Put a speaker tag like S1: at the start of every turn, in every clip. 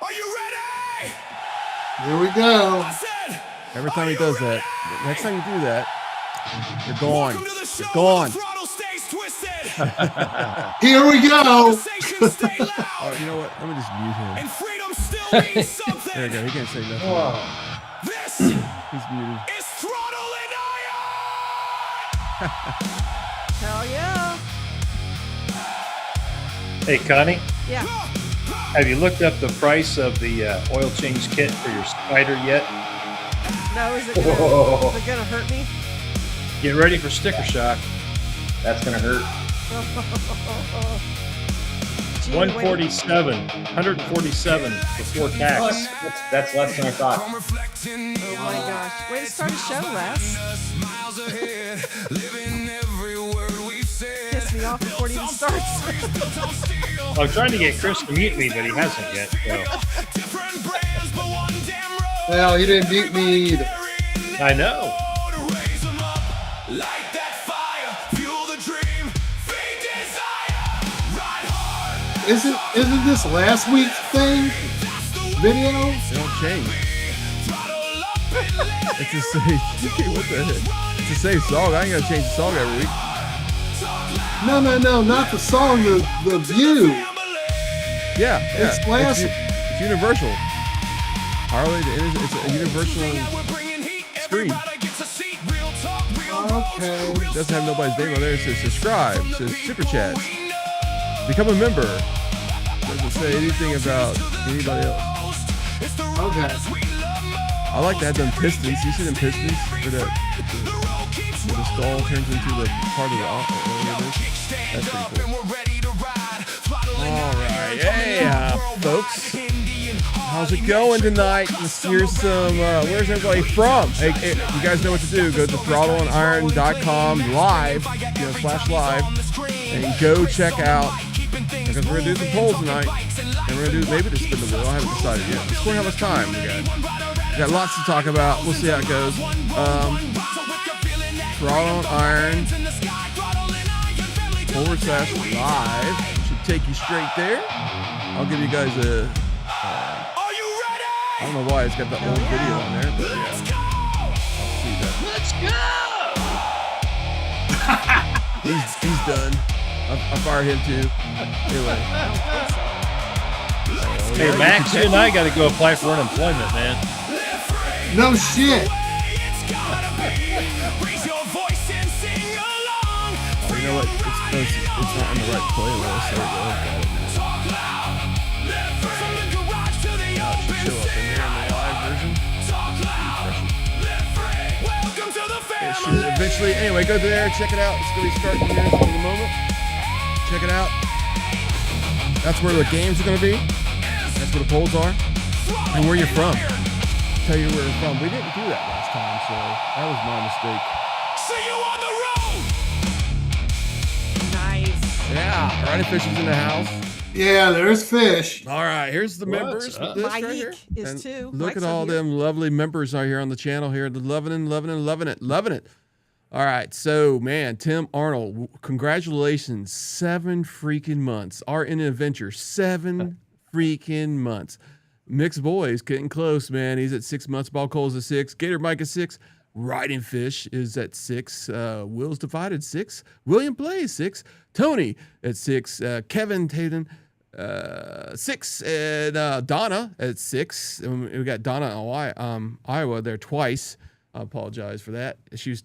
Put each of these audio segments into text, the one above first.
S1: Are you ready?
S2: Here we go.
S3: Every time he does that, next time you do that, you're gone. You're gone.
S2: Here we go.
S3: Oh, you know what? Let me just mute him.
S1: And freedom still means something.
S3: There you go. He can't say nothing.
S4: Whoa.
S1: This
S3: He's muted.
S1: is Throttle Iron.
S5: Hell yeah.
S4: Hey, Connie,
S5: Yeah.
S4: have you looked up the price of the oil change kit for your Spider yet?
S5: No, is it
S4: Whoa.
S5: gonna hurt me?
S4: Get ready for sticker shock.
S6: That's gonna hurt.
S5: Gee,
S4: 147 before tax.
S6: That's less than I thought.
S5: Oh my gosh. Way to start a show, Les. Piss me off before it even starts.
S4: I'm trying to get Chris to mute me, but he hasn't yet. So.
S2: Well, he didn't beat me either.
S4: I know.
S2: Isn't this last week's thing? Video?
S3: They don't change. It's the same. What the heck? It's the same song. I ain't gonna change the song every week.
S2: No, not the song. The view.
S3: Yeah.
S2: It's last.
S3: It's universal. Harley, it's a universal screen.
S2: Okay.
S3: It doesn't have nobody's name on there. It says subscribe. It says super chats. Become a member. It doesn't say anything about anybody else.
S2: Okay.
S3: I like to have them pistons. You see them pistons? Where the skull turns into the part of the That's pretty cool. All right. Hey, folks. How's it going tonight? Let's hear some, where's everybody from? Hey, you guys know what to do. Go to throttleiron.com live, /live, and go check out, because we're going to do some polls tonight, and we're going to do, maybe to spin the wheel. I haven't decided yet. Let's see how much time we got. We got lots to talk about. We'll see how it goes. Throttle Iron /live should take you straight there. I'll give you guys a, I don't know why it's got the old video on there, but yeah. I'll see that. Let's go! He's done. I'll fire him too. Anyway.
S4: Hey, Max, you and I got to go apply for unemployment, man.
S2: No shit.
S3: Oh, you know what? It's not on the right playlist. There we go. Got it. Show up in there in the live version. It should eventually. Anyway, go there, check it out. It's going to be starting here in a moment. Check it out. That's where the games are going to be. That's where the polls are. And where you're from. Tell you where you're from. We didn't do that last time, so that was my mistake.
S1: See you on the road.
S5: Nice.
S3: Yeah, Riding Fish is in the house.
S2: Yeah, there's fish.
S3: All right, here's the members.
S4: up?
S3: This
S5: Mike
S3: right here.
S5: is
S3: And
S5: too.
S3: Look
S5: Mike's
S3: at all
S5: up here.
S3: them lovely members are here on the channel here. Loving it. All right, so man, Tim Arnold, congratulations, 7 freaking months. Our in adventure, 7 freaking months. Mixed Boys getting close, man. He's at 6 months. Ball Cole's at 6. Gator Mike at 6. Riding Fish is at 6. Will's Divided 6. William Plays 6. Tony at 6. Kevin Tatum 6, and Donna at 6. And we got Donna in Iowa there twice. I apologize for that. She's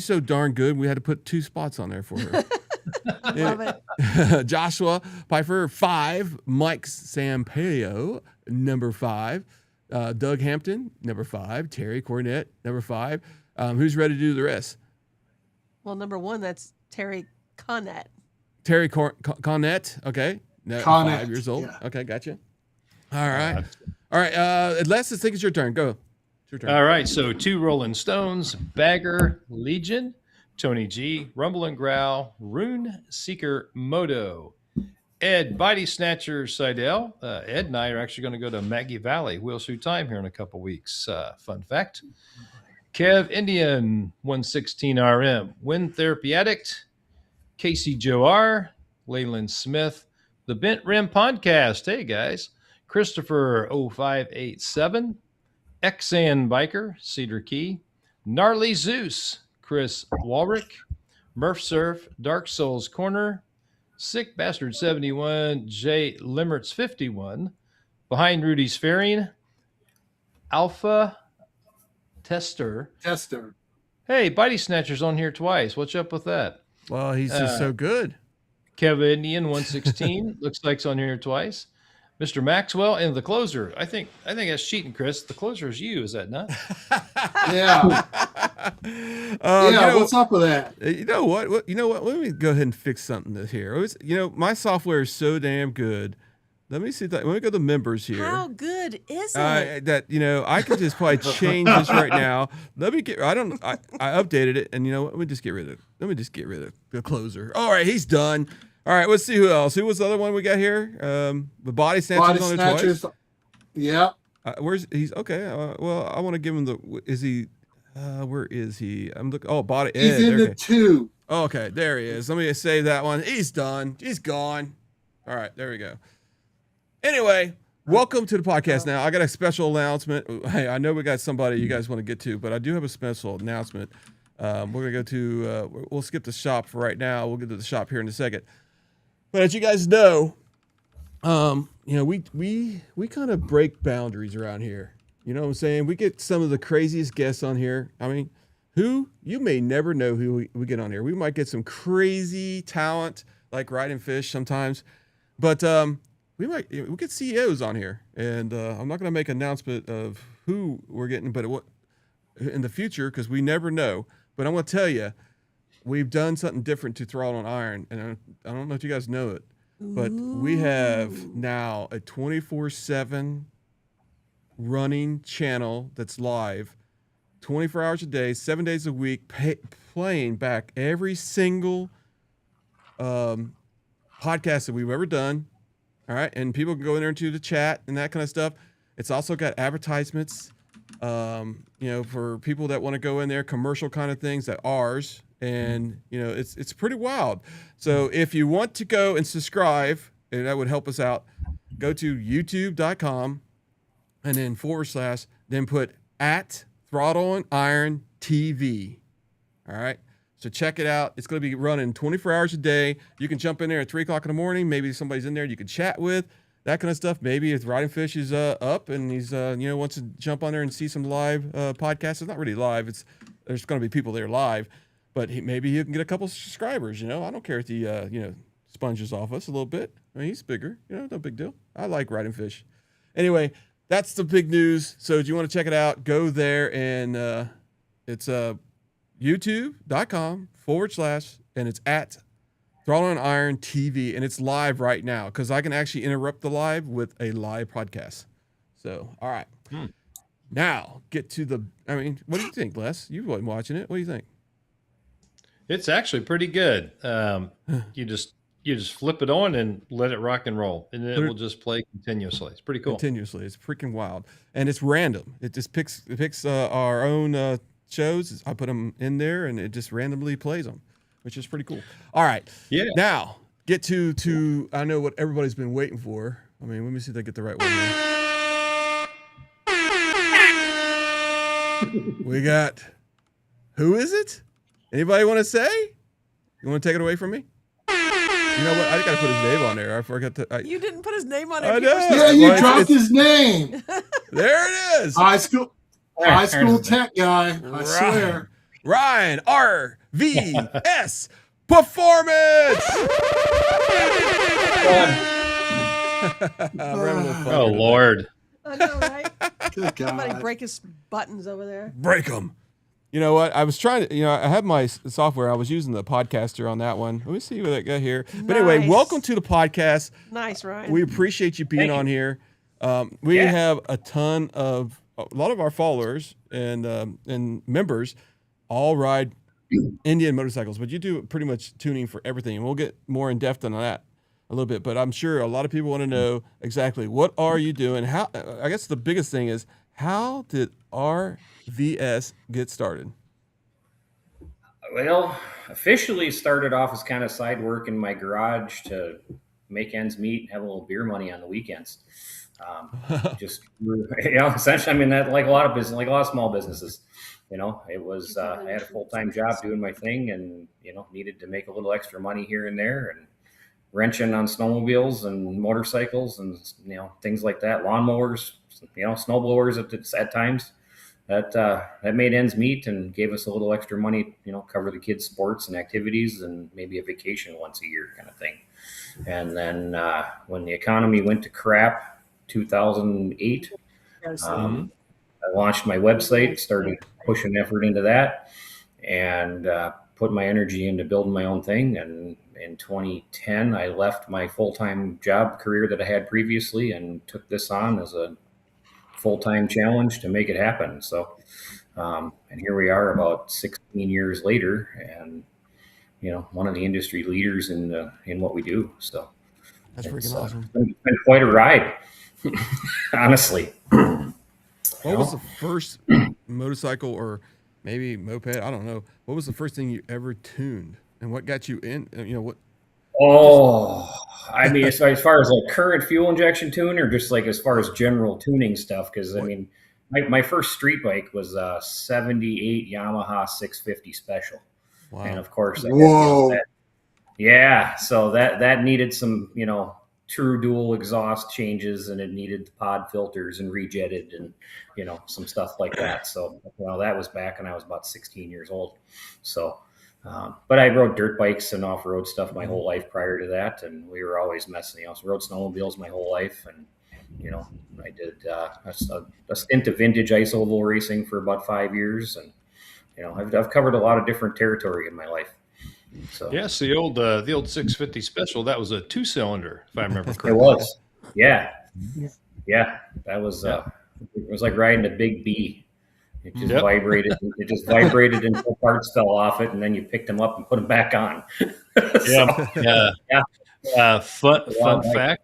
S3: so darn good. We had to put 2 spots on there for her.
S5: Love it.
S3: Joshua Pfeiffer 5. Mike Sampaio number 5. Doug Hampton number 5. Terry Cornett number 5. Who's ready to do the rest?
S5: Well, number 1, that's Terry Connet.
S3: Terry Cornett. Okay. No,
S2: Cornett,
S3: 5 years old.
S2: yeah.
S3: Okay, gotcha. All right. All right. Les, I think it's your turn. Go. It's your turn.
S4: All right, so 2 Rolling Stones, Bagger Legion, Tony G, Rumble and Growl, Rune Seeker Moto, Ed Bitey Snatcher Seidel. Ed and I are actually going to go to Maggie Valley Wheel Shoe Time here in a couple weeks. Fun fact. Kev Indian 116 RM, Wind Therapy Addict, Casey Joe R, Leyland Smith, The Bent Rim Podcast. Hey, guys. Christopher 0587, Xan Biker, Cedar Key, Gnarly Zeus, Chris Walrick, Murph Surf, Dark Souls Corner, Sick Bastard 71, Jay Limmerts 51, Behind Rudy's Fairing, Alpha Tester. Hey, Body Snatcher's on here twice. What's up with that?
S3: Well, he's just so good.
S4: Kevin Indian 116 looks like it's on here twice. Mr. Maxwell and the closer. I think that's cheating, Chris. The closer is you, is that not?
S2: Yeah.
S3: Yeah.
S2: What's up with that?
S3: You know what? You know what? Let me go ahead and fix something here. My software is so damn good. Let me see that. Let me go to members here.
S5: How good is it?
S3: I could just probably change this right now. Let me get. I updated it, and let me just get rid of the closer. All right, he's done. All right, let's see who else. Who was the other one we got here? The Body Snatchers on there twice.
S2: Yeah.
S3: Where's he's okay? Well, I want to give him the. Is he? Where is he? I'm looking. Oh, Body.
S2: He's in the 2.
S3: Oh, okay, there he is. Let me save that one. He's done. He's gone. All right, there we go. Anyway, welcome to the podcast. Now, I got a special announcement. Hey, I know we got somebody you guys want to get to, but I do have a special announcement. We're gonna go to. We'll skip the shop for right now. We'll get to the shop here in a second. But as you guys know, we kind of break boundaries around here. You know what I'm saying? We get some of the craziest guests on here. I mean, you may never know who we get on here. We might get some crazy talent like riding fish sometimes, but we get CEOs on here, and I'm not going to make an announcement of who we're getting, but in the future, because we never know. But I'm going to tell you, we've done something different to Throttle Iron, and I don't know if you guys know it, but we have now a 24/7 running channel that's live, 24 hours a day, 7 days a week, playing back every single podcast that we've ever done. All right, and people can go in there into the chat and that kind of stuff. It's also got advertisements, for people that want to go in there, commercial kind of things that ours, and it's pretty wild. So if you want to go and subscribe, and that would help us out, go to youtube.com and then / then put @Throttle Iron TV. All right. So check it out. It's going to be running 24 hours a day. You can jump in there at 3 o'clock in the morning. Maybe somebody's in there you can chat with, that kind of stuff. Maybe if Riding Fish is up and he's wants to jump on there and see some live podcasts. It's not really live. There's going to be people there live, but maybe you can get a couple subscribers. I don't care if he sponges off us a little bit. I mean, he's bigger. No big deal. I like Riding Fish. Anyway, that's the big news. So if you want to check it out, go there, and it's youtube.com / and it's @Throttle Iron TV, and it's live right now because I can actually interrupt the live with a live podcast. So, all right. Now get to what do you think, Les? You've been watching it. What do you think?
S4: It's actually pretty good. You just flip it on and let it rock and roll, and then it will just play continuously. It's pretty cool.
S3: Continuously. It's freaking wild, and it's random. It just picks our own shows. I put them in there, and it just randomly plays them, which is pretty cool. All right. Yeah. Now get to I know what everybody's been waiting for. I mean, let me see if I get the right one here. We got, who is it? Anybody want to say? You want to take it away from me? You know what? I got to put his name on there. I forgot to.
S5: You didn't put his name on it.
S3: I know.
S2: Yeah, you dropped his name.
S3: There it is.
S2: High school tech guy. I swear.
S3: Ryan RVS Performance.
S4: Oh Lord.
S5: I know, right?
S2: Good God.
S5: Somebody break his buttons over there.
S3: Break them. You know what? I was trying to, I had my software. I was using the podcaster on that one. Let me see what I got here. But anyway, welcome to the podcast.
S5: Nice, Ryan.
S3: We appreciate you being on here. We have a lot of our followers and members all ride Indian motorcycles, but you do pretty much tuning for everything. And we'll get more in depth on that a little bit. But I'm sure a lot of people want to know exactly what are you doing? How? I guess the biggest thing is, how did RVS get started?
S6: Well, officially started off as kind of side work in my garage to make ends meet, and have a little beer money on the weekends. Just essentially, I mean, that like a lot of business, like a lot of small businesses, it was I had a full-time job doing my thing, and needed to make a little extra money here and there, and wrenching on snowmobiles and motorcycles and things like that, lawnmowers, snowblowers at times. That made ends meet and gave us a little extra money, cover the kids' sports and activities and maybe a vacation once a year kind of thing. And then when the economy went to crap, 2008, I launched my website, started pushing effort into that, and put my energy into building my own thing. And in 2010, I left my full-time job career that I had previously and took this on as a full-time challenge to make it happen. So, and here we are about 16 years later, and one of the industry leaders in what we do. So
S3: That's freaking awesome.
S6: It's been quite a ride, honestly.
S3: What was the first motorcycle or maybe moped? I don't know. What was the first thing you ever tuned, and what got you in? What?
S6: Oh, I mean, as far as like current fuel injection tune, or just like as far as general tuning stuff? Because I mean, my first street bike was a '78 Yamaha 650 Special,
S3: Wow.
S6: and of course,
S2: Whoa.
S6: so that needed some true dual exhaust changes, and it needed the pod filters and rejetted and some stuff like that. So that was back when I was about 16 years old. So. But I rode dirt bikes and off-road stuff my whole life prior to that, and we were always messing. So rode snowmobiles my whole life, and I did a stint of vintage ice oval racing for about 5 years, and I've covered a lot of different territory in my life. So
S4: Yes, the old 650 Special, that was a 2-cylinder, if I remember correctly.
S6: it was, yeah. That was it was like riding a big bee. It just
S4: Yep.
S6: vibrated. It just vibrated until parts fell off it, and then you picked them up and put them back on.
S4: Fun fact.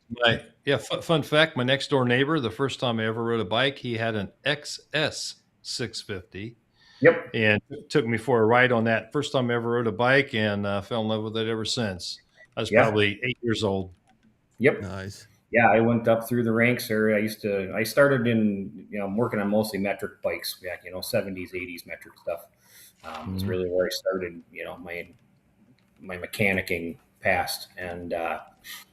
S4: Fun fact. My next door neighbor, the first time I ever rode a bike, he had an XS 650.
S6: Yep.
S4: And took me for a ride on that first time I ever rode a bike, and fell in love with it ever since. I was probably 8 years old.
S6: Yep.
S3: Nice.
S6: Yeah, I went up through the ranks there. I started in, I'm working on mostly metric bikes back, 70s, 80s metric stuff. Is really where I started, my mechanicking past. And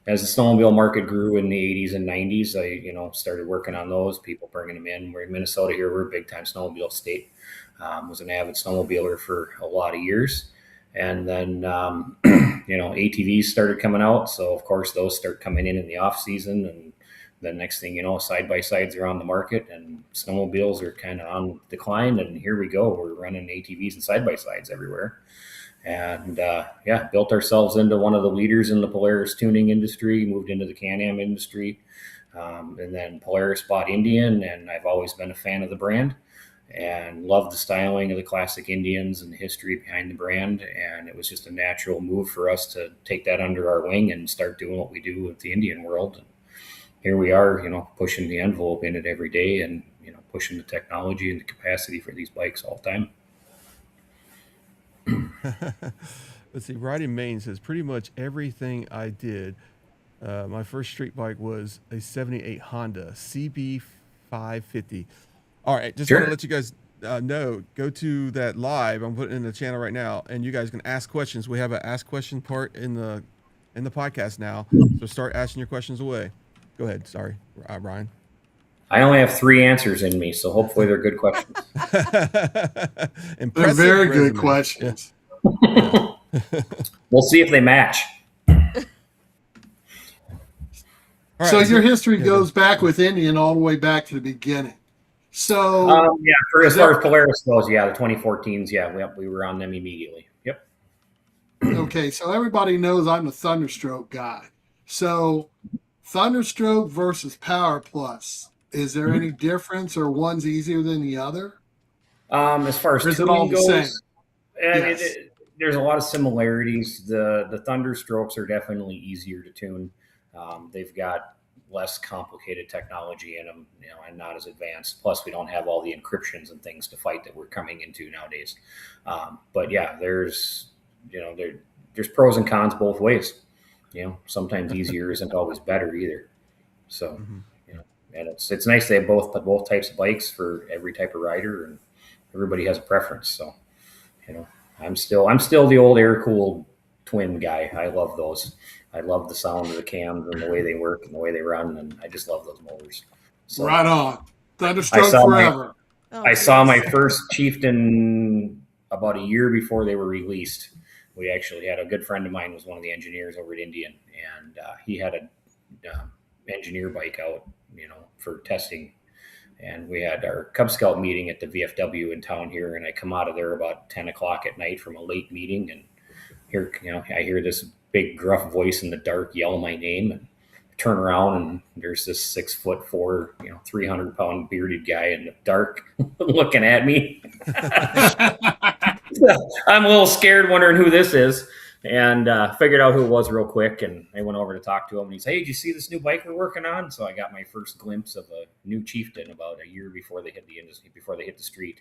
S6: as the snowmobile market grew in the 80s and 90s, I, started working on those, people bringing them in. We're in Minnesota here. We're a big time snowmobile state. Was an avid snowmobiler for a lot of years. And then, ATVs started coming out. So, of course, those start coming in the off season. And the next thing you know, side-by-sides are on the market and snowmobiles are kind of on decline. And here we go. We're running ATVs and side-by-sides everywhere. And, built ourselves into one of the leaders in the Polaris tuning industry, moved into the Can-Am industry. And then Polaris bought Indian, and I've always been a fan of the brand. And loved the styling of the classic Indians and the history behind the brand. And it was just a natural move for us to take that under our wing and start doing what we do with the Indian world. And here we are, pushing the envelope in it every day and, pushing the technology and the capacity for these bikes all the time.
S3: Let's see. Riding Maine says pretty much everything I did. My first street bike was a '78 Honda CB 550. All right, just want to let you guys know, go to that live. I'm putting it in the channel right now, and you guys can ask questions. We have an ask question part in the podcast now, so start asking your questions away. Go ahead. Sorry, Ryan.
S6: I only have 3 answers in me, so hopefully they're good questions.
S2: They're very good questions.
S3: Yeah.
S6: We'll see if they match.
S3: All
S2: So
S3: right,
S2: your history goes back with Indian all the way back to the beginning. So
S6: for as far as Polaris goes, the 2014s, we were on them immediately. Yep.
S2: okay, so everybody knows I'm a Thunderstroke guy. So Thunderstroke versus Power Plus, is there any difference, or one's easier than the other?
S6: As far as
S2: Or is it all
S6: tuning
S2: the
S6: goes,
S2: same?
S6: Yes. There's a lot of similarities. The Thunderstrokes are definitely easier to tune. They've got less complicated technology in them, and not as advanced. Plus, we don't have all the encryptions and things to fight that we're coming into nowadays. But yeah, there's pros and cons both ways. sometimes easier isn't always better either. So, and it's nice they have both types of bikes for every type of rider, and everybody has a preference. So, I'm still the old air cooled twin guy. I love those. I love the sound of the cams and the way they work and the way they run, and I just love those motors. So
S2: Right on. Thunderstroke
S6: saw
S2: forever.
S6: I saw my first Chieftain about a year before they were released. We actually had a good friend of mine was one of the engineers over at Indian, and he had a engineer bike out, for testing. And we had our Cub Scout meeting at the VFW in town here, and I come out of there about 10 o'clock at night from a late meeting, and here, I hear this big gruff voice in the dark yell my name, and turn around, and there's this 6'4", 300-pound bearded guy in the dark looking at me. I'm a little scared, wondering who this is, and figured out who it was real quick. And I went over to talk to him, and he said, "Hey, did you see this new bike we're working on?" So I got my first glimpse of a new Chieftain about a year before they hit the industry, before they hit the street.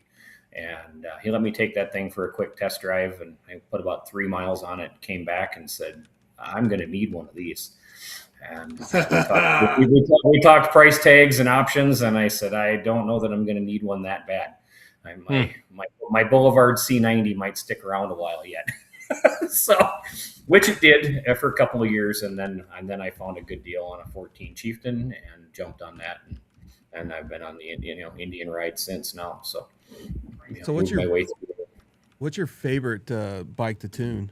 S6: And he let me take that thing for a quick test drive, and I put about 3 miles on it, came back and said, "I'm going to need one of these." And we talked price tags and options, and I said, "I don't know that I'm going to need one that bad. My Boulevard C90 might stick around a while yet." So, which it did for a couple of years, and then I found a good deal on a 14 Chieftain and jumped on that, and I've been on the Indian ride since now. So,
S3: So what's your favorite bike to tune?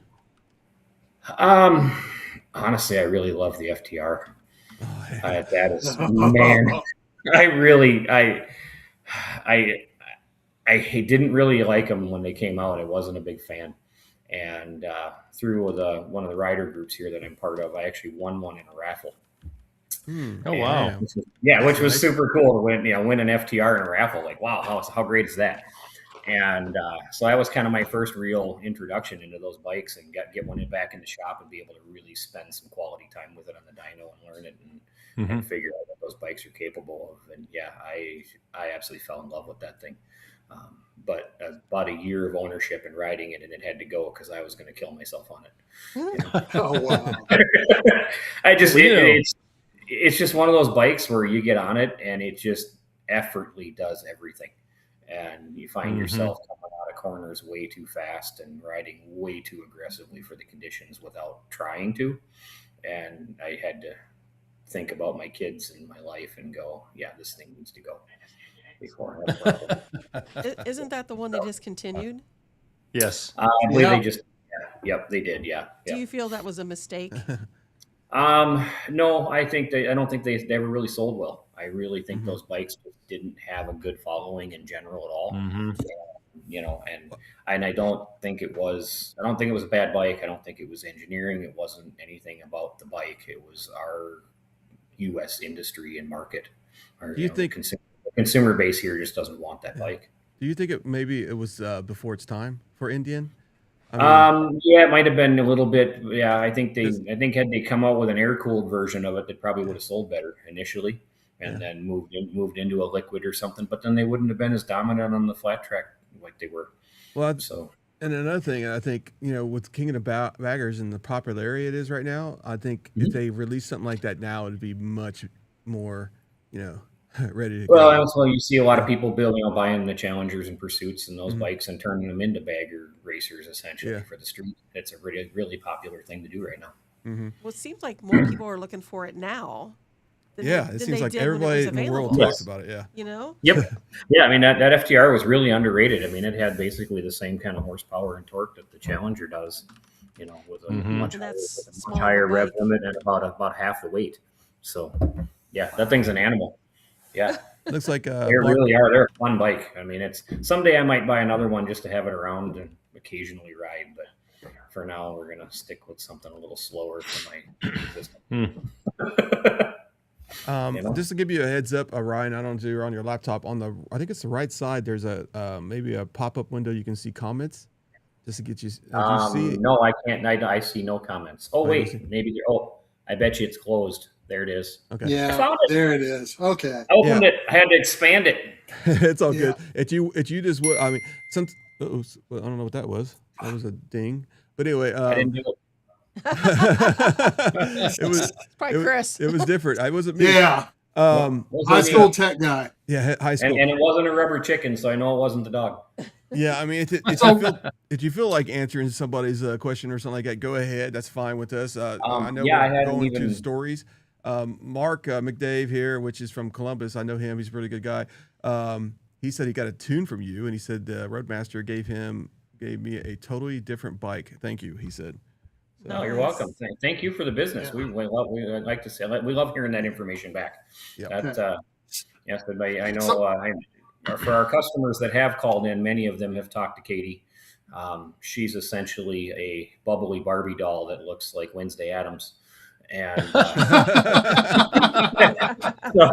S6: Honestly, I really love the FTR.
S3: Oh, yeah.
S6: That is, man, I didn't really like them when they came out. I wasn't a big fan. And through one of the rider groups here that I'm part of, I actually won one in a raffle.
S4: Oh, wow.
S6: Which was super cool to win an FTR in a raffle. Like, wow, how great is that? And so that was kind of my first real introduction into those bikes, and get one back in the shop and be able to really spend some quality time with it on the dyno and learn it and figure out what those bikes are capable of. And I absolutely fell in love with that thing. But about a year of ownership and riding it, and it had to go because I was going to kill myself on it.
S2: Oh, wow.
S6: It's just one of those bikes where you get on it and it just effortlessly does everything. And you find yourself coming out of corners way too fast and riding way too aggressively for the conditions without trying to. And I had to think about my kids and my life and go, yeah, this thing needs to go before I have a problem.
S5: Isn't that the one they discontinued?
S4: Yes.
S6: I believe they just, they did. Yeah.
S5: Do you feel that was a mistake?
S6: No, I don't think they ever really sold well. I really think those bikes didn't have a good following in general at all. And I don't think it was a bad bike. I don't think it was engineering. It wasn't anything about the bike. It was our U.S. industry and market.
S3: Do you think
S6: the consumer base here just doesn't want that bike?
S3: Do you think it was before its time for Indian?
S6: It might have been a little bit. Yeah, I think had they come out with an air cooled version of it, they probably would have sold better initially, and then moved into a liquid or something. But then they wouldn't have been as dominant on the flat track like they were.
S3: Well, and another thing, I think with King of the Baggers and the popularity it is right now, I think if they release something like that now, it'd be much more, ready to go.
S6: Well, also you see a lot of people buying the Challengers and Pursuits and those bikes and turning them into bagger racers essentially for the street. It's a really, really popular thing to do right now.
S5: Well, it seems like more people are looking for it now.
S3: It seems like everybody in the world talks about it. Yeah.
S6: Yep. Yeah. I mean, that FTR was really underrated. I mean, it had basically the same kind of horsepower and torque that the Challenger does, with a much higher rev limit and about half the weight. So yeah, that thing's an animal. Yeah.
S3: Looks like
S6: they really are. They're a fun bike. I mean, someday I might buy another one just to have it around and occasionally ride, but for now we're gonna stick with something a little slower for my system.
S3: Just to give you a heads up, Ryan, I don't know if you're on your laptop. I think it's the right side. There's maybe a pop-up window you can see comments. Just to get you. See it?
S6: No, I can't. I see no comments. Oh wait, maybe. I bet you it's closed. There it is.
S3: Okay.
S2: Yeah,
S6: I found it.
S2: There it is. Okay.
S6: I opened it. I had to expand it.
S3: It's all good. If you just would, I mean, I don't know what that was. That was a ding. But anyway,
S6: I didn't do
S3: It was
S5: It's probably Chris.
S3: It was different. I wasn't me.
S2: Yeah,
S6: Those
S2: high
S6: are
S2: school
S6: the-
S2: tech guy.
S3: Yeah, high school.
S6: and it wasn't a rubber chicken, so I know it wasn't the dog.
S3: Yeah, I mean, if you feel like answering somebody's question or something like that, go ahead. That's fine with us. I know
S6: yeah, I
S3: we're
S6: hadn't
S3: going to
S6: even-
S3: the stories. Mark McDave here, which is from Columbus. I know him. He's a really good guy. He said he got a tune from you, and he said Roadmaster gave me a totally different bike. Thank you, he said. So,
S6: No, you're
S5: Nice.
S6: welcome. Thank you for the business.
S2: Yeah.
S6: We like to say we love hearing that information back.
S3: Yeah.
S6: That yes, but I know for our customers that have called in, many of them have talked to Katie. She's essentially a bubbly Barbie doll that looks like Wednesday Addams, and so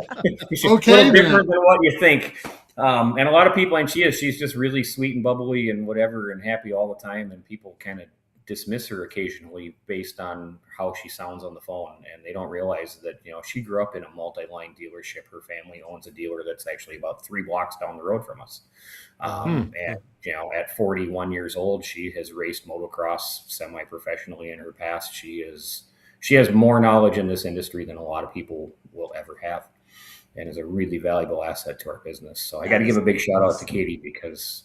S6: she's
S2: Okay,
S6: a little
S2: man.
S6: different than what you think. And a lot of people, and she's just really sweet and bubbly and whatever and happy all the time. And people kind of dismiss her occasionally based on how she sounds on the phone. And they don't realize that, she grew up in a multi-line dealership. Her family owns a dealer that's actually about 3 blocks down the road from us. And, at 41 years old, she has raced motocross semi-professionally in her past. She has more knowledge in this industry than a lot of people will ever have, and is a really valuable asset to our business. So I got to give a big shout out to Katie, because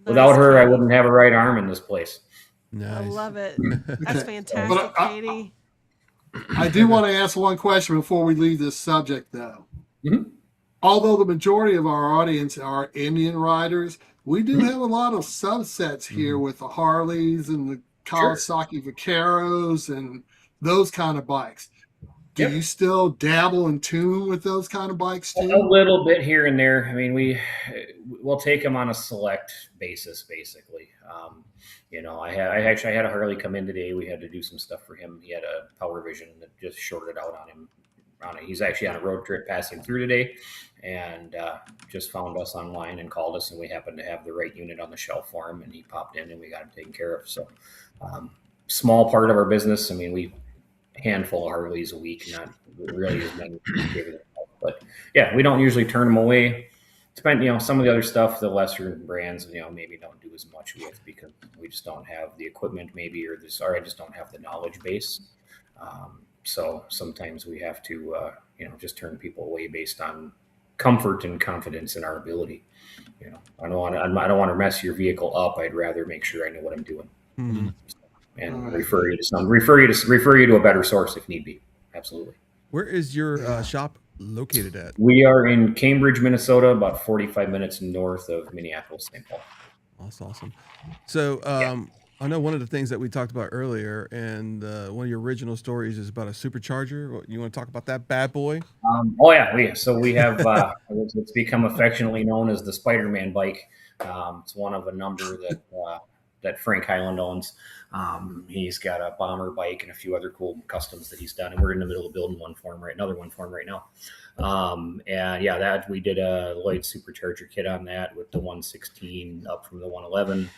S6: without her, I wouldn't have a right arm in this place.
S3: nice.
S5: I love it. That's
S2: Okay.
S5: fantastic,
S2: But I-
S5: Katie.
S2: I do want to ask one question before we leave this subject, though.
S6: Mhm.
S2: Although the majority of our audience are Indian riders, we do have a lot of subsets here with the Harleys and the Kawasaki Vaqueros and those kind of bikes. Do
S6: Yep.
S2: you still dabble and tune with those kind of bikes
S6: A
S2: too?
S6: little bit here and there. I mean, we'll take them on a select basis, basically. I actually had a Harley come in today. We had to do some stuff for him. He had a Power Vision that just shorted out on him. He's actually on a road trip passing through today, and just found us online and called us, and we happened to have the right unit on the shelf for him, and he popped in and we got him taken care of. So, small part of our business. I mean, we handful of Harleys a week, not really as many. But yeah, we don't usually turn them away. Some of the other stuff, the lesser brands, maybe don't do as much with, because we just don't have the equipment, maybe, or I just don't have the knowledge base. So sometimes we have to, just turn people away based on comfort and confidence in our ability. I don't want to mess your vehicle up. I'd rather make sure I know what I'm doing, and
S2: All right.
S6: refer you to a better source if need be. Absolutely.
S3: Where is your shop located at?
S6: We are in Cambridge, Minnesota, about 45 minutes north of Minneapolis, St. Paul.
S3: That's awesome. So I know one of the things that we talked about earlier, and one of your original stories is about a supercharger. You want to talk about that bad boy?
S6: So we have it's become affectionately known as the Spider-Man bike. It's one of a number that Frank Highland owns. He's got a bomber bike and a few other cool customs that he's done, and we're in the middle of building another one for him right now. That we did a Lloyd supercharger kit on that with the 116 up from the 111,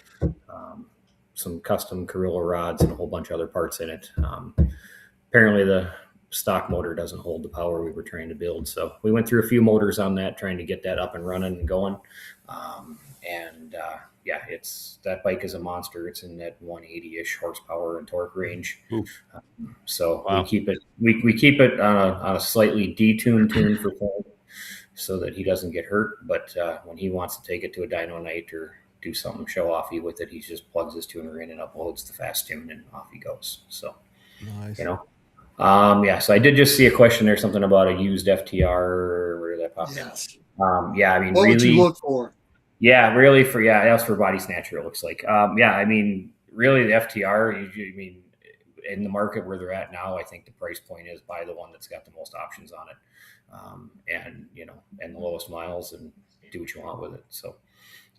S6: some custom Carrillo rods and a whole bunch of other parts in it. Apparently the stock motor doesn't hold the power we were trying to build, so we went through a few motors on that, trying to get that up and running and going. That bike is a monster. It's in that 180-ish horsepower and torque range.
S4: Wow.
S6: We keep it on a slightly detuned tune for Frank, so that he doesn't get hurt. But when he wants to take it to a dyno night or do something show offy with it, he just plugs his tuner in and uploads the fast tune, and off he goes. So
S3: Nice.
S6: so I did just see a question there, something about a used FTR. Where did that pop in?
S2: Yes.
S6: I mean,
S2: What
S6: really,
S2: would you look for?
S6: yeah, really that's for Body Snatcher, it looks like. I mean, really the FTR, in the market where they're at now, I think the price point is buy the one that's got the most options on it, and the lowest miles, and do what you want with it. So,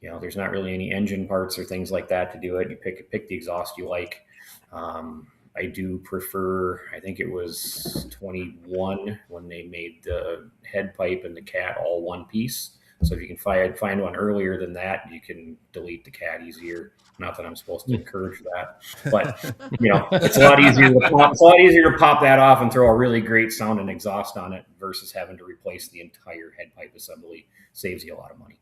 S6: there's not really any engine parts or things like that to do it. You pick the exhaust you like. I do prefer, I think it was 21 when they made the head pipe and the cat all one piece. So if you can find one earlier than that, you can delete the cat easier. Not that I'm supposed to encourage that, but it's a lot easier to pop that off and throw a really great sounding exhaust on it versus having to replace the entire head pipe assembly. Saves you a lot of money.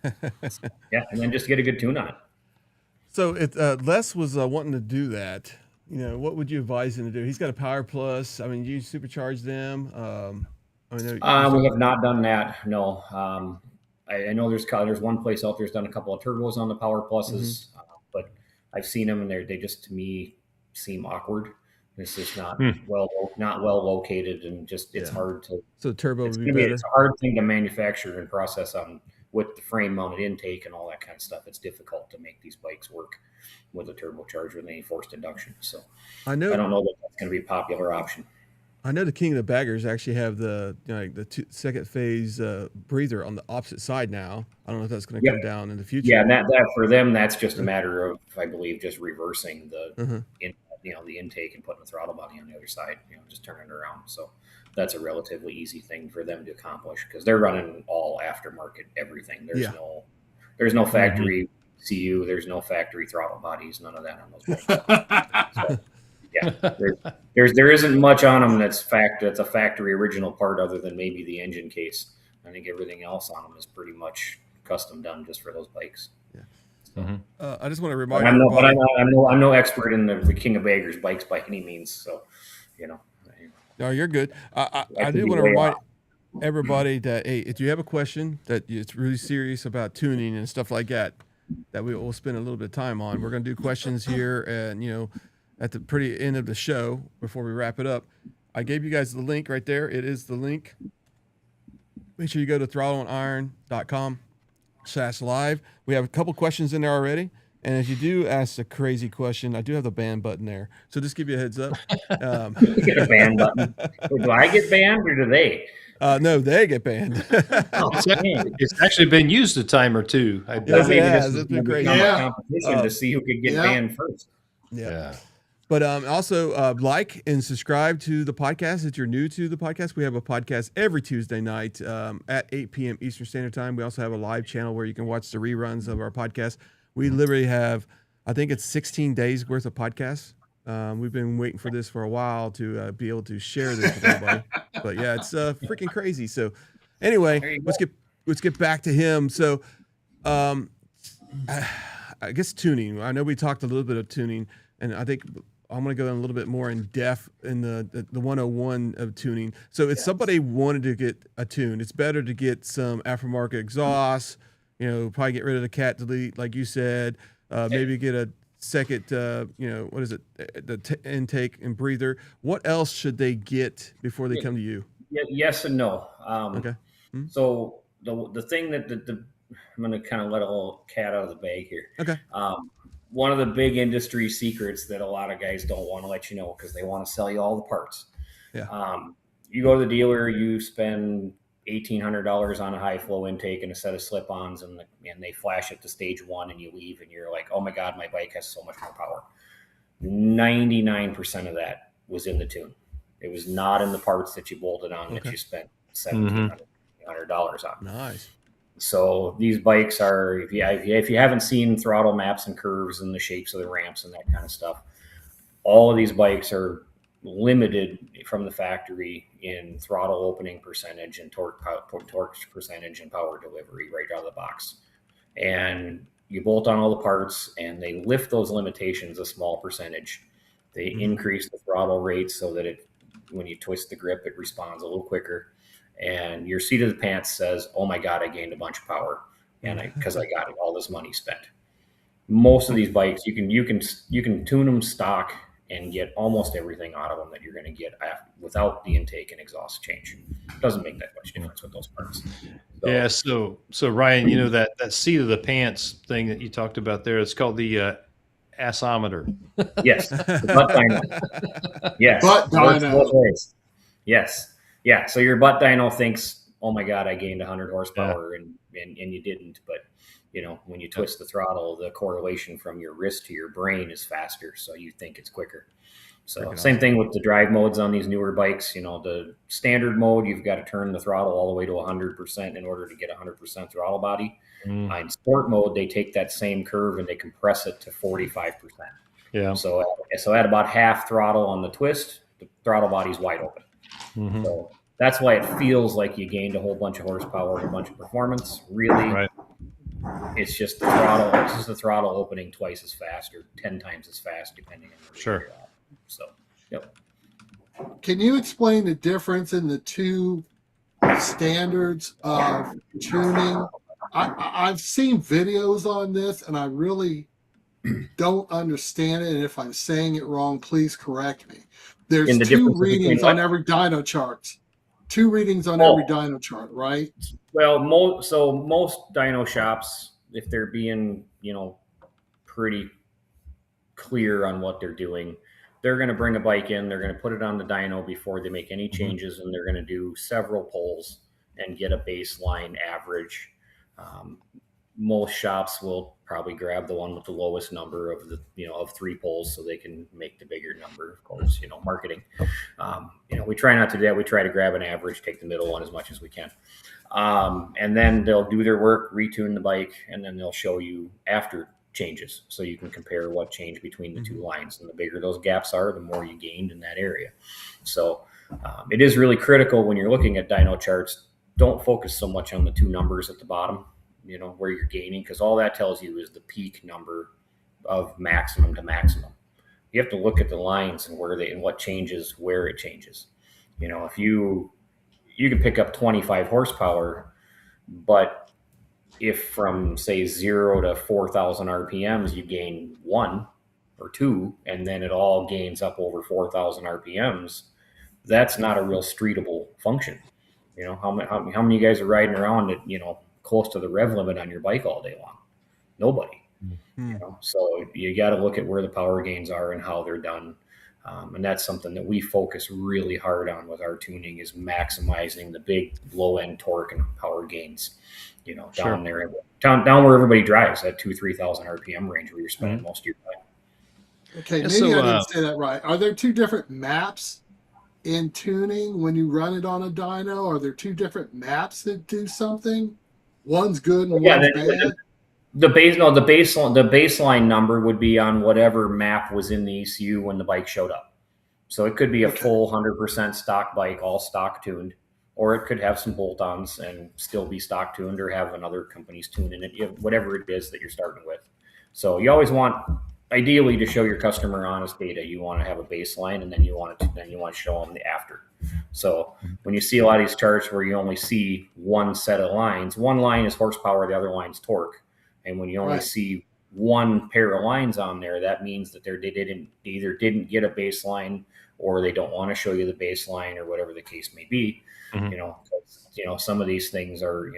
S6: And then just get a good tune on it.
S3: So Les was wanting to do that. what would you advise him to do? He's got a Power Plus. I mean, you supercharge them. I know
S6: We have not done that. No. I know there's one place out there's done a couple of turbos on the Power Pluses, but I've seen them and they just to me seem awkward. This is not well located, and just it's hard to.
S3: So turbo
S6: It's
S3: would be better.
S6: It's a hard thing to manufacture and process on with the frame mounted intake and all that kind of stuff. It's difficult to make these bikes work with a turbocharger with any forced induction. So I don't know that that's going to be a popular option.
S3: I know the King of the Baggers actually have the second phase breather on the opposite side now. I don't know if that's going to come down in the future.
S6: Yeah, and that for them, that's just a matter of, I believe, just reversing the the intake and putting the throttle body on the other side. Just turning it around. So that's a relatively easy thing for them to accomplish because they're running all aftermarket everything. There's no factory ECU. There's no factory throttle bodies. None of that on those bikes. So, yeah, there isn't much on them that's a factory original part other than maybe the engine case. I think everything else on them is pretty much custom done just for those bikes.
S3: Yeah.
S6: So,
S3: I just want to remind
S6: I'm
S3: everybody.
S6: I'm no expert in the King of Baggers bikes by any means. So,
S3: No, you're good. I do want to remind everybody that, hey, if you have a question that it's really serious about tuning and stuff like that we will spend a little bit of time on. We're going to do questions here and, at the pretty end of the show before we wrap it up. I gave you guys the link right there. It is the link. Make sure you go to throttleiron.com/live. We have a couple questions in there already. And if you do ask a crazy question, I do have the ban button there. So just give you a heads up.
S6: You get a ban button. Do I get banned or do they?
S3: No, they get banned.
S4: It's actually been used a time or two.
S3: Yes, it has. It's been great.
S6: Competition to see who could get banned first.
S3: Yeah. But also like and subscribe to the podcast. If you're new to the podcast, we have a podcast every Tuesday night at 8 p.m. Eastern Standard Time. We also have a live channel where you can watch the reruns of our podcast. We literally have, I think it's 16 days worth of podcasts. We've been waiting for this for a while to be able to share this with everybody. But yeah, it's freaking crazy. So anyway, let's get back to him. So I guess tuning. I know we talked a little bit of tuning, and I think I'm going to go in a little bit more in depth in the 101 of tuning. So if somebody wanted to get a tune, it's better to get some aftermarket exhaust, probably get rid of the cat delete, like you said, maybe get a second, what is it? The intake and breather. What else should they get before they come to you?
S6: Yes and no.
S3: Okay.
S6: So the thing that I'm going to kind of let a little cat out of the bag here.
S3: Okay.
S6: One of the big industry secrets that a lot of guys don't want to let you know because they want to sell you all the parts.
S3: Yeah.
S6: You go to the dealer, you spend $1,800 on a high flow intake and a set of slip-ons, and they flash it to stage one, and you leave, and you're like, oh my God, my bike has so much more power. 99% of that was in the tune. It was not in the parts that you bolted on that you spent $1,700 on.
S3: Nice.
S6: So these bikes are, if you haven't seen throttle maps and curves and the shapes of the ramps and that kind of stuff, all of these bikes are limited from the factory in throttle opening percentage and torque percentage and power delivery right out of the box. And you bolt on all the parts and they lift those limitations a small percentage. They increase the throttle rate so that when you twist the grip, it responds a little quicker. And your seat of the pants says, oh my God, I gained a bunch of power because I got all this money spent. Most of these bikes, you can tune them stock and get almost everything out of them that you're going to get without the intake and exhaust change. It doesn't make that much difference with those parts.
S4: So Ryan, that seat of the pants thing that you talked about there, it's called the assometer.
S6: Yes, the butt dyno. Yes,
S2: Butt dyno.
S6: Both ways. Yes, yeah. So your butt dyno thinks, "Oh my God, I gained 100 horsepower," and you didn't. But when you twist the throttle, the correlation from your wrist to your brain is faster, so you think it's quicker. So same thing with the drive modes on these newer bikes. The standard mode, you've got to turn the throttle all the way to 100% in order to get 100% throttle body. In sport mode, they take that same curve and they compress it to 45%.
S4: Yeah.
S6: So at about half throttle on the twist, the throttle body's wide open. So that's why it feels like you gained a whole bunch of horsepower and a bunch of performance. Really, it's just the throttle. It's just the throttle opening twice as fast or 10 times as fast, depending on where you're at. So, yep.
S2: Can you explain the difference in the two standards of tuning? I've seen videos on this, and I really don't understand it. And if I'm saying it wrong, please correct me. There's
S6: In the
S2: two
S6: differences between
S2: readings
S6: what?
S2: on every dyno chart. Two readings on
S6: Oh.
S2: every dyno chart, right?
S6: Well, most dyno shops, if they're being, pretty clear on what they're doing, they're going to bring a bike in, they're going to put it on the dyno before they make any changes, and they're going to do several pulls and get a baseline average. Most shops will probably grab the one with the lowest number of of 3 pulls so they can make the bigger number, of course, marketing. We try not to do that. We try to grab an average, take the middle one as much as we can. And then they'll do their work, retune the bike, and then they'll show you after changes so you can compare what changed between the two lines. And the bigger those gaps are, the more you gained in that area. So it is really critical when you're looking at dyno charts. Don't focus so much on the 2 numbers at the bottom, where you're gaining, because all that tells you is the peak number of maximum to maximum. You have to look at the lines and what changes, where it changes. If you can pick up 25 horsepower, but if from say 0 to 4,000 RPMs, you gain 1 or 2, and then it all gains up over 4,000 RPMs, that's not a real streetable function. How many of you guys are riding around at, close to the rev limit on your bike all day long? Nobody. So you got to look at where the power gains are and how they're done. And that's something that we focus really hard on with our tuning, is maximizing the big low end torque and power gains, down there, down where everybody drives, at 2,000-3,000 RPM range where you're spending most of your time.
S2: Okay,
S4: Yeah,
S2: maybe
S4: so,
S2: I didn't say that right. Are there 2 different maps in tuning when you run it on a dyno? Are there 2 different maps that do something? One's good and one's bad?
S6: The baseline number would be on whatever map was in the ECU when the bike showed up. So it could be a full 100% stock bike, all stock tuned, or it could have some bolt-ons and still be stock tuned, or have another company's tune in it, whatever it is that you're starting with. So you always want, ideally, to show your customer honest data. You want to have a baseline, and then you want to show them the after. So when you see a lot of these charts where you only see one set of lines, one line is horsepower, the other line's torque. And when you only see one pair of lines on there, that means that they either didn't get a baseline, or they don't want to show you the baseline, or whatever the case may be. Some of these things are,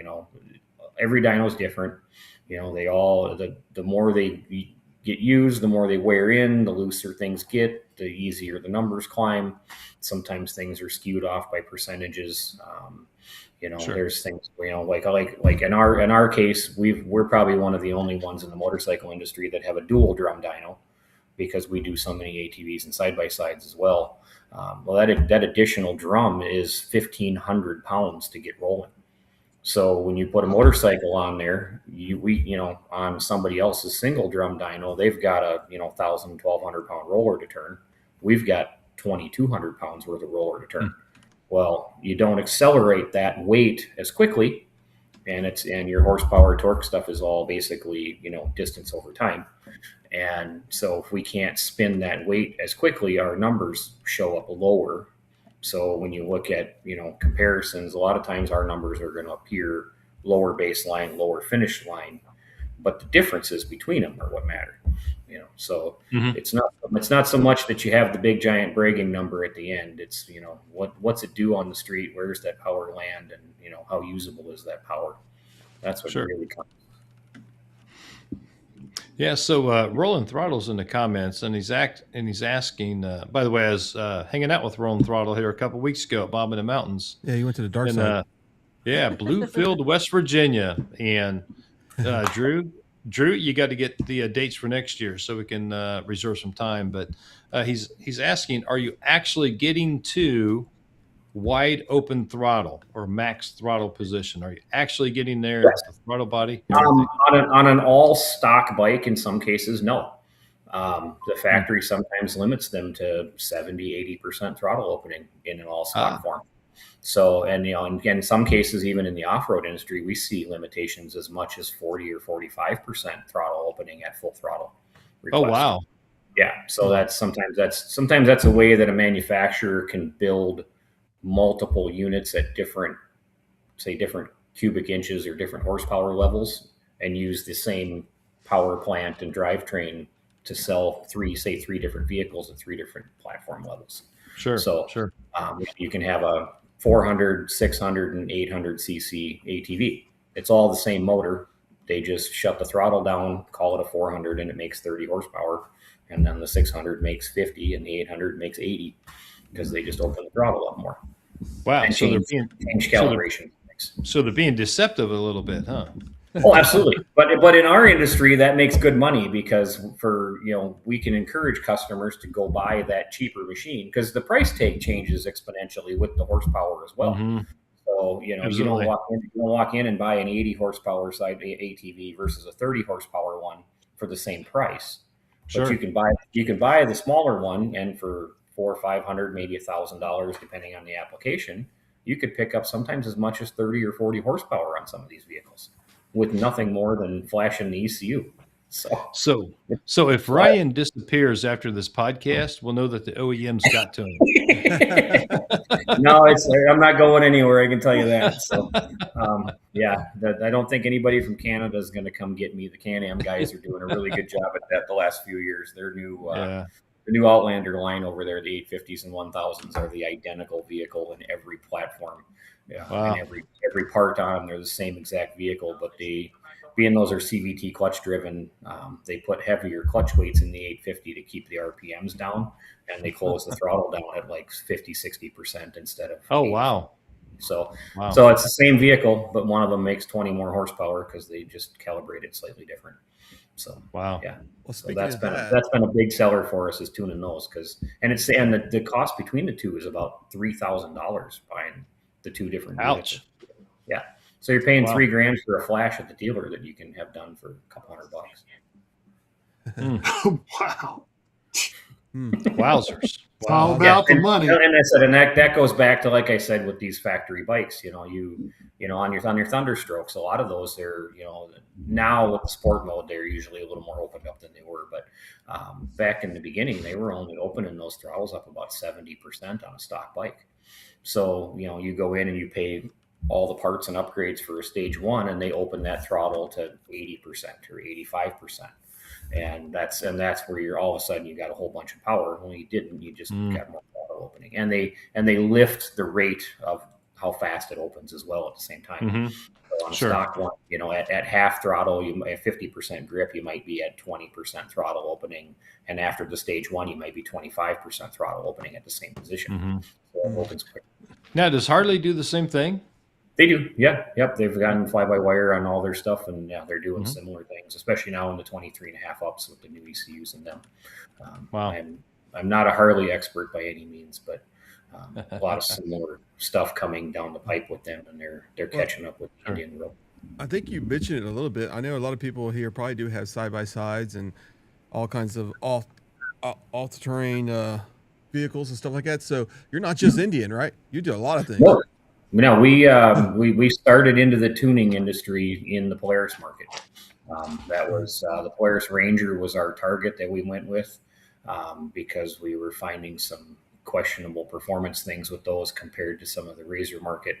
S6: every dyno is different. They all, the more they get used, the more they wear in, the looser things get, the easier the numbers climb. Sometimes things are skewed off by percentages. There's things, like in our case, we're probably one of the only ones in the motorcycle industry that have a dual drum dyno, because we do so many ATVs and side-by-sides as well. That additional drum is 1,500 pounds to get rolling. So when you put a motorcycle on there, on somebody else's single drum dyno, they've got a 1,000, 1,200 pound roller to turn. We've got 2,200 pounds worth of roller to turn. Well, you don't accelerate that weight as quickly, and your horsepower torque stuff is all basically distance over time. And so if we can't spin that weight as quickly, our numbers show up lower. So when you look at comparisons, a lot of times our numbers are going to appear lower baseline, lower finish line, but the differences between them are what matter. So it's not so much that you have the big giant bragging number at the end. It's what's it do on the street? Where's that power land? And how usable is that power? That's what really counts.
S4: Yeah, so Roland Throttle's in the comments, and he's asking. By the way, I was hanging out with Roland Throttle here a couple weeks ago at Bob in the Mountains.
S3: Yeah, you went to the dark side.
S4: Bluefield, West Virginia, and Drew, you got to get the dates for next year so we can reserve some time. But he's asking, are you actually getting to wide open throttle or max throttle position? Are you actually getting there at the throttle body?
S6: On an all stock bike, in some cases, no. The factory sometimes limits them to 70-80% throttle opening in an all stock form. So, and in some cases, even in the off-road industry, we see limitations as much as 40 or 45% throttle opening at full throttle request.
S4: Oh, wow.
S6: Yeah. So sometimes that's a way that a manufacturer can build multiple units at different cubic inches or different horsepower levels and use the same power plant and drivetrain to sell three different vehicles at three different platform levels.
S4: Sure.
S6: So
S4: sure.
S6: You can have a 400, 600, and 800 cc ATV. It's all the same motor. They just shut the throttle down, call it a 400, and it makes 30 horsepower. And then the 600 makes 50, and the 800 makes 80 because they just open the throttle up more.
S4: Wow.
S6: And
S4: So
S6: change calibration.
S4: so they're being deceptive a little bit, huh?
S6: Oh, absolutely. But in our industry, that makes good money because we can encourage customers to go buy that cheaper machine because the price tag changes exponentially with the horsepower as well.
S4: Mhm.
S6: So you don't walk in and buy an 80 horsepower side ATV versus a 30 horsepower one for the same price.
S4: Sure.
S6: But you can buy the smaller one, and for $400 or $500, maybe $1,000, depending on the application, you could pick up sometimes as much as 30 or 40 horsepower on some of these vehicles with nothing more than flashing the ECU.
S4: So if Ryan disappears after this podcast, we'll know that the OEMs got to him.
S6: No, I'm not going anywhere. I can tell you that. So, I don't think anybody from Canada is going to come get me. The Can-Am guys are doing a really good job at that the last few years. Their new Outlander line over there, the 850s and 1000s, are the identical vehicle in every platform. Yeah,
S4: wow.
S6: And every part on them, they're the same exact vehicle, but being those are CVT clutch driven, they put heavier clutch weights in the 850 to keep the RPMs down, and they close the throttle down at like 50-60% instead of 80.
S4: Wow.
S6: So
S4: Wow.
S6: So it's the same vehicle, but one of them makes 20 more horsepower because they just calibrate it slightly different. So
S4: wow.
S6: Yeah.
S3: Well,
S6: So that's been a big seller for us, is tuning those, and the cost between the two is about $3,000 buying the two different
S4: Ouch.
S6: vehicles. Yeah. So you're paying
S4: Wow.
S6: $3,000 for a flash at the dealer that you can have done for a couple $100.
S2: Wow.
S4: Wowzers.
S2: It's all about the money.
S6: And I said, and that goes back to, like I said, with these factory bikes, on your Thunderstrokes, a lot of those, they're, now with the sport mode, they're usually a little more opened up than they were. But back in the beginning, they were only opening those throttles up about 70% on a stock bike. So, you go in and you pay all the parts and upgrades for a stage one, and they open that throttle to 80% or 85%. And that's where you're all of a sudden you got a whole bunch of power. Well, you didn't. You just got more throttle opening, and they lift the rate of how fast it opens as well at the same time.
S4: Mm-hmm.
S6: So on
S4: Sure.
S6: a stock one, at half throttle, at 50% grip, you might be at 20% throttle opening, and after the stage one, you might be 25% throttle opening at the same position.
S4: Mm-hmm.
S6: So it opens quick.
S4: Now, does Harley do the same thing?
S6: They do, yeah, yep. They've gotten fly-by-wire on all their stuff, and yeah, they're doing similar things, especially now in the 23.5 ups with the new ECUs in them.
S4: Wow.
S6: I'm not a Harley expert by any means, but a lot of similar stuff coming down the pipe with them, and they're catching up with the Indian road.
S3: I think you mentioned it a little bit. I know a lot of people here probably do have side-by-sides and all kinds of all-terrain vehicles and stuff like that. So you're not just Indian, right? You do a lot of things.
S6: No, we started into the tuning industry in the Polaris market. That was the Polaris Ranger was our target that we went with because we were finding some questionable performance things with those compared to some of the Razor market,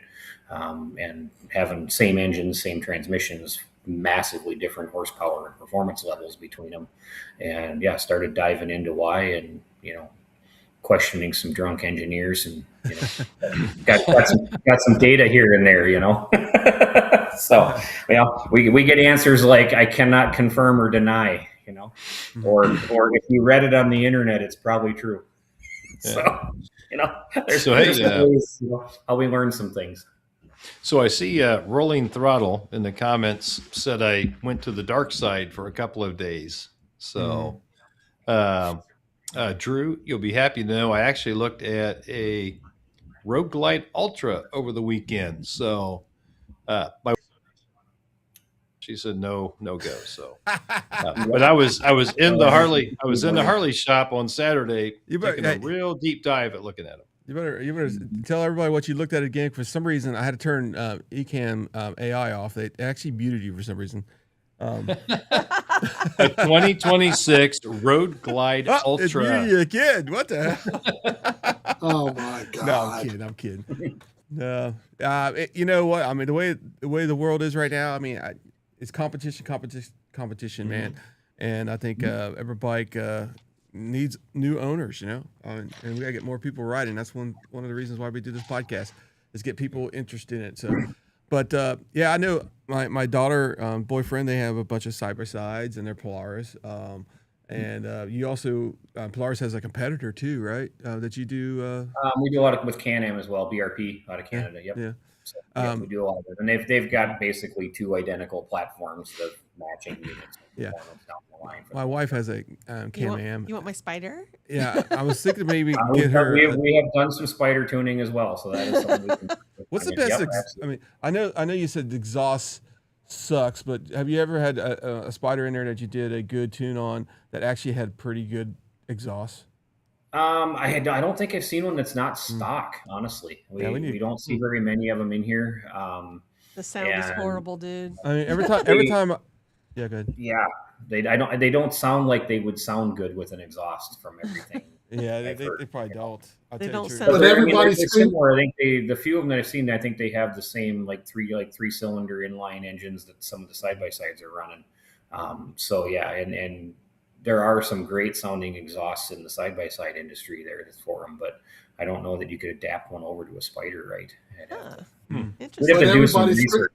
S6: and having same engines, same transmissions, massively different horsepower and performance levels between them. And yeah, started diving into why, and questioning some drunk engineers, and got some data here and there, So we get answers like, I cannot confirm or deny, or if you read it on the internet, it's probably true.
S4: Yeah.
S6: So there's
S4: hey,
S6: ways, how we learn some things.
S4: So I see Rolling Throttle in the comments said I went to the dark side for a couple of days. So Drew, you'll be happy to know I actually looked at a Rogue Glide Ultra over the weekend. So she said no go. So but I was in the Harley shop on Saturday, taking a real deep dive at looking at them.
S3: You better tell everybody what you looked at again. For some reason, I had to turn Ecamm AI off. They actually muted you for some reason.
S4: A 2026 Road Glide
S3: Oh, it's
S4: Ultra.
S3: me again. What the hell?
S2: Oh my
S3: No, I'm
S2: God.
S3: kidding. I'm kidding. No, you know what? I mean, the way the world is right now. I mean, it's competition, man. And I think every bike needs new owners. You know, and we gotta get more people riding. That's one of the reasons why we do this podcast is get people interested in it. So, but yeah, I know my daughter boyfriend. They have a bunch of side by sides and they're Polaris. And you also Polaris has a competitor too, right? That you do.
S6: We do a lot with Can-Am as well, BRP out of Canada. Yep.
S3: Yeah.
S6: So, we do a lot of it. And they've got basically two identical platforms of matching units.
S3: Yeah.
S6: Down the line for
S3: My
S6: them.
S3: wife has a Can-Am.
S5: You want my spider?
S3: Yeah, I was thinking maybe
S6: We
S3: get her.
S6: we have done some spider tuning as well, so that is something we can.
S3: What's the
S6: Yep,
S3: best? I
S6: absolutely.
S3: mean, I know you said the exhaust sucks, but have you ever had a spider in there that you did a good tune on that actually had pretty good exhaust?
S6: I don't think I've seen one that's not stock. Honestly, we don't see very many of them in here.
S5: The sound is
S6: And-
S5: horrible, dude.
S3: I mean, every time. Yeah, good.
S6: Yeah, they don't sound like they would sound good with an exhaust from everything.
S3: Yeah,
S6: I've
S3: they
S6: heard,
S3: probably
S6: you know.
S3: don't. I'll
S5: They
S3: tell you
S5: don't
S3: the truth.
S5: sound-
S2: But
S6: They're
S2: everybody's
S6: similar. I think the few of them that I've seen, I think they have the same three cylinder inline engines that some of the side by sides are running. So yeah, and there are some great sounding exhausts in the side by side industry there for them, but I don't know that you could adapt one over to a spider, right? I'd have to- We'd have
S5: Interesting.
S2: But
S6: to do some
S2: everybody's
S6: research.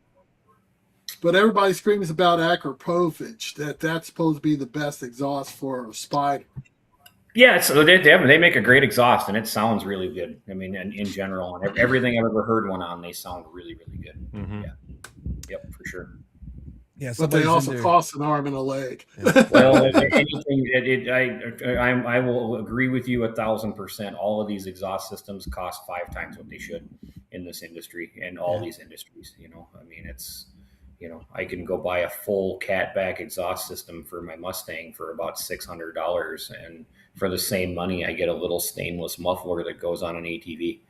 S2: But everybody screams about Akrapovich that's supposed to be the best exhaust for a spider.
S6: Yeah, they make a great exhaust, and it sounds really good. I mean, in general, and everything I've ever heard one on, they sound really, really good.
S4: Mhm.
S6: Yeah, yep, for sure.
S3: Yeah,
S2: But they
S3: somebody's in
S2: also
S3: there.
S2: cost an arm and a leg.
S6: Well, I will agree with you 1,000%. All of these exhaust systems cost 5 times what they should in this industry and all these industries. You know, I mean, it's, you know, I can go buy a full catback exhaust system for my Mustang for about $600, and for the same money, I get a little stainless muffler that goes on an ATV.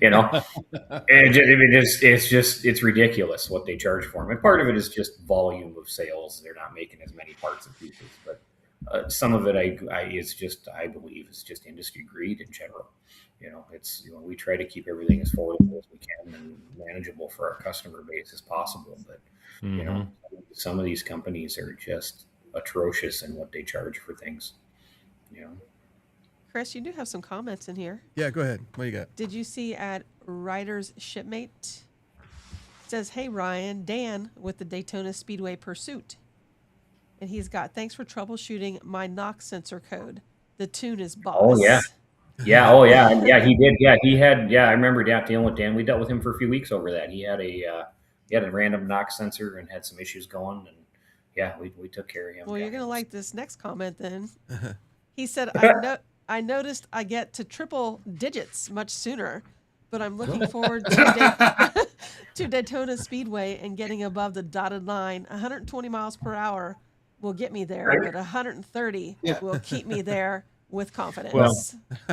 S6: You know, it's ridiculous what they charge for them. And part of it is just volume of sales. They're not making as many parts and pieces, but some of it I believe is just industry greed in general. You know, it's, you know, we try to keep everything as affordable as we can and manageable for our customer base as possible. But you know, some of these companies are just atrocious in what they charge for things. You know.
S5: Chris, you do have some comments in here.
S3: Yeah, go ahead. What you got?
S5: Did you see at Riders Shipmate? It says, "Hey Ryan, Dan with the Daytona Speedway Pursuit." And he's got, "Thanks for troubleshooting my knock sensor code. The tune is boss."
S6: Oh, yeah. Yeah. Oh, yeah. Yeah, he did. Yeah, he had. Yeah, I remember dealing with Dan. We dealt with him for a few weeks over that. He had a random knock sensor and had some issues going, and yeah, we took care of him.
S5: Well,
S6: Yeah.
S5: you're going to like this next comment then. He said, I noticed I get to triple digits much sooner, but I'm looking forward to, to Daytona Speedway and getting above the dotted line. 120 miles per hour will get me there,
S6: Right.
S5: but 130 will keep me there with confidence.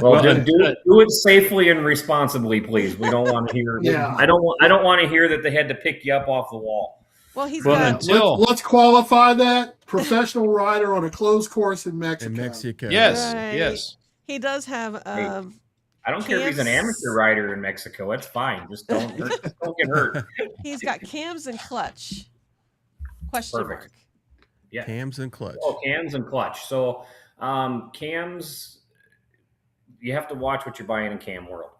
S6: Well, do it safely and responsibly, please. We don't want to hear.
S2: Yeah.
S6: I don't want to hear that they had to pick you up off the wall.
S5: Well, he's
S4: Well,
S5: got
S4: until
S2: Let's qualify that professional rider on a closed course in Mexico.
S3: In Mexico.
S4: yes,
S5: Right.
S4: yes.
S5: he does have
S6: I don't care if he's an amateur rider in Mexico. That's fine. Just don't get hurt.
S5: he's got cams and clutch. Question
S6: Perfect.
S5: mark.
S6: Yeah.
S3: Cams and clutch.
S6: Oh, cams and clutch. So cams, you have to watch what you're buying in cam world.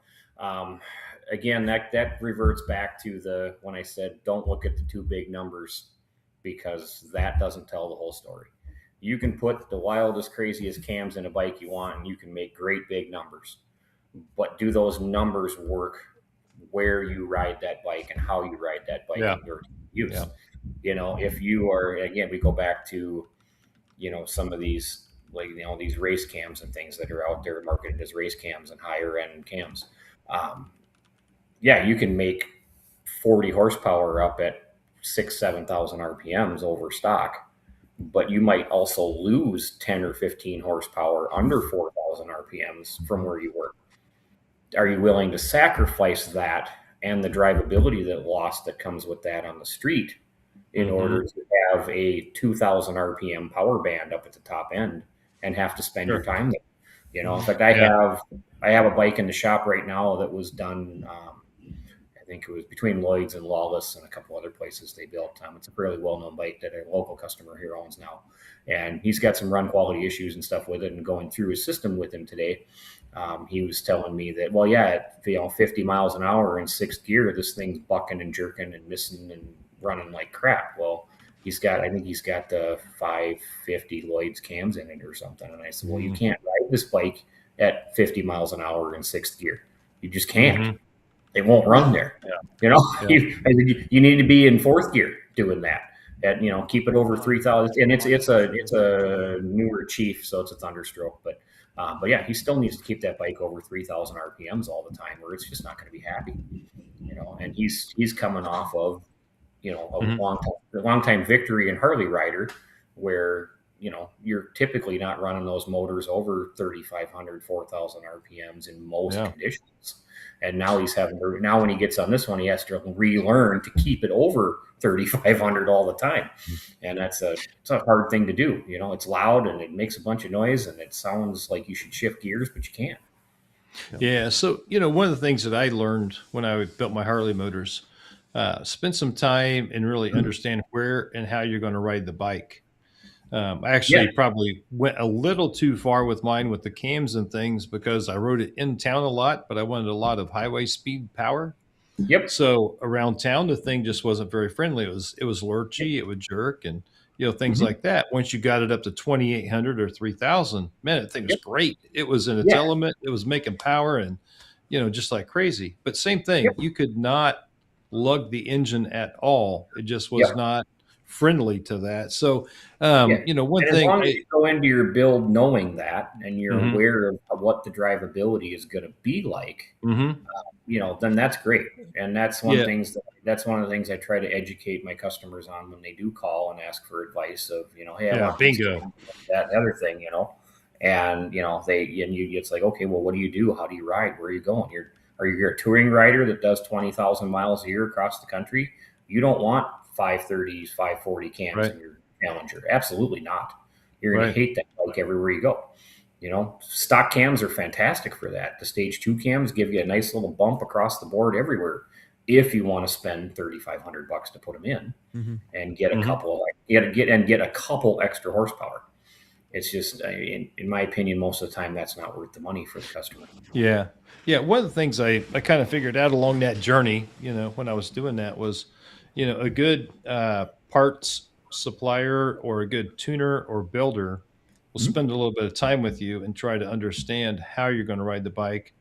S6: Again, that reverts back to when I said don't look at the two big numbers, because that doesn't tell the whole story. You can put the wildest, craziest cams in a bike you want, and you can make great big numbers. But do those numbers work where you ride that bike and how you ride that bike
S4: Yeah.
S6: in your use?
S4: Yeah.
S6: You know, if you are, again, we go back to, you know, some of these, like, you know, these race cams and things that are out there marketed as race cams and higher end cams. Yeah, you can make 40 horsepower up at 7,000 RPMs over stock, but you might also lose 10 or 15 horsepower under 4,000 RPMs from where you were. Are you willing to sacrifice that and the drivability that comes with that on the street in order to have a 2,000 RPM power band up at the top end and have to spend your time there. You know, in fact, I have a bike in the shop right now that was done. I think it was between Lloyd's and Lawless and a couple other places they built. It's a fairly well-known bike that a local customer here owns now. And he's got some run quality issues and stuff with it. And going through his system with him today, he was telling me that, well, yeah, at 50 miles an hour in sixth gear, this thing's bucking and jerking and missing and running like crap. Well, I think he's got the 550 Lloyd's cams in it or something. And I said, well, you can't ride this bike at 50 miles an hour in sixth gear. You just can't. It won't run there. You know, you need to be in fourth gear doing that. And keep it over 3,000. And it's a newer Chief, so it's a Thunderstroke. But yeah, he still needs to keep that bike over 3,000 RPMs all the time, or it's just not going to be happy. And he's coming off of a long time victory in Harley rider, where you're typically not running those motors over 3,500, 4,000 RPMs in most conditions. And now when he gets on this one, he has to relearn to keep it over 3,500 all the time. And it's a hard thing to do. It's loud and it makes a bunch of noise and it sounds like you should shift gears, but you can't.
S4: Yeah. So, one of the things that I learned when I built my Harley motors, spend some time and really understand where and how you're going to ride the bike. I actually probably went a little too far with mine with the cams and things because I rode it in town a lot, but I wanted a lot of highway speed power.
S6: Yep.
S4: So around town, the thing just wasn't very friendly. It was lurchy, it would jerk, and things like that. Once you got it up to 2,800 or 3,000, man, the thing was great. It was in its element. It was making power and just like crazy. But same thing, you could not lug the engine at all. It just was not friendly to that. So, one
S6: and
S4: thing,
S6: as long as you go into your build knowing that and you're aware of what the drivability is going to be like, then that's great. And that's one of the things I try to educate my customers on when they do call and ask for advice of, hey, I want
S4: bingo,
S6: that other thing, and it's like, okay, well, what do you do? How do you ride? Where are you going? Are you a touring rider that does 20,000 miles a year across the country? You don't want 530s, 540 cams in your Challenger. Absolutely not. You're going to hate that bike everywhere you go. Stock cams are fantastic for that. The Stage 2 cams give you a nice little bump across the board everywhere if you want to spend $3,500 to put them in and get a couple get a couple extra horsepower. It's just, in my opinion, most of the time that's not worth the money for the customer.
S4: Yeah. One of the things I kind of figured out along that journey, when I was doing that was, a good parts supplier or a good tuner or builder will spend a little bit of time with you and try to understand how you're going to ride the bike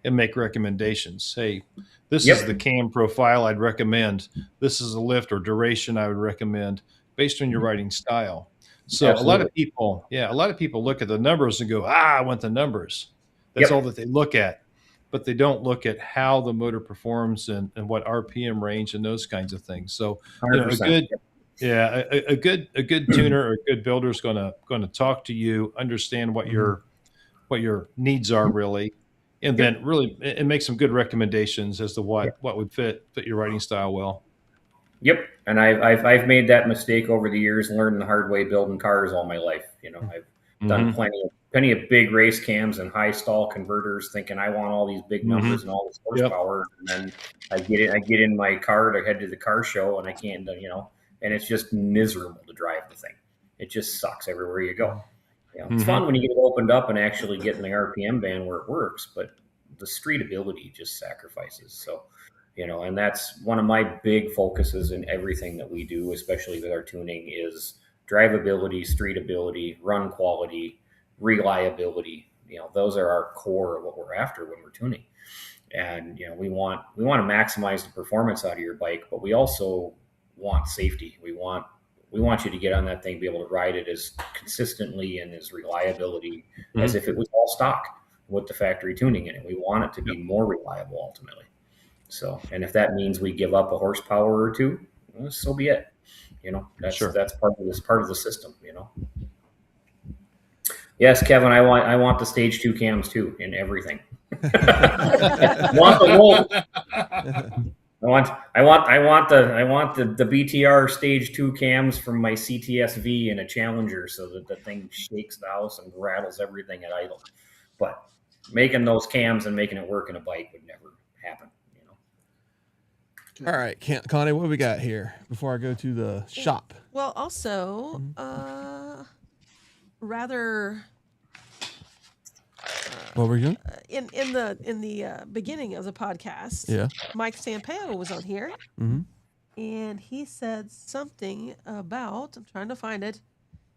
S4: and make recommendations. Hey, this is the cam profile I'd recommend. This is a lift or duration I would recommend based on your riding style. So a lot of people look at the numbers and go, I want the numbers. That's all that they look at. But they don't look at how the motor performs and what RPM range and those kinds of things. So a good tuner or a good builder is going to talk to you, understand what your needs are really, and then really and make some good recommendations as to what would fit your riding style well.
S6: Yep, and I've made that mistake over the years, learned the hard way building cars all my life. I've done plenty of big race cams and high stall converters, thinking I want all these big numbers and all this horsepower, and then I get in my car to head to the car show, and I can't, and it's just miserable to drive the thing. It just sucks everywhere you go. It's fun when you get it opened up and actually get in the RPM band where it works, but the streetability just sacrifices. So, and that's one of my big focuses in everything that we do, especially with our tuning, is drivability, streetability, run quality, reliability. Those are our core of what we're after when we're tuning. And we want to maximize the performance out of your bike, but we also want safety. We want you to get on that thing, be able to ride it as consistently and as reliability as if it was all stock with the factory tuning in it. We want it to be more reliable ultimately. So, and if that means we give up a horsepower or two, well, so be it. That's part of the system. Yes, Kevin, I want the Stage 2 cams too in everything. Want the whole. I want the BTR Stage 2 cams from my CTSV in a Challenger, so that the thing shakes the house and rattles everything at idle. But making those cams and making it work in a bike would never happen.
S3: All right, Connie, what we got here before I go to the shop?
S5: Well, also, rather
S3: What were you doing?
S5: in the beginning of the podcast,
S3: Yeah.
S5: Mike Sampaio was on here,
S3: Mhm.
S5: and he said something about, I'm trying to find it.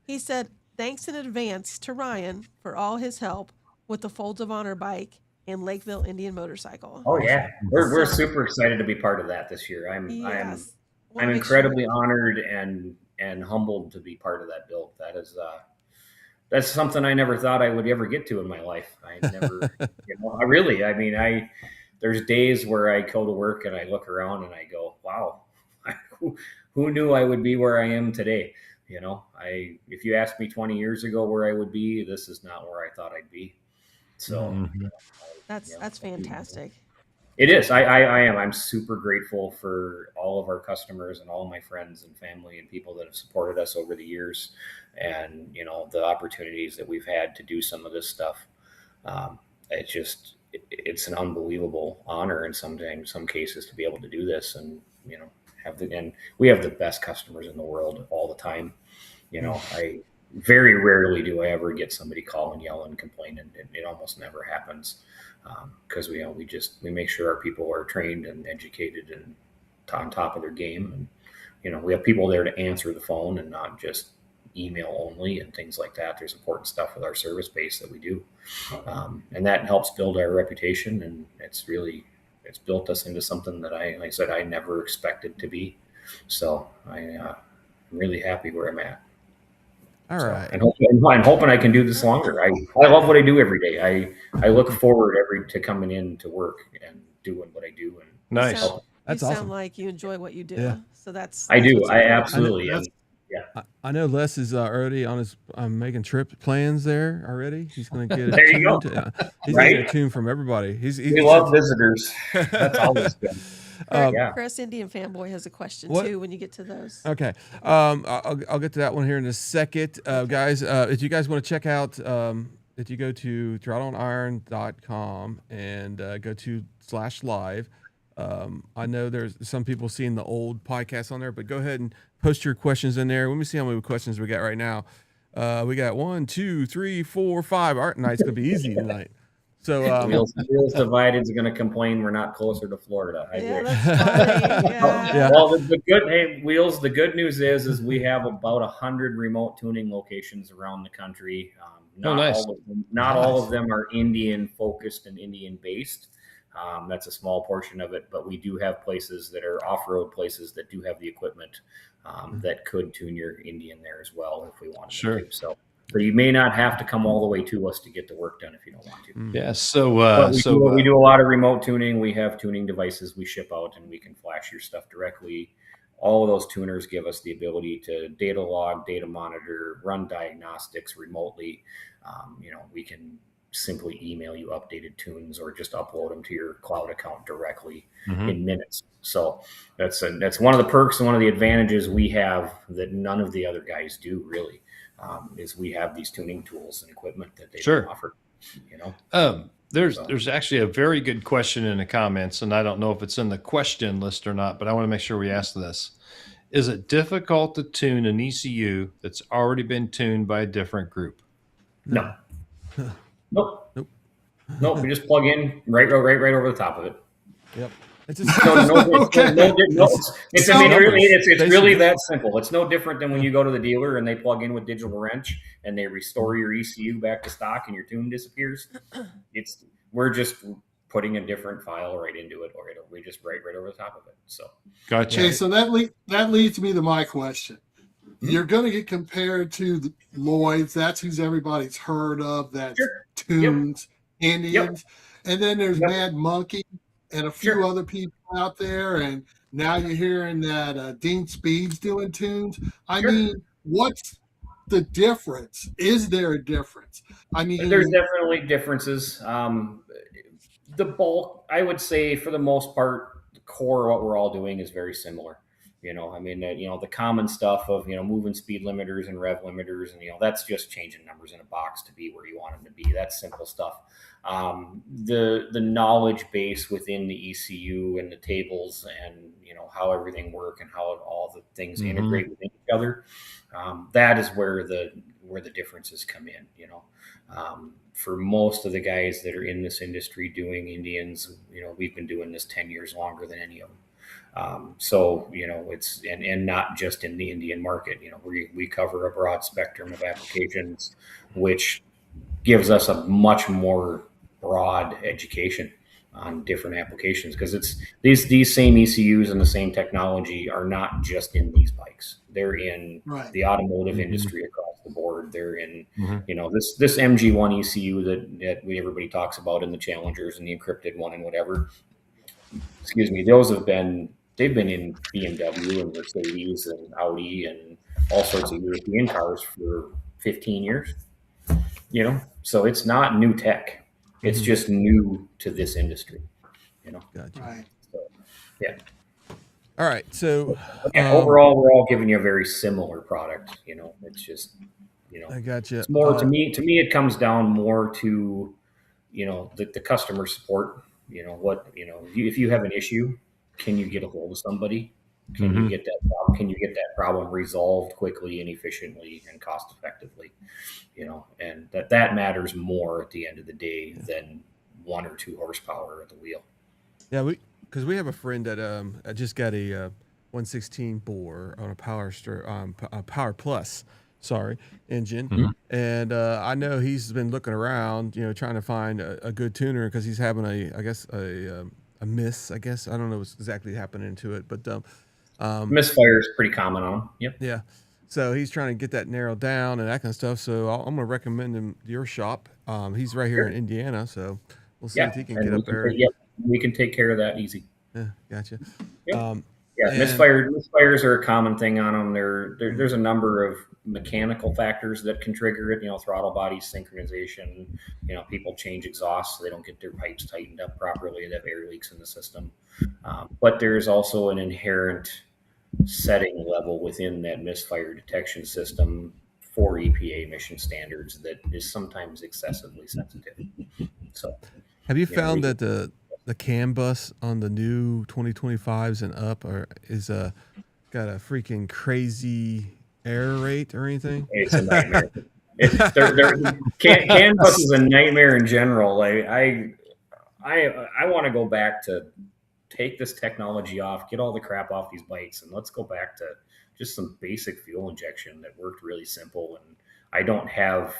S5: He said, "Thanks in advance to Ryan for all his help with the Folds of Honor bike and Lakeville Indian motorcycle."
S6: Oh yeah, we're super excited to be part of that this year. I'm
S5: Yes. Wanna
S6: I'm
S5: make sure-
S6: incredibly honored and humbled to be part of that build. That is that's something I never thought I would ever get to in my life. I never, there's days where I go to work and I look around and I go, wow, who knew I would be where I am today? If you asked me 20 years ago where I would be, this is not where I thought I'd be. So
S5: That's fantastic.
S6: it is. I am. I'm super grateful for all of our customers and all of my friends and family and people that have supported us over the years, and the opportunities that we've had to do some of this stuff. It's an unbelievable honor in some cases to be able to do this, and and we have the best customers in the world all the time. I very rarely do I ever get somebody call and yell and complain, and it almost never happens. Because we make sure our people are trained and educated and on top of their game, and we have people there to answer the phone and not just email only and things like that. There's important stuff with our service base that we do, and that helps build our reputation, and it's built us into something that like I said, I never expected to be. So I'm really happy where I'm at.
S3: All right.
S6: And hoping I can do this longer. I love what I do every day. I look forward to coming in to work and doing what I do. And
S4: Nice.
S3: That's
S5: you
S3: awesome.
S5: sound like you enjoy what you do.
S3: Yeah.
S5: So that's
S6: I do.
S5: what's
S6: I
S5: important.
S6: absolutely.
S2: That's-
S3: I know Les is already on his making trip plans there already. He's going to get
S6: There you go.
S3: he's going to
S6: Right?
S3: get a tune from everybody.
S6: We love visitors. That's always good. Yeah.
S5: Chris, Indian Fanboy, has a question
S3: What?
S5: too when you get to those.
S3: Okay. I'll get to that one here in a second. Guys, if you guys want to check out, if you go to throttleiron.com and go to /live, I know there's some people seeing the old podcast on there, but go ahead and post your questions in there. Let me see how many questions we got right now. We got 1, 2, 3, 4, 5. Art night's going to be easy tonight. So
S6: Wheels Divided is going to complain we're not closer to Florida. I
S5: Yeah,
S6: wish.
S5: that's funny. Yeah.
S6: Well, Wheels, the good news is we have about 100 remote tuning locations around the country.
S4: Nice.
S6: All of them are Indian focused and Indian based. That's a small portion of it, but we do have places that are off-road places that do have the equipment that could tune your Indian there as well if we wanted
S4: Sure.
S6: to. So you may not have to come all the way to us to get the work done if you don't want to.
S4: Yeah. So,
S6: But we do a lot of remote tuning. We have tuning devices we ship out, and we can flash your stuff directly. All of those tuners give us the ability to data log, data monitor, run diagnostics remotely. We can simply email you updated tunes or just upload them to your cloud account directly in minutes. So that's one of the perks and one of the advantages we have that none of the other guys do really, is we have these tuning tools and equipment that they
S4: Sure.
S6: offer.
S4: There's actually a very good question in the comments, and I don't know if it's in the question list or not, but I want to make sure we ask this. Is it difficult to tune an ECU that's already been tuned by a different group?
S6: No. Nope. We just plug in right over the top of it.
S3: Yep. It's just,
S6: It's really that simple. It's no different than when you go to the dealer and they plug in with digital wrench and they restore your ECU back to stock and your tune disappears. We're just putting a different file right into it, or we just write right over the top of it. So
S4: Gotcha.
S2: Okay, so that leads me to my question. You're going to get compared to the Lloyd's. That's who's everybody's heard of. That
S6: Sure.
S2: tunes Indians, and then there's Mad Monkey and a few other people out there. And now you're hearing that Dean Speed's doing tunes. I mean, what's the difference? Is there a difference? I mean,
S6: there's definitely differences. The bulk, I would say, for the most part, core of what we're all doing is very similar. I mean, the common stuff of, moving speed limiters and rev limiters, and, that's just changing numbers in a box to be where you want them to be. That's simple stuff. The knowledge base within the ECU and the tables and, how everything work and how all the things integrate with each other. That is where the differences come in, for most of the guys that are in this industry doing Indians, we've been doing this 10 years longer than any of them. So, it's, and not just in the Indian market, we cover a broad spectrum of applications, which gives us a much more broad education on different applications, because it's these same ECUs and the same technology are not just in these bikes. They're in the automotive industry across the board. They're in, this MG1 ECU that everybody talks about in the Challengers and the encrypted one and whatever. Excuse me. They've been in BMW and Mercedes and Audi and all sorts of European cars for 15 years. So it's not new tech. It's just new to this industry,
S3: Gotcha.
S2: Right.
S6: So, yeah.
S3: All right. So
S6: overall, we're all giving you a very similar product. It's just,
S3: I gotcha.
S6: it's more to me. To me, it comes down more to, the customer support. If you have an issue, can you get a hold of somebody? Can you get that problem? Can you get that problem resolved quickly and efficiently and cost effectively? And that matters more at the end of the day than 1 or 2 horsepower at the wheel.
S3: Yeah, because we have a friend that just got a 116 bore on a Power Plus, engine, and I know he's been looking around, trying to find a good tuner because he's having a miss. I guess I don't know what's exactly happening to it, but
S6: misfire is pretty common on them. Yep.
S3: Yeah. So he's trying to get that narrowed down and that kind of stuff. So I'm going to recommend him your shop. He's right here in Indiana, so we'll see if he can get up there.
S6: We can take care of that easy.
S3: Yeah, gotcha.
S6: Yep. Misfires are a common thing on them. There's a number of mechanical factors that can trigger it. Throttle body synchronization. People change exhausts so they don't get their pipes tightened up properly. They have air leaks in the system. But there's also an inherent setting level within that misfire detection system for EPA emission standards that is sometimes excessively sensitive. So,
S3: have you found that the CAN bus on the new 2025s and up is got a freaking crazy error rate or anything?
S6: It's a nightmare. CAN bus is a nightmare in general. I want to go back to take this technology off, get all the crap off these bikes, and let's go back to just some basic fuel injection that worked really simple. And I don't have,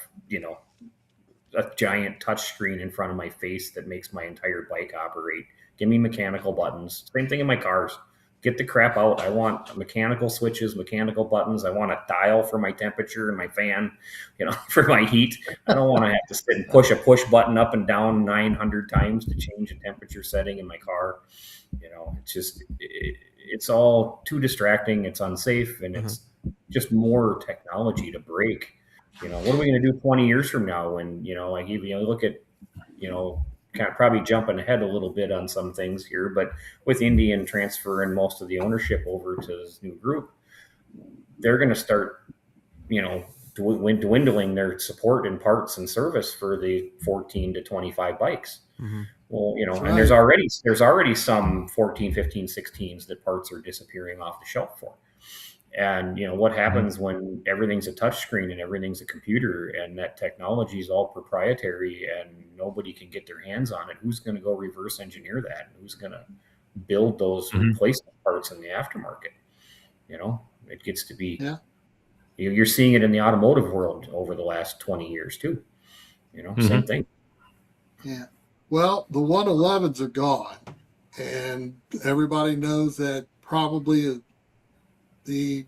S6: a giant touch screen in front of my face that makes my entire bike operate. Give me mechanical buttons. Same thing in my cars. Get the crap out. I want mechanical switches, mechanical buttons. I want a dial for my temperature and my fan, for my heat. I don't want to have to sit and push a push button up and down 900 times to change a temperature setting in my car. It's just, it's all too distracting. It's unsafe, and it's just more technology to break. What are we going to do 20 years from now when, look at, kind of probably jumping ahead a little bit on some things here, but with Indian transferring most of the ownership over to this new group, they're going to start, dwindling their support and parts and service for the 14 to 25 bikes. Well, and there's already some 14, 15, 16s that parts are disappearing off the shelf for. And, what happens when everything's a touchscreen and everything's a computer and that technology is all proprietary and nobody can get their hands on it? Who's going to go reverse engineer that? And who's going to build those replacement parts in the aftermarket? It gets to be, you're seeing it in the automotive world over the last 20 years too. Same thing.
S2: Yeah. Well, the 111s are gone, and everybody knows that probably the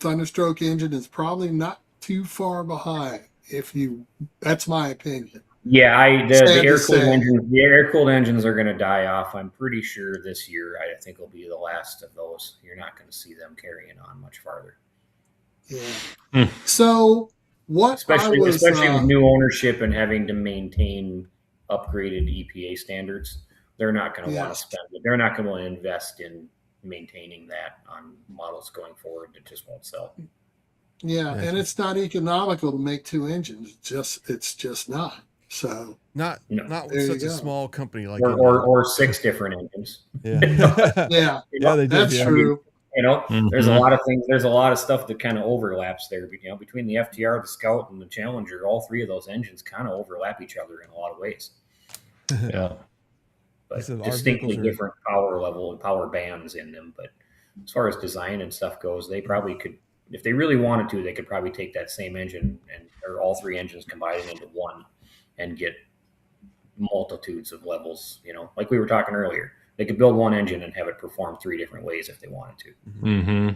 S2: Thunderstroke engine is probably not too far behind. That's my opinion.
S6: Yeah, the air-cooled engines are going to die off. I'm pretty sure this year. I think will be the last of those. You're not going to see them carrying on much farther.
S2: Yeah. So especially
S6: with new ownership and having to maintain upgraded EPA standards, they're not going to want to
S2: Yes.
S6: spend it. They're not going to want to invest in maintaining that on models going forward. It just won't sell.
S2: Yeah, and it's not economical to make two engines. It's just not. So
S3: Not
S6: No.
S3: not
S2: There
S3: with
S2: you
S3: such a
S2: go.
S3: small company like
S6: Or 6 different engines.
S3: yeah.
S2: yeah,
S3: Yeah, they did.
S2: that's
S3: Yeah.
S2: true.
S6: You know, there's a
S4: Mhm.
S6: lot of things. There's a lot of stuff that kind of overlaps there. You know, between the FTR, the Scout, and the Challenger, all three of those engines kind of overlap each other in a lot of ways.
S4: Yeah.
S6: But
S3: said our
S6: distinctly
S3: vehicles are-
S6: different power level and power bands in them. But as far as design and stuff goes, they probably could, if they really wanted to, they could probably take that same engine or all three engines combined into one and get multitudes of levels. You know, like we were talking earlier, they could build one engine and have it perform 3 different ways if they wanted to.
S4: Mm-hmm.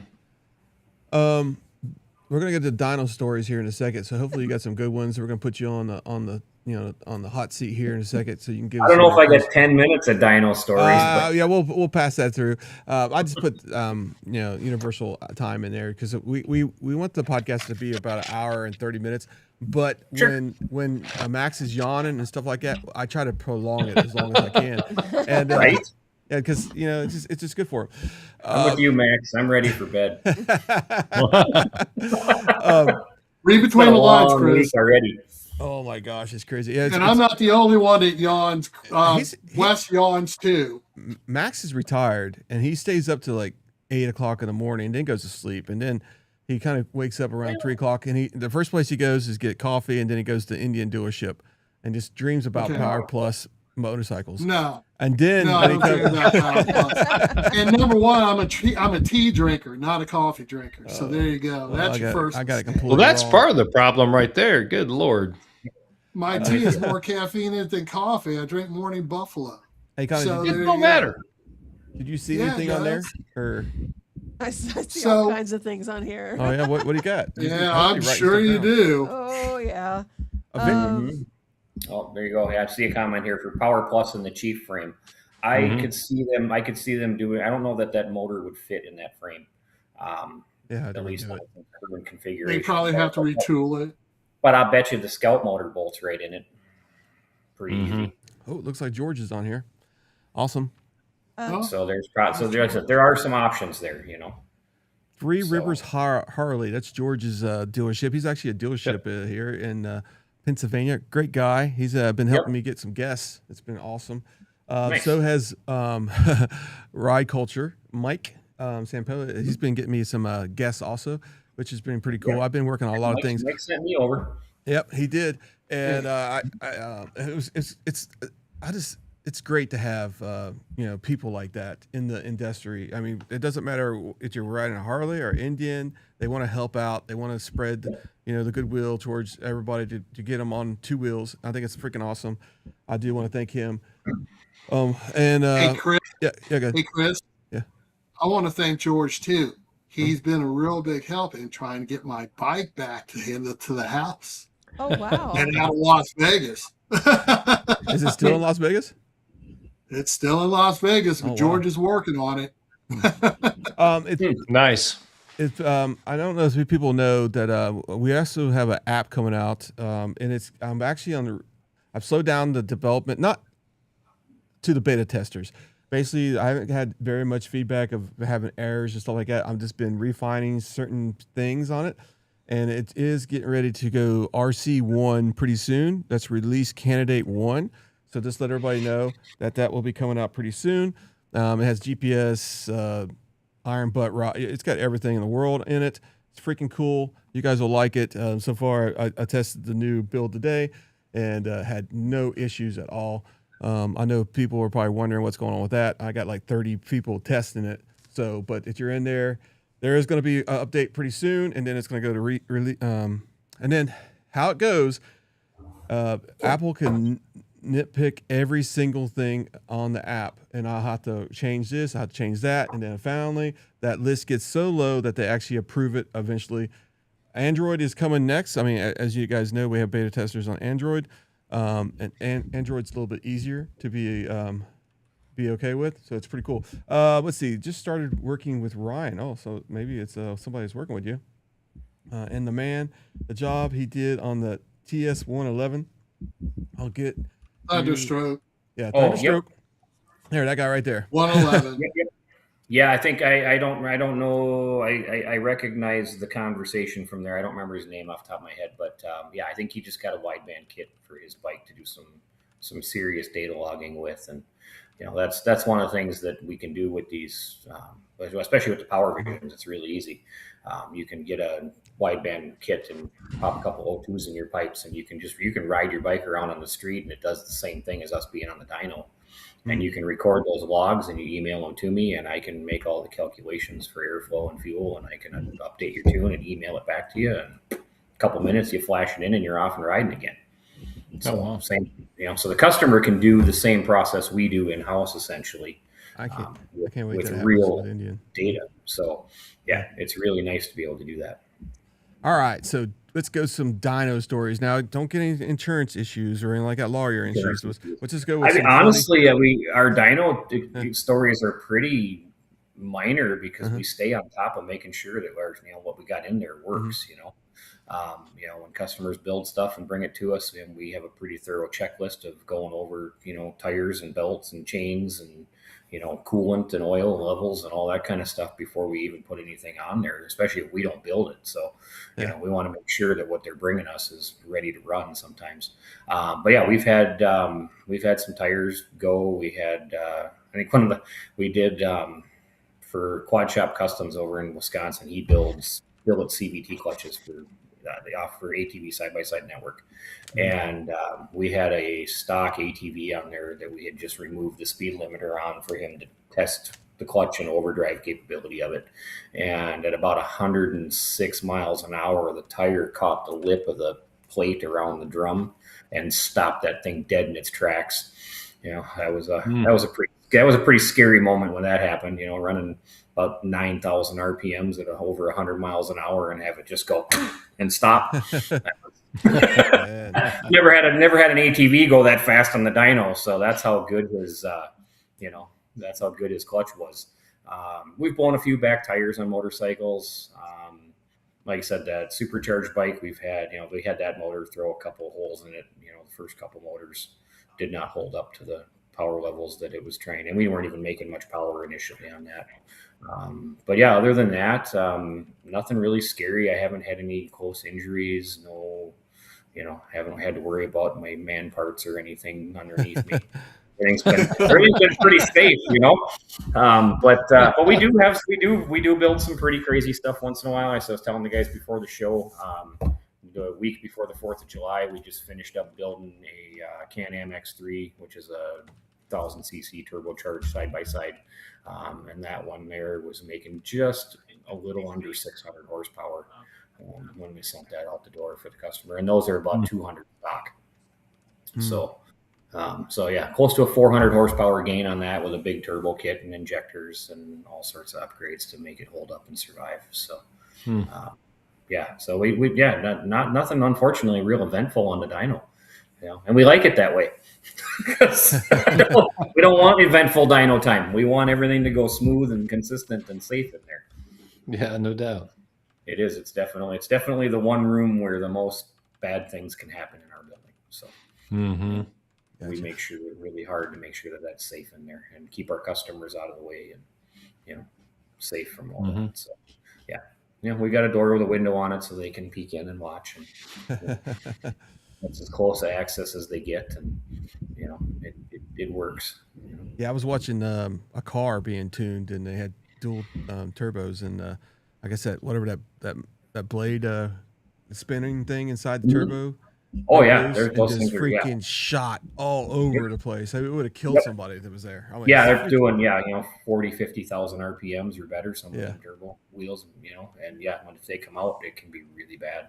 S3: We're gonna get to dino stories here in a second, so hopefully you got some good ones. We're gonna put you on the on the hot seat here in a second, so you can give.
S6: I don't know if I get 10 minutes of dino stories, but
S3: Yeah, we'll pass that through. I just put universal time in there because we want the podcast to be about 1 hour and 30 minutes. But
S6: Sure.
S3: when Max is yawning and stuff like that, I try to prolong it as long as I can. And
S6: right?
S3: yeah, because it's just good for him.
S6: I'm with you, Max. I'm ready for bed.
S2: Read
S6: It's
S2: between
S6: been
S2: the
S6: a
S2: lines,
S6: long
S2: Chris.
S6: week already.
S3: Oh my gosh, it's crazy. Yeah,
S2: And I'm not the only one that yawns. Wes yawns too.
S3: Max is retired and he stays up to like 8 o'clock in the morning and then goes to sleep. And then he kind of wakes up around 3 o'clock and the first place he goes is get coffee. And then he goes to Indian dealership and just dreams about
S2: Okay.
S3: Power Plus motorcycles.
S2: No,
S3: And then
S2: no, I
S3: when he
S2: don't care
S3: comes,
S2: about Power Plus. And number one, I'm a tea drinker, not a coffee drinker. So there you go. That's your first.
S3: I got it
S2: mistake.
S3: completely
S4: Well, that's
S3: wrong.
S4: part of the problem right there. Good Lord.
S2: My tea is more caffeine in it than coffee. I drink Morning Buffalo.
S3: Hey, Connie,
S2: So
S3: did,
S4: It
S2: there
S4: don't
S2: you go.
S4: matter.
S3: did you see
S2: Yeah,
S3: anything on there?
S2: guys.
S3: Or
S5: I see
S2: So-
S5: all kinds of things on here.
S3: oh yeah, what do you got?
S2: Yeah,
S3: Hopefully
S2: I'm
S3: write
S2: sure
S3: stuff
S2: you
S3: down.
S2: do.
S5: Oh yeah.
S3: A Vic-
S6: Oh, there you go. Yeah, I see a comment here for Power Plus and the Chief frame. I
S4: Mhm.
S6: could see them doing. I don't know that motor would fit in that frame.
S3: yeah,
S6: At least
S3: do
S6: not
S3: it.
S6: in current configuration.
S2: They probably have to retool it.
S6: But I bet you the Scout motor bolts right in it. Pretty easy.
S3: Oh, it looks like George is on here. Awesome.
S2: Oh,
S6: So there are some options there. You know.
S3: Three
S6: So-
S3: Rivers Harley. That's George's dealership. He's actually a dealership here in Pennsylvania. Great guy. He's been helping me get some guests. It's been awesome.
S6: Nice.
S3: So has Ride Culture, Mike Sampola. He's been getting me some guests also, which has been pretty cool.
S6: Yeah.
S3: I've been working on a lot of things.
S6: Mike sent me over.
S3: Yep, he did, and it's great to have people like that in the industry. I mean, it doesn't matter if you're riding a Harley or Indian. They want to help out. They want to spread the goodwill towards everybody to get them on 2 wheels. I think it's freaking awesome. I do want to thank him.
S2: hey Chris.
S3: Yeah, good.
S2: Hey Chris.
S3: Yeah.
S2: I want to thank George too. He's been a real big help in trying to get my bike back to the house
S5: Oh wow.
S2: and out of Las Vegas.
S3: Is it still in Las Vegas?
S2: It's still in Las Vegas, but
S3: Oh, wow.
S2: George is working on it.
S4: Nice.
S3: I don't know if people know that we also have an app coming out, and I'm actually I've slowed down the development, not to the beta testers. Basically, I haven't had very much feedback of having errors and stuff like that. I've just been refining certain things on it, and it is getting ready to go RC1 pretty soon. That's release candidate 1. So just let everybody know that will be coming out pretty soon. It has GPS, iron butt rod. It's got everything in the world in it. It's freaking cool. You guys will like it. So far, I tested the new build today and had no issues at all. I know people are probably wondering what's going on with that. I got like 30 people testing it. So, but if you're in there is going to be an update pretty soon, and then it's going to go to release. And then how it goes, Apple can nitpick every single thing on the app, and I'll have to change this, I have to change that, and then finally that list gets so low that they actually approve it eventually. Android is coming next. I mean, as you guys know, we have beta testers on Android, and Android's a little bit easier to be okay with, so it's pretty cool. Let's see, just started working with Ryan. Oh, so maybe it's somebody's working with you. And the job he did on the TS111, I'll get
S2: Thunderstroke.
S3: yeah,
S6: Oh,
S3: Thunderstroke. There, that guy right there.
S2: 111.
S6: Yeah, I think I don't know. I recognize the conversation from there. I don't remember his name off the top of my head, but yeah, I think he just got a wideband kit for his bike to do some serious data logging with, and that's one of the things that we can do with these, especially with the Power Visions. It's really easy. You can get a wideband kit and pop a couple O2s in your pipes, and you can ride your bike around on the street, and it does the same thing as us being on the dyno. And you can record those logs and you email them to me, and I can make all the calculations for airflow and fuel, and I can update your tune and email it back to you. And a couple minutes, you flash it in, and you're off and riding again. So same, so the customer can do the same process we do in house essentially.
S3: I can't wait
S6: with
S3: to
S6: real
S3: with Indian
S6: data. So yeah, it's really nice to be able to do that.
S3: All right, so let's go some dyno stories now. Don't get any insurance issues or anything like that. Lawyer issues. Let's just go with.
S6: Honestly, our dyno stories are pretty minor because we stay on top of making sure that what we got in there works. When customers build stuff and bring it to us, and we have a pretty thorough checklist of going over tires and belts and chains and coolant and oil levels and all that kind of stuff before we even put anything on there, especially if we don't build it. So, we want to make sure that what they're bringing us is ready to run sometimes. But yeah, we've had some tires go. We had, I think we did for Quad Shop Customs over in Wisconsin. He builds billet CVT clutches for they offer ATV side-by-side network. And we had a stock ATV on there that we had just removed the speed limiter on for him to test the clutch and overdrive capability of it. And at about 106 miles an hour, the tire caught the lip of the plate around the drum and stopped that thing dead in its tracks. That was a pretty scary moment when that happened, running about 9,000 RPMs at over 100 miles an hour and have it just go and stop. Never had an ATV go that fast on the dyno, so that's how good his clutch was. We've blown a few back tires on motorcycles. Like I said, that supercharged bike we had that motor throw a couple holes in it. The first couple motors did not hold up to the power levels that it was trained, and we weren't even making much power initially on that. But yeah, other than that, nothing really scary. I haven't had any close injuries. No, haven't had to worry about my man parts or anything underneath me. Everything's been pretty safe, But we do build some pretty crazy stuff once in a while. I was telling the guys before the show, the week before the 4th of July, we just finished up building a Can-Am X3, which is a 1,000cc turbocharged side-by-side. And that one there was making just a little under 600 horsepower when we sent that out the door for the customer. And those are about 200 stock. So yeah, close to a 400 horsepower gain on that with a big turbo kit and injectors and all sorts of upgrades to make it hold up and survive. So, so we not nothing, unfortunately, real eventful on the dyno, and we like it that way. we don't want eventful dyno time. We want everything to go smooth and consistent and safe in there.
S4: Yeah, no doubt.
S6: It is. It's definitely the one room where the most bad things can happen in our building. So we make sure really hard to make sure that that's safe in there and keep our customers out of the way and safe from all that. So we got a door with a window on it so they can peek in and watch. And, that's as close to access as they get, and it works.
S3: Yeah, I was watching a car being tuned, and they had dual turbos, and like I said, whatever that blade spinning thing inside the turbo.
S6: Oh yeah, those
S3: things freaking shot all over the place. I mean, it would have killed somebody that was there.
S6: They're doing 40, 50,000 RPMs or better. Some of the turbo wheels, and when if they come out, it can be really bad.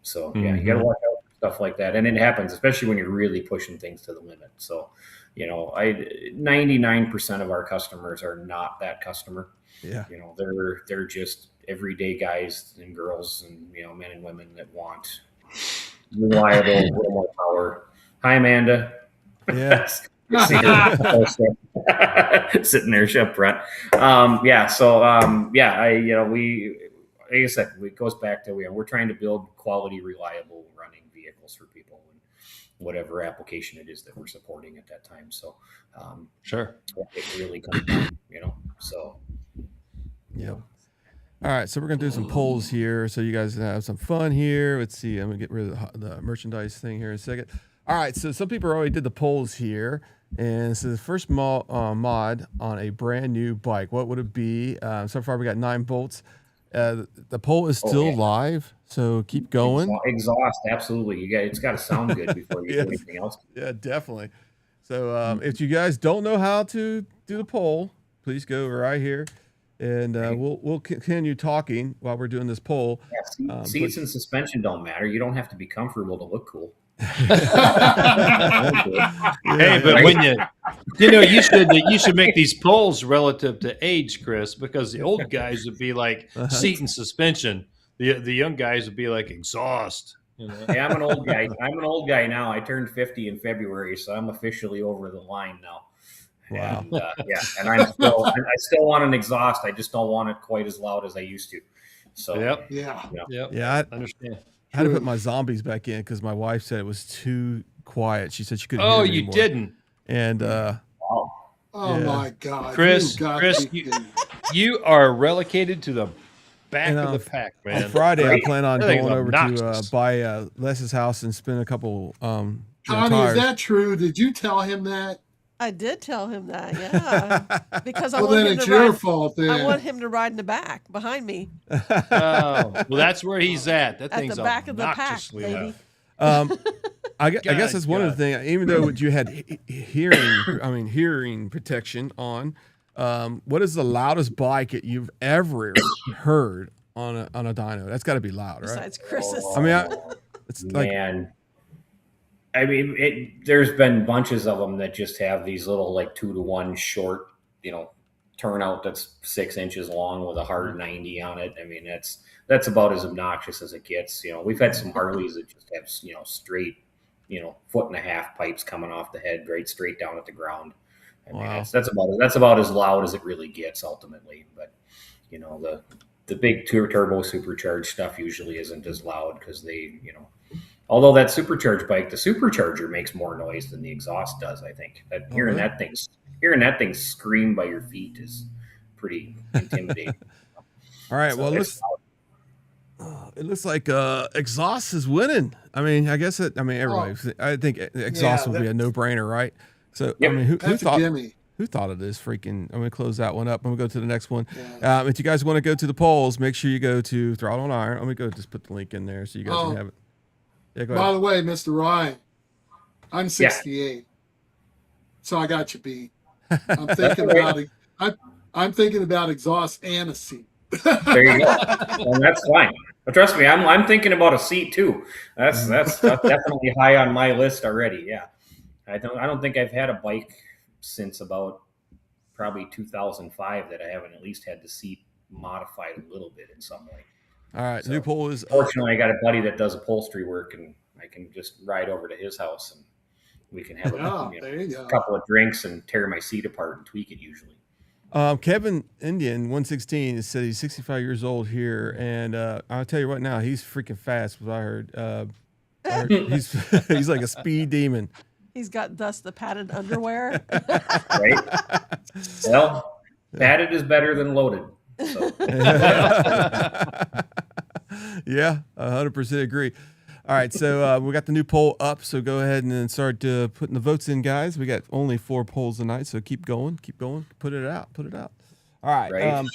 S6: So you got to watch out for stuff like that, and it happens, especially when you're really pushing things to the limit. So, 99% of our customers are not that customer. Yeah, they're just everyday guys and girls and men and women that want reliable, a little more power. Hi, Amanda.
S3: Yeah.
S6: Sitting there up front. We, like I said, it goes back to we're trying to build quality, reliable running vehicles for people. whatever application it is that we're supporting at that time. So
S4: Sure.
S6: it really comes down, so.
S3: Yep. All right, so we're gonna do some polls here, so you guys have some fun here. Let's see. I'm gonna get rid of the merchandise thing here in a second. All right, so some people already did the polls here, and this is the first mod on a brand new bike. What would it be? So far, we got 9 votes. The poll is still live, so keep going.
S6: Exhaust, absolutely. It's got to sound good before you do anything else.
S3: Yeah, definitely. So if you guys don't know how to do the poll, please go right here. And we'll continue talking while we're doing this poll.
S6: Yeah, seats and suspension don't matter. You don't have to be comfortable to look cool.
S4: Hey, but when you should make these polls relative to age, Chris, because the old guys would be like seat and suspension. The young guys would be like exhaust.
S6: Hey, I'm an old guy. I'm an old guy now. I turned 50 in February, so I'm officially over the line now.
S3: Wow.
S6: And, and I still want an exhaust. I just don't want it quite as loud as I used to. So
S3: Yeah,
S4: I understand.
S3: I had to put my zombies back in because my wife said it was too quiet. She said she couldn't.
S4: Oh,
S3: hear me
S4: you
S3: anymore.
S4: didn't.
S3: And
S2: Oh my God,
S4: Chris,
S2: You've got
S4: Chris,
S2: to be
S4: you-
S2: kidding.
S4: You are relegated to the back
S3: And,
S4: of the pack, man.
S3: on Friday, I plan on
S4: That thing's
S3: going over to
S4: obnoxious.
S3: buy Les's house and spend a couple
S2: Connie,
S3: tires.
S2: is that true? Did you tell him that?
S5: I did tell him that, yeah, because I
S2: Well,
S5: want
S2: then
S5: him
S2: it's
S5: to
S2: your
S5: ride.
S2: fault. Then
S5: I want him to ride in the back behind me
S4: Oh, well, that's where he's at. That
S5: at
S4: thing's
S5: the back of the pack,
S4: obnoxiously
S5: baby.
S4: loud.
S3: I guess that's one of the
S4: God.
S3: things. Even though you had hearing protection on, what is the loudest bike that you've ever heard on a dyno? That's got to be loud, right?
S5: Besides Chris's.
S3: I mean, it's like
S6: Man, I mean, there's been bunches of them that just have these little 2-to-1 short, turnout that's 6 inches long with a hard 90 on it. I mean, that's about as obnoxious as it gets. We've had some Harleys that just have straight, 1.5 pipes coming off the head, right straight down at the ground. I mean,
S3: Wow.
S6: that's about as loud as it really gets ultimately. But the big turbo supercharged stuff usually isn't as loud because they, although that supercharged bike, the supercharger makes more noise than the exhaust does. I think that hearing that thing scream by your feet is pretty intimidating.
S3: all right.
S6: So
S3: Well, it looks like exhaust is winning. I mean, I guess everybody. I think exhaust would be a no-brainer, right? So
S6: Yep.
S3: I mean, who
S2: that's a
S3: thought?
S2: gimme.
S3: Who thought of this freaking? I'm going to close that one up. I'm going to go to the next one.
S2: Yeah.
S3: If you guys want to go to the polls, make sure you go to Throttle Iron. Let me go just put the link in there so you guys can have it. Yeah, go
S2: By
S3: ahead.
S2: the way, Mr. Ryan, I'm 68, so I got you beat. I'm thinking about it. I'm thinking about exhaust and a seat.
S6: There you go. And that's fine. But trust me, I'm thinking about a seat too. That's definitely high on my list already. Yeah, I don't think I've had a bike since about probably 2005 that I haven't at least had the seat modified a little bit in some way.
S3: All right,
S6: So,
S3: new poll is
S6: Fortunately, I got a buddy that does upholstery work, and I can just ride over to his house and we can have
S2: There you go.
S6: a couple of drinks and tear my seat apart and tweak it usually.
S3: Kevin Indian 116 said he's 65 years old here, and I'll tell you right now, he's freaking fast. What I heard, he's like a speed demon.
S5: He's got thus the padded underwear.
S6: Right? Well, padded is better than loaded. So.
S3: Yeah, 100% agree. All right, so we got the new poll up, so go ahead and then start putting the votes in, guys. We got only 4 polls tonight, so keep going, put it out. All right.
S6: Right.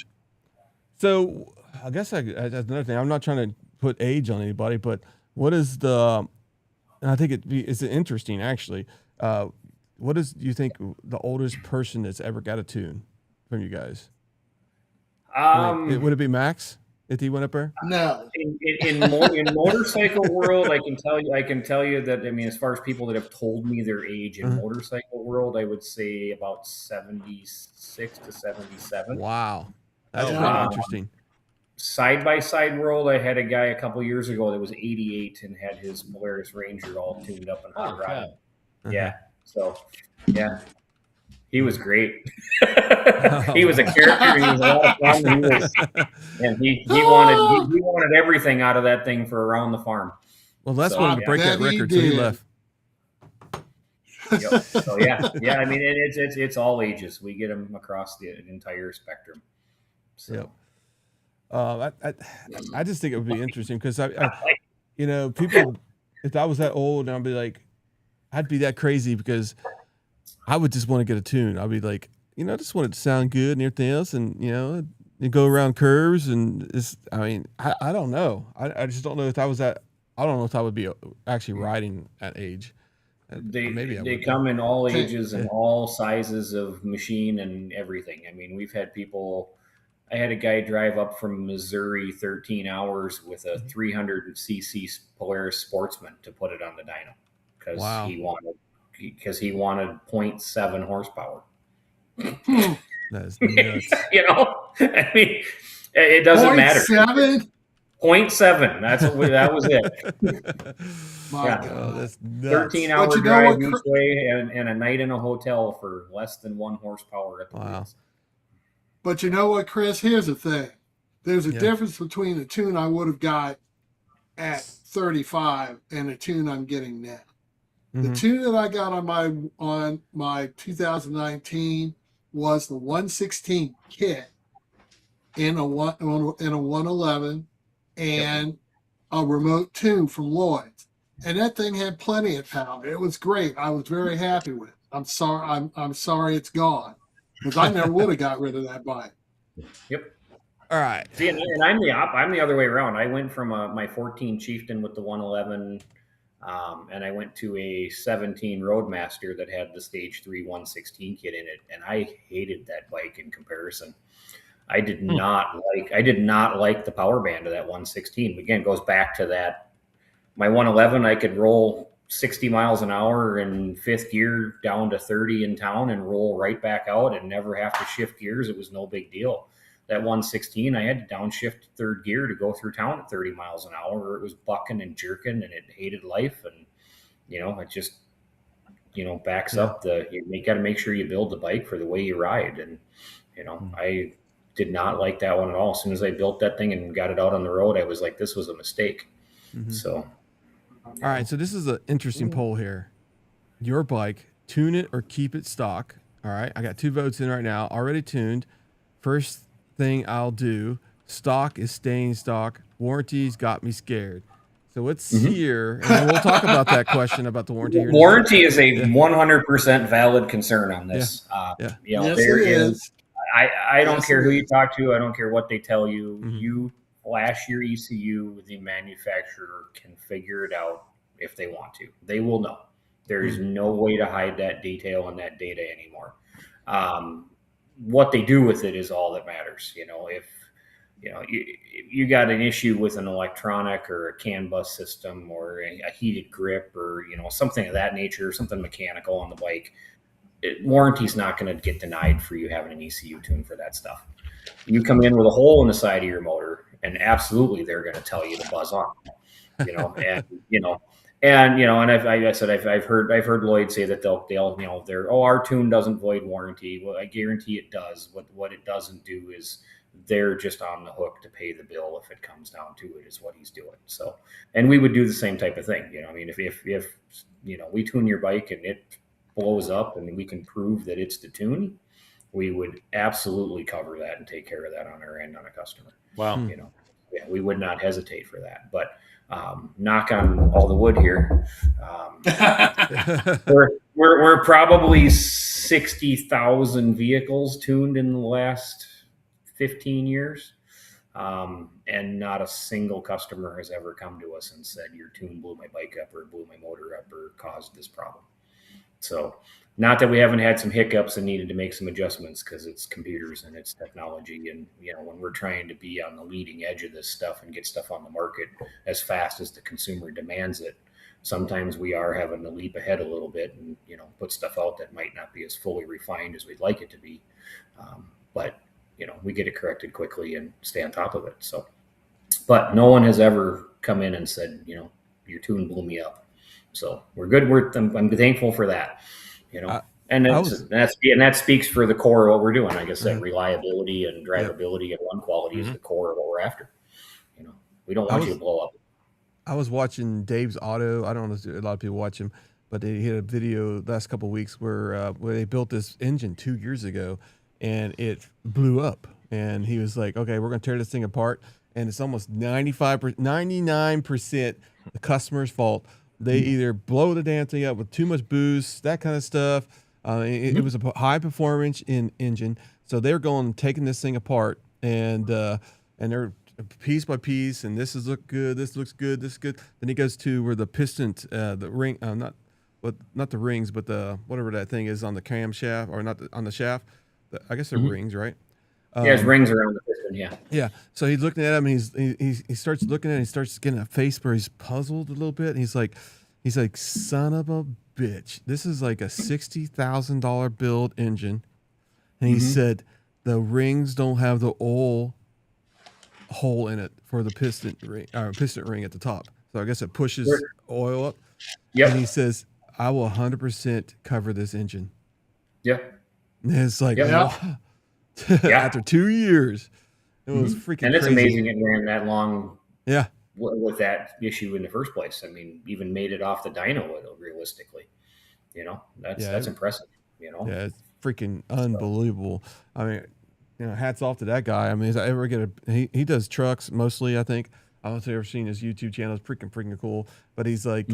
S3: So I guess that's another thing. I'm not trying to put age on anybody, but what is the? And I think it's interesting actually. What do you think the oldest person that's ever got a tune from you guys? Would it be Max if he went up there?
S2: No.
S6: In motorcycle world, I can tell you that, I mean, as far as people that have told me their age in motorcycle world, I would say about 76 to 77.
S3: Wow, that's
S4: Oh,
S3: pretty
S6: wow.
S3: interesting.
S6: Side by side world, I had a guy a couple years ago that was 88 and had his Polaris Ranger all tuned up and hot
S4: Oh,
S6: rod.
S4: God.
S6: Yeah. So, yeah, he was great. He was a character. And he was a lot of fun. He wanted everything out of that thing for around the farm.
S3: Well, Les
S6: So,
S3: wanted to
S6: yeah.
S3: break that
S2: That he
S3: record, so he
S2: did.
S3: left.
S6: Yep. So yeah. I mean, it's all ages. We get them across the entire spectrum. So.
S3: Yep. I just think it would be interesting because people, if I was that old, and I'd be like, I'd be that crazy because I would just want to get a tune. I'd be like, I just want it to sound good and everything else, and you go around curves, and I don't know. I just don't know if I was that. I don't know if I would be actually riding at age.
S6: They come in all ages and all sizes of machine and everything. I mean, we've had people. I had a guy drive up from Missouri 13 hours with a 300cc Polaris Sportsman to put it on the dyno because he wanted 0.7 horsepower.
S3: That's nuts.
S6: I mean, it doesn't matter.
S2: 0.7?
S6: 0.7. That was it.
S2: God,
S3: that's nuts.
S6: 13-hour drive each way and a night in a hotel for less than 1 horsepower at the wheels.
S2: But you know what, Chris? Here's the thing. There's a difference between the tune I would have got at 35 and the tune I'm getting now. The tune that I got on my 2019 was the 116 kit in a 111 and a remote tune from Lloyd's. And that thing had plenty of power. It was great. I was very happy with it. I'm sorry it's gone. Because I never would have got rid of that bike.
S6: Yep.
S3: All right.
S6: See, and I'm the other way around. I went from my 14 Chieftain with the 111, and I went to a 17 Roadmaster that had the Stage 3 116 kit in it, and I hated that bike in comparison. I did not like the power band of that 116. Again, it goes back to that. My 111, I could roll 60 miles an hour in 5th gear down to 30 in town and roll right back out and never have to shift gears. It was no big deal. That 116, I had to downshift 3rd gear to go through town at 30 miles an hour, or it was bucking and jerking and it hated life. And, it just, backs up you got to make sure you build the bike for the way you ride. And, I did not like that one at all. As soon as I built that thing and got it out on the road, I was like, this was a mistake. So.
S3: All right, so this is an interesting poll here. Your bike, tune it or keep it stock. All right, I got 2 votes in right now, already tuned. First thing I'll do, stock is staying stock. Warranties got me scared. So it's here, and then we'll talk about that question about the warranty.
S6: Warranty is a 100% valid concern on this.
S2: Yes,
S6: There
S2: it is.
S6: I don't care who you talk to. I don't care what they tell you. You flash your ECU, the manufacturer can figure it out if they want to. They will know. There is no way to hide that detail and that data anymore. What they do with it is all that matters. If you got an issue with an electronic or a CAN bus system or a heated grip or something of that nature, something mechanical on the bike, warranty's not going to get denied for you having an ECU tune for that stuff. You come in with a hole in the side of your motor, and absolutely they're going to tell you to buzz on, and I've heard Lloyd say that they'll our tune doesn't void warranty. Well, I guarantee it does. What it doesn't do is they're just on the hook to pay the bill if it comes down to it, is what he's doing. So, and we would do the same type of thing. If we tune your bike and it blows up and we can prove that it's the tune, we would absolutely cover that and take care of that on our end on a customer.
S4: Wow.
S6: We would not hesitate for that. But knock on all the wood here. We're probably 60,000 vehicles tuned in the last 15 years. And not a single customer has ever come to us and said, your tune blew my bike up or blew my motor up or caused this problem. So not that we haven't had some hiccups and needed to make some adjustments, because it's computers and it's technology. And, when we're trying to be on the leading edge of this stuff and get stuff on the market as fast as the consumer demands it, sometimes we are having to leap ahead a little bit and, put stuff out that might not be as fully refined as we'd like it to be. But, we get it corrected quickly and stay on top of it. So, but no one has ever come in and said, your tune blew me up. So we're good. I'm thankful for that, and that speaks for the core of what we're doing. Like I said, reliability and drivability and run quality is the core of what we're after. We don't want you to blow up.
S3: I was watching Dave's Auto. I don't know if a lot of people watch him, but they had a video last couple of weeks where they built this engine 2 years ago, and it blew up. And he was like, "Okay, we're gonna tear this thing apart." And it's almost 99% the customer's fault. They either blow the damn thing up with too much boost, that kind of stuff. It was a high performance engine, so they're taking this thing apart, and they're piece by piece, and this looks good, this looks good, this is good. Then he goes to where the piston, the ring, not the rings, but the whatever that thing is on the camshaft, or not on the shaft. I guess they're rings, right?
S6: There's rings around the piston. Yeah.
S3: Yeah. So he's looking at him. And he starts looking at it. And he starts getting a face where he's puzzled a little bit. And he's like, son of a bitch. This is like a $60,000 build engine. And he said the rings don't have the oil hole in it for the piston ring at the top. So I guess it pushes oil up.
S6: Yep.
S3: And he says, I will 100% cover this engine.
S6: Yep.
S3: And it's like,
S6: Yeah.
S3: after 2 years, it was freaking
S6: And it's
S3: crazy.
S6: amazing it ran that long.
S3: Yeah.
S6: With that issue in the first place. I mean, even made it off the dyno realistically. That's impressive.
S3: Yeah, it's freaking unbelievable. I mean, hats off to that guy. I mean, if I ever get he does trucks mostly, I think. I don't know if you've ever seen his YouTube channel. It's freaking cool. But he's like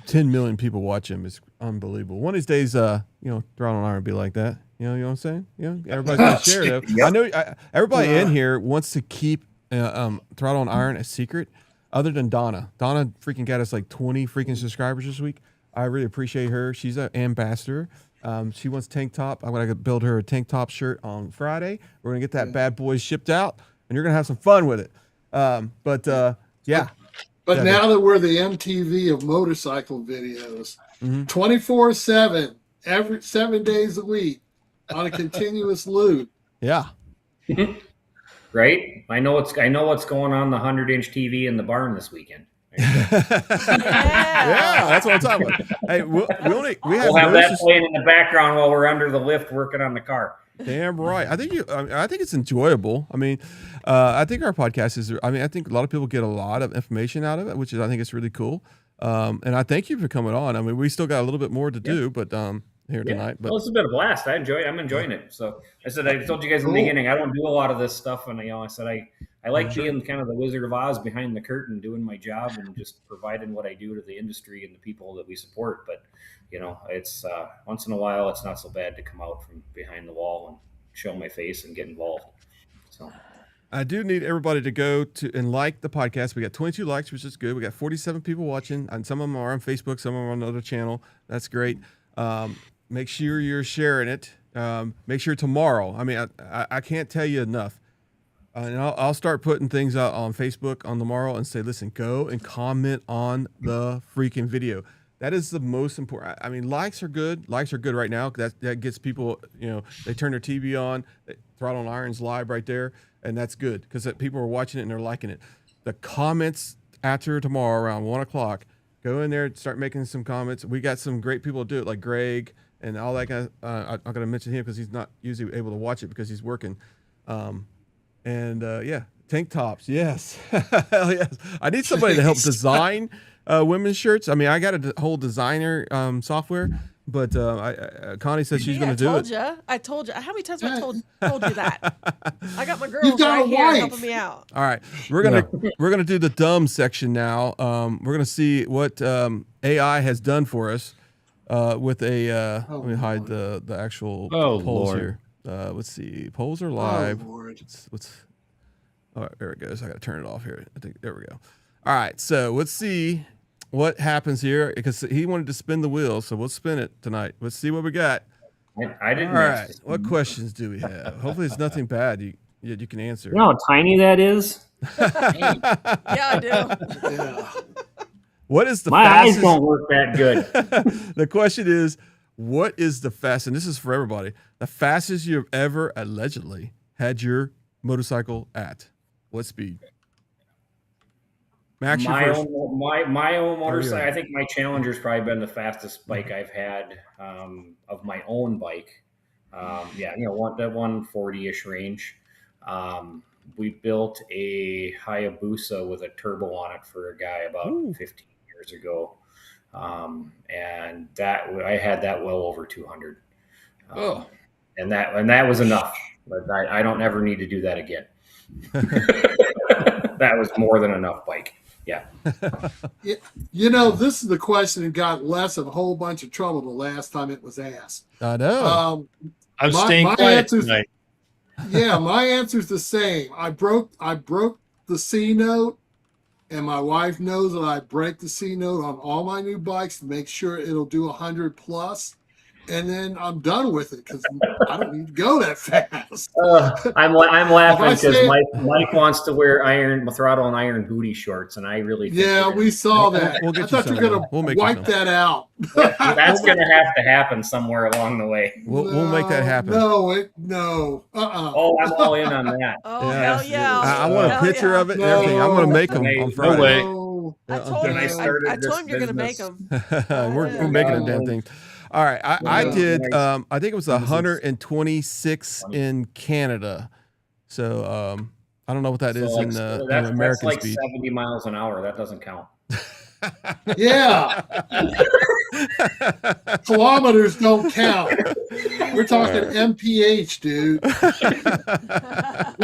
S3: 10 million people watch him. It's unbelievable. One of these days, Throttle Iron will be like that. You know what I'm saying? Everybody's gonna share it.
S6: Yep.
S3: I know everybody in here wants to keep Throttle Iron a secret, other than Donna. Donna freaking got us like 20 freaking subscribers this week. I really appreciate her. She's an ambassador. She wants tank top. I'm gonna build her a tank top shirt on Friday. We're gonna get that bad boy shipped out, and you're gonna have some fun with it. But
S2: now that we're the MTV of motorcycle videos, 24/7, every 7 days a week, on a continuous loop.
S3: Yeah.
S6: Right. I know what's going on the 100-inch TV in the barn this weekend.
S3: Yeah, that's what I'm talking about. Hey, we'll
S6: have that playing in the background while we're under the lift working on the car.
S3: Damn right. I think it's enjoyable. I mean, I think our podcast is. I mean, I think a lot of people get a lot of information out of it, which is I think it's really cool. And I thank you for coming on. I mean, we still got a little bit more to do, but here tonight. But
S6: well, it's been a blast. I'm enjoying it. So I told you guys in the beginning, I don't do a lot of this stuff, and I said I like being kind of the Wizard of Oz behind the curtain, doing my job and just providing what I do to the industry and the people that we support. But it's once in a while, it's not so bad to come out from behind the wall and show my face and get involved. So
S3: I do need everybody to go to and like the podcast. We got 22 likes, which is good. We got 47 people watching, and some of them are on Facebook, some of them are on another channel. That's great. Make sure you're sharing it. Make sure tomorrow. I mean, I can't tell you enough. And I'll start putting things out on Facebook on tomorrow and say, listen, go and comment on the freaking video. That is the most important. I mean, likes are good. Likes are good right now. That gets people, they turn their TV on. Throttle Iron's live right there. And that's good because people are watching it and they're liking it. The comments after tomorrow around 1 o'clock, go in there and start making some comments. We got some great people to do it, like Greg and all that guy. I'm going to mention him because he's not usually able to watch it because he's working. Tank tops. Yes. Hell yes. I need somebody to help design women's shirts. I mean, I got a whole designer software, but Connie said she's going to do it.
S5: I told you. How many times have I told you that? I got my
S2: You've
S5: girls
S2: got
S5: right
S2: a
S5: here
S2: wife.
S5: helping me out.
S3: All right, we're gonna do the dumb section now. We're gonna see what AI has done for us with a. Let me hide the actual polls
S4: Lord.
S3: here. Let's see, polls are live.
S2: Lord.
S3: All right, there it goes. I gotta turn it off here. I think there we go. All right, so let's see what happens here because he wanted to spin the wheel, so we'll spin it tonight. Let's see what we got.
S6: I didn't.
S3: All right, what questions do we have? Hopefully, it's nothing bad. You can answer.
S6: You know how tiny that is?
S5: Yeah, I do.
S2: Yeah.
S3: What is the
S6: My
S3: fastest?
S6: eyes don't work that good.
S3: The question is, what is the fastest? And this is for everybody. The fastest you've ever allegedly had your motorcycle at what speed? Max,
S6: my
S3: your first.
S6: own motorcycle.
S3: Hurry up.
S6: I think my Challenger's probably been the fastest bike I've had of my own bike. That 140-ish range. We built a Hayabusa with a turbo on it for a guy about 15 years ago. And that I had that well over 200.
S4: Oh.
S6: And that was enough. But I don't ever need to do that again. That was more than enough bike. Yeah.
S2: You know, this is the question that got less of a whole bunch of trouble the last time it was asked.
S3: I know.
S4: I'm
S2: my
S4: staying quiet
S2: answer's-
S4: tonight.
S2: Yeah, my answer's the same. I broke the C note, and my wife knows that I break the C note on all my new bikes to make sure it'll do 100 plus, and then I'm done with it because I don't need to go that fast.
S6: I'm laughing
S2: If I
S6: because
S2: say-
S6: Mike wants to wear throttle and iron booty shorts, and I really think
S2: Yeah,
S6: we're
S2: we saw that.
S3: we'll get
S2: I
S3: you
S2: thought you
S3: some
S2: were
S3: of
S2: gonna
S3: them. We'll make you
S2: wipe
S3: some.
S2: that out.
S6: that's going to have to happen somewhere along the way.
S3: We'll make that happen.
S2: No.
S6: Oh, I'm all in on that.
S5: Oh,
S3: Yeah.
S5: hell yeah.
S3: I want a
S5: Hell
S3: picture
S5: yeah.
S3: of it and everything. I'm going to make them on
S6: No
S3: Friday.
S4: way.
S2: No.
S5: I told
S6: When
S5: him,
S6: I started
S5: I told him
S6: this
S5: you're going to make
S6: business-
S5: them.
S3: we're making a damn thing. All right. I
S6: Yeah.
S3: did, I think it was 126 in Canada. So I don't know what that is
S6: So
S3: in
S6: that's
S3: American
S6: like
S3: speed.
S6: 70 miles an hour. That doesn't count.
S2: Yeah. Kilometers don't count. We're talking MPH, dude.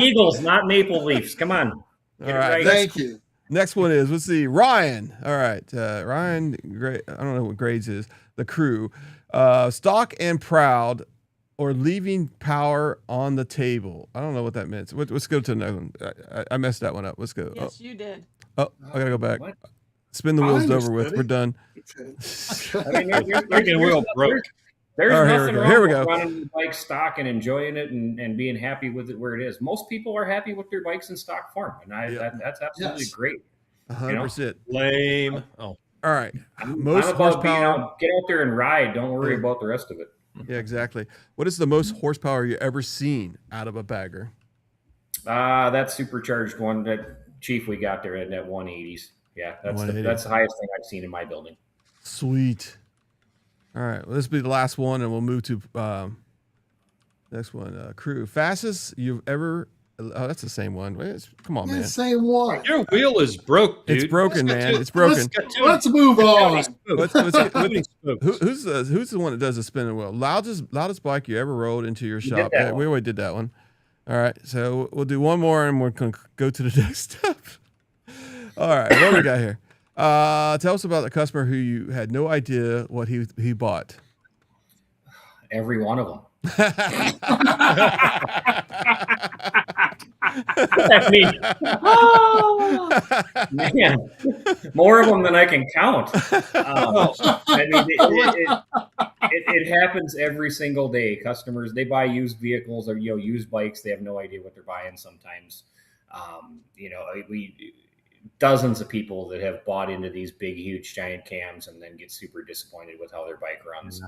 S6: Eagles, not Maple Leafs. Come on.
S3: All
S6: Get it
S3: right.
S6: right.
S2: Thank you.
S3: Next one is, let's see, Ryan. All right. Ryan, I don't know what grades is. The crew. Stock and proud or leaving power on the table. I don't know what that means. Let's go to another one. I messed that one up. Let's go.
S5: Yes, you did.
S3: Oh, I got to go back.
S6: What?
S3: Spin the
S2: I
S3: wheels over with.
S2: understood
S3: We're
S2: it.
S3: done.
S6: I mean,
S4: Freaking wheel broke.
S6: There's
S3: Oh, here we
S6: nothing
S3: go.
S6: wrong
S3: Here we
S6: with
S3: go.
S6: running the bike stock and enjoying it and being happy with it where it is. Most people are happy with their bikes in stock form, and that's absolutely
S2: Yes.
S6: great.
S3: 100%.
S4: Lame. Oh.
S3: All right.
S6: I'm
S3: Most
S6: about being
S3: horsepower.
S6: out, get out there and ride. Don't worry about the rest of it.
S3: Yeah, exactly. What is the most horsepower you ever seen out of a bagger?
S6: That supercharged one that Chief we got there at that 180s. Yeah, that's
S3: 180.
S6: that's the highest thing I've seen in my building.
S3: Sweet. All right. Well, this will be the last one, and we'll move to next one. Crew. Fastest you've ever. Oh, that's the same one. Come on,
S2: Yeah,
S3: man.
S2: same one.
S4: Your wheel is broke, dude.
S3: It's broken,
S4: Let's get
S3: man.
S4: to-
S3: It's broken.
S2: Let's move on.
S3: Let's get- who's the one that does the spinning wheel? Loudest bike you ever rode into your shop?
S6: that
S3: Yeah, we
S6: one.
S3: already did that one. All right, so we'll do one more, and we're going to go to the next step. All right, what do we got here? Tell us about the customer who you had no idea what he bought.
S6: Every one of them. I mean, man, more of them than I can count. I mean, it happens every single day. Customers, they buy used vehicles or used bikes. They have no idea what they're buying sometimes. We dozens of people that have bought into these big, huge, giant cams and then get super disappointed with how their bike runs.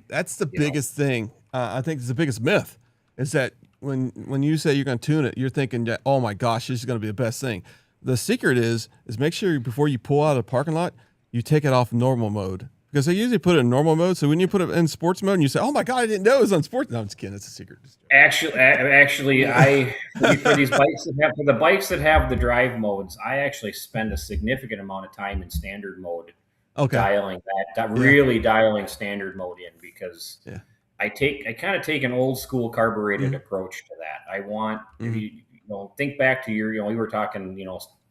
S3: That's the biggest thing. I think it's the biggest myth is that when you say you're going to tune it, you're thinking, oh my gosh, this is going to be the best thing. The secret is make sure before you pull out of the parking lot, you take it off normal mode, because they usually put it in normal mode. So when you put it in sports mode and you say, oh my God, I didn't know it was on sports. No, I'm just kidding. It's a secret.
S6: Actually, for these bikes for the bikes that have the drive modes, I actually spend a significant amount of time in standard mode.
S3: Okay.
S6: Dialing really dialing standard mode in, because I kind of take an old school carbureted approach to that. I want think back to we were talking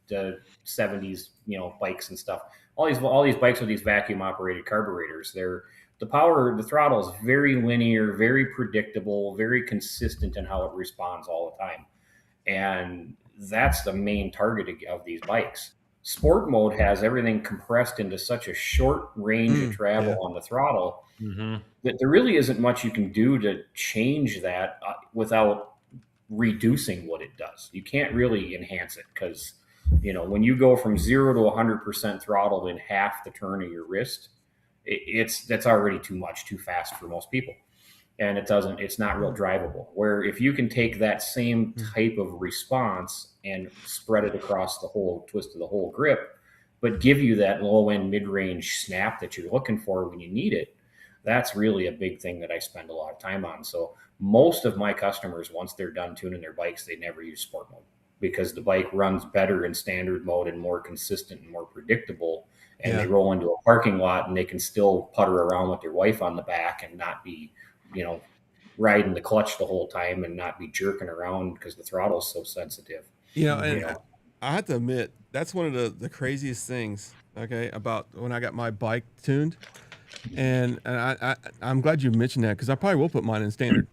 S6: the 70s bikes and stuff. All these bikes with these vacuum operated carburetors, the throttle is very linear, very predictable, very consistent in how it responds all the time, and that's the main target of these bikes. Sport mode has everything compressed into such a short range of travel on the throttle that there really isn't much you can do to change that without reducing what it does. You can't really enhance it, because when you go from 0 to 100% throttle in half the turn of your wrist, that's already too much, too fast for most people. And it's not real drivable. Where if you can take that same type of response and spread it across the whole twist of the whole grip, but give you that low end mid range snap that you're looking for when you need it, that's really a big thing that I spend a lot of time on. So most of my customers, once they're done tuning their bikes, they never use sport mode, because the bike runs better in standard mode and more consistent and more predictable and
S3: Yeah.
S6: they roll into a parking lot and they can still putter around with their wife on the back and not be, riding the clutch the whole time and not be jerking around because the throttle's so sensitive.
S3: And
S6: know.
S3: I have to admit, that's one of the craziest things, okay, about when I got my bike tuned. And I'm glad you mentioned that, because I probably will put mine in standard.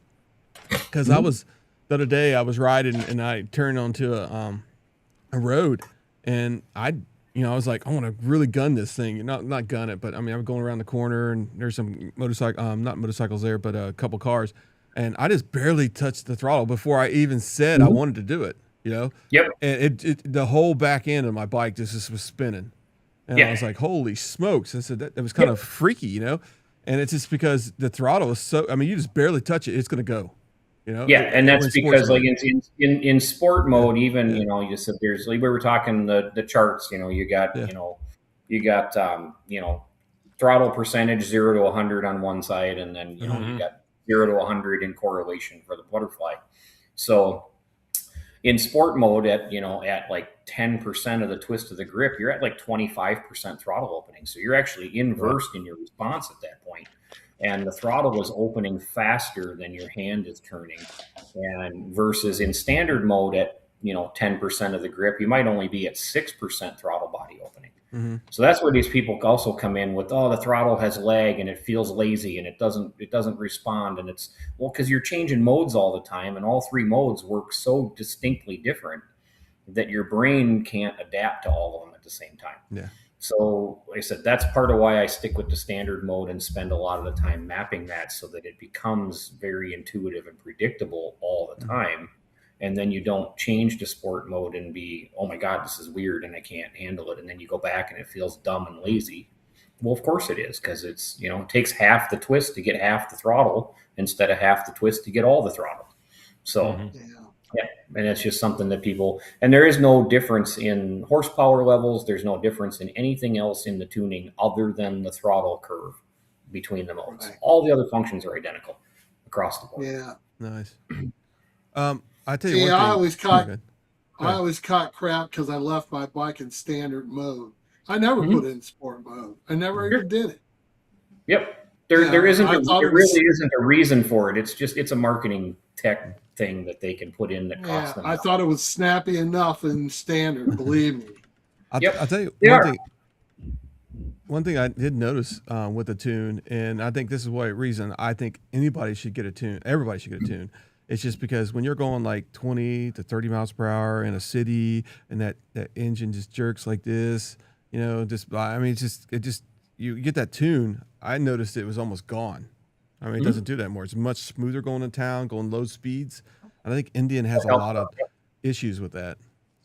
S3: Because I was, the other day, I was riding and I turned onto a road, and I was like, I want to really gun this thing. Not gun it, but I mean, I'm going around the corner and there's some not motorcycles there, but a couple cars. And I just barely touched the throttle before I even said I wanted to do it,
S6: Yep.
S3: And the whole back end of my bike just was spinning. And I was like, holy smokes. I said, that was kind of freaky, And it's just because the throttle is so, I mean, you just barely touch it, it's going to go,
S6: Yeah, and that's because
S3: mode.
S6: like in sport mode, even you said there's, like we were talking the charts. You got throttle percentage 0 to 100 on one side, and then you got 0 to 100 in correlation for the butterfly. So in sport mode, at like 10% of the twist of the grip, you're at like 25% throttle opening. So you're actually inversed in your response at that point. And the throttle is opening faster than your hand is turning. And versus in standard mode at 10% of the grip, you might only be at 6% throttle body opening. So that's where these people also come in with, the throttle has lag and it feels lazy and it doesn't respond. And it's, because you're changing modes all the time, and all three modes work so distinctly different that your brain can't adapt to all of them at the same time.
S3: Yeah.
S6: So like I said, that's part of why I stick with the standard mode and spend a lot of the time mapping that, so that it becomes very intuitive and predictable all the time. And then you don't change to sport mode and be, oh my God, this is weird and I can't handle it. And then you go back and it feels dumb and lazy. Well, of course it is, because it's, it takes half the twist to get half the throttle instead of half the twist to get all the throttle. So yeah, and it's just something that people, and there is no difference in horsepower levels. There's no difference in anything else in the tuning other than the throttle curve between the modes.
S2: Right.
S6: All the other functions are identical across the board.
S2: Yeah.
S3: Nice. I tell you one thing.
S2: I always caught crap because I left my bike in standard mode. I never put it in sport mode. I never even did it.
S6: Yep. There really isn't a reason for it. It's a marketing tech thing that they can put in that costs them.
S2: I thought it was snappy enough in standard, believe me.
S3: I'll tell you one thing I did notice with the tune, and I think this is what reason I think anybody should get a tune. Everybody should get a tune. It's just because when you're going like 20 to 30 miles per hour in a city, and that engine just jerks like this, you get that tune. I noticed it was almost gone. I mean, it doesn't do that anymore. It's much smoother going in town, going low speeds. And I think Indian has a lot of issues with that.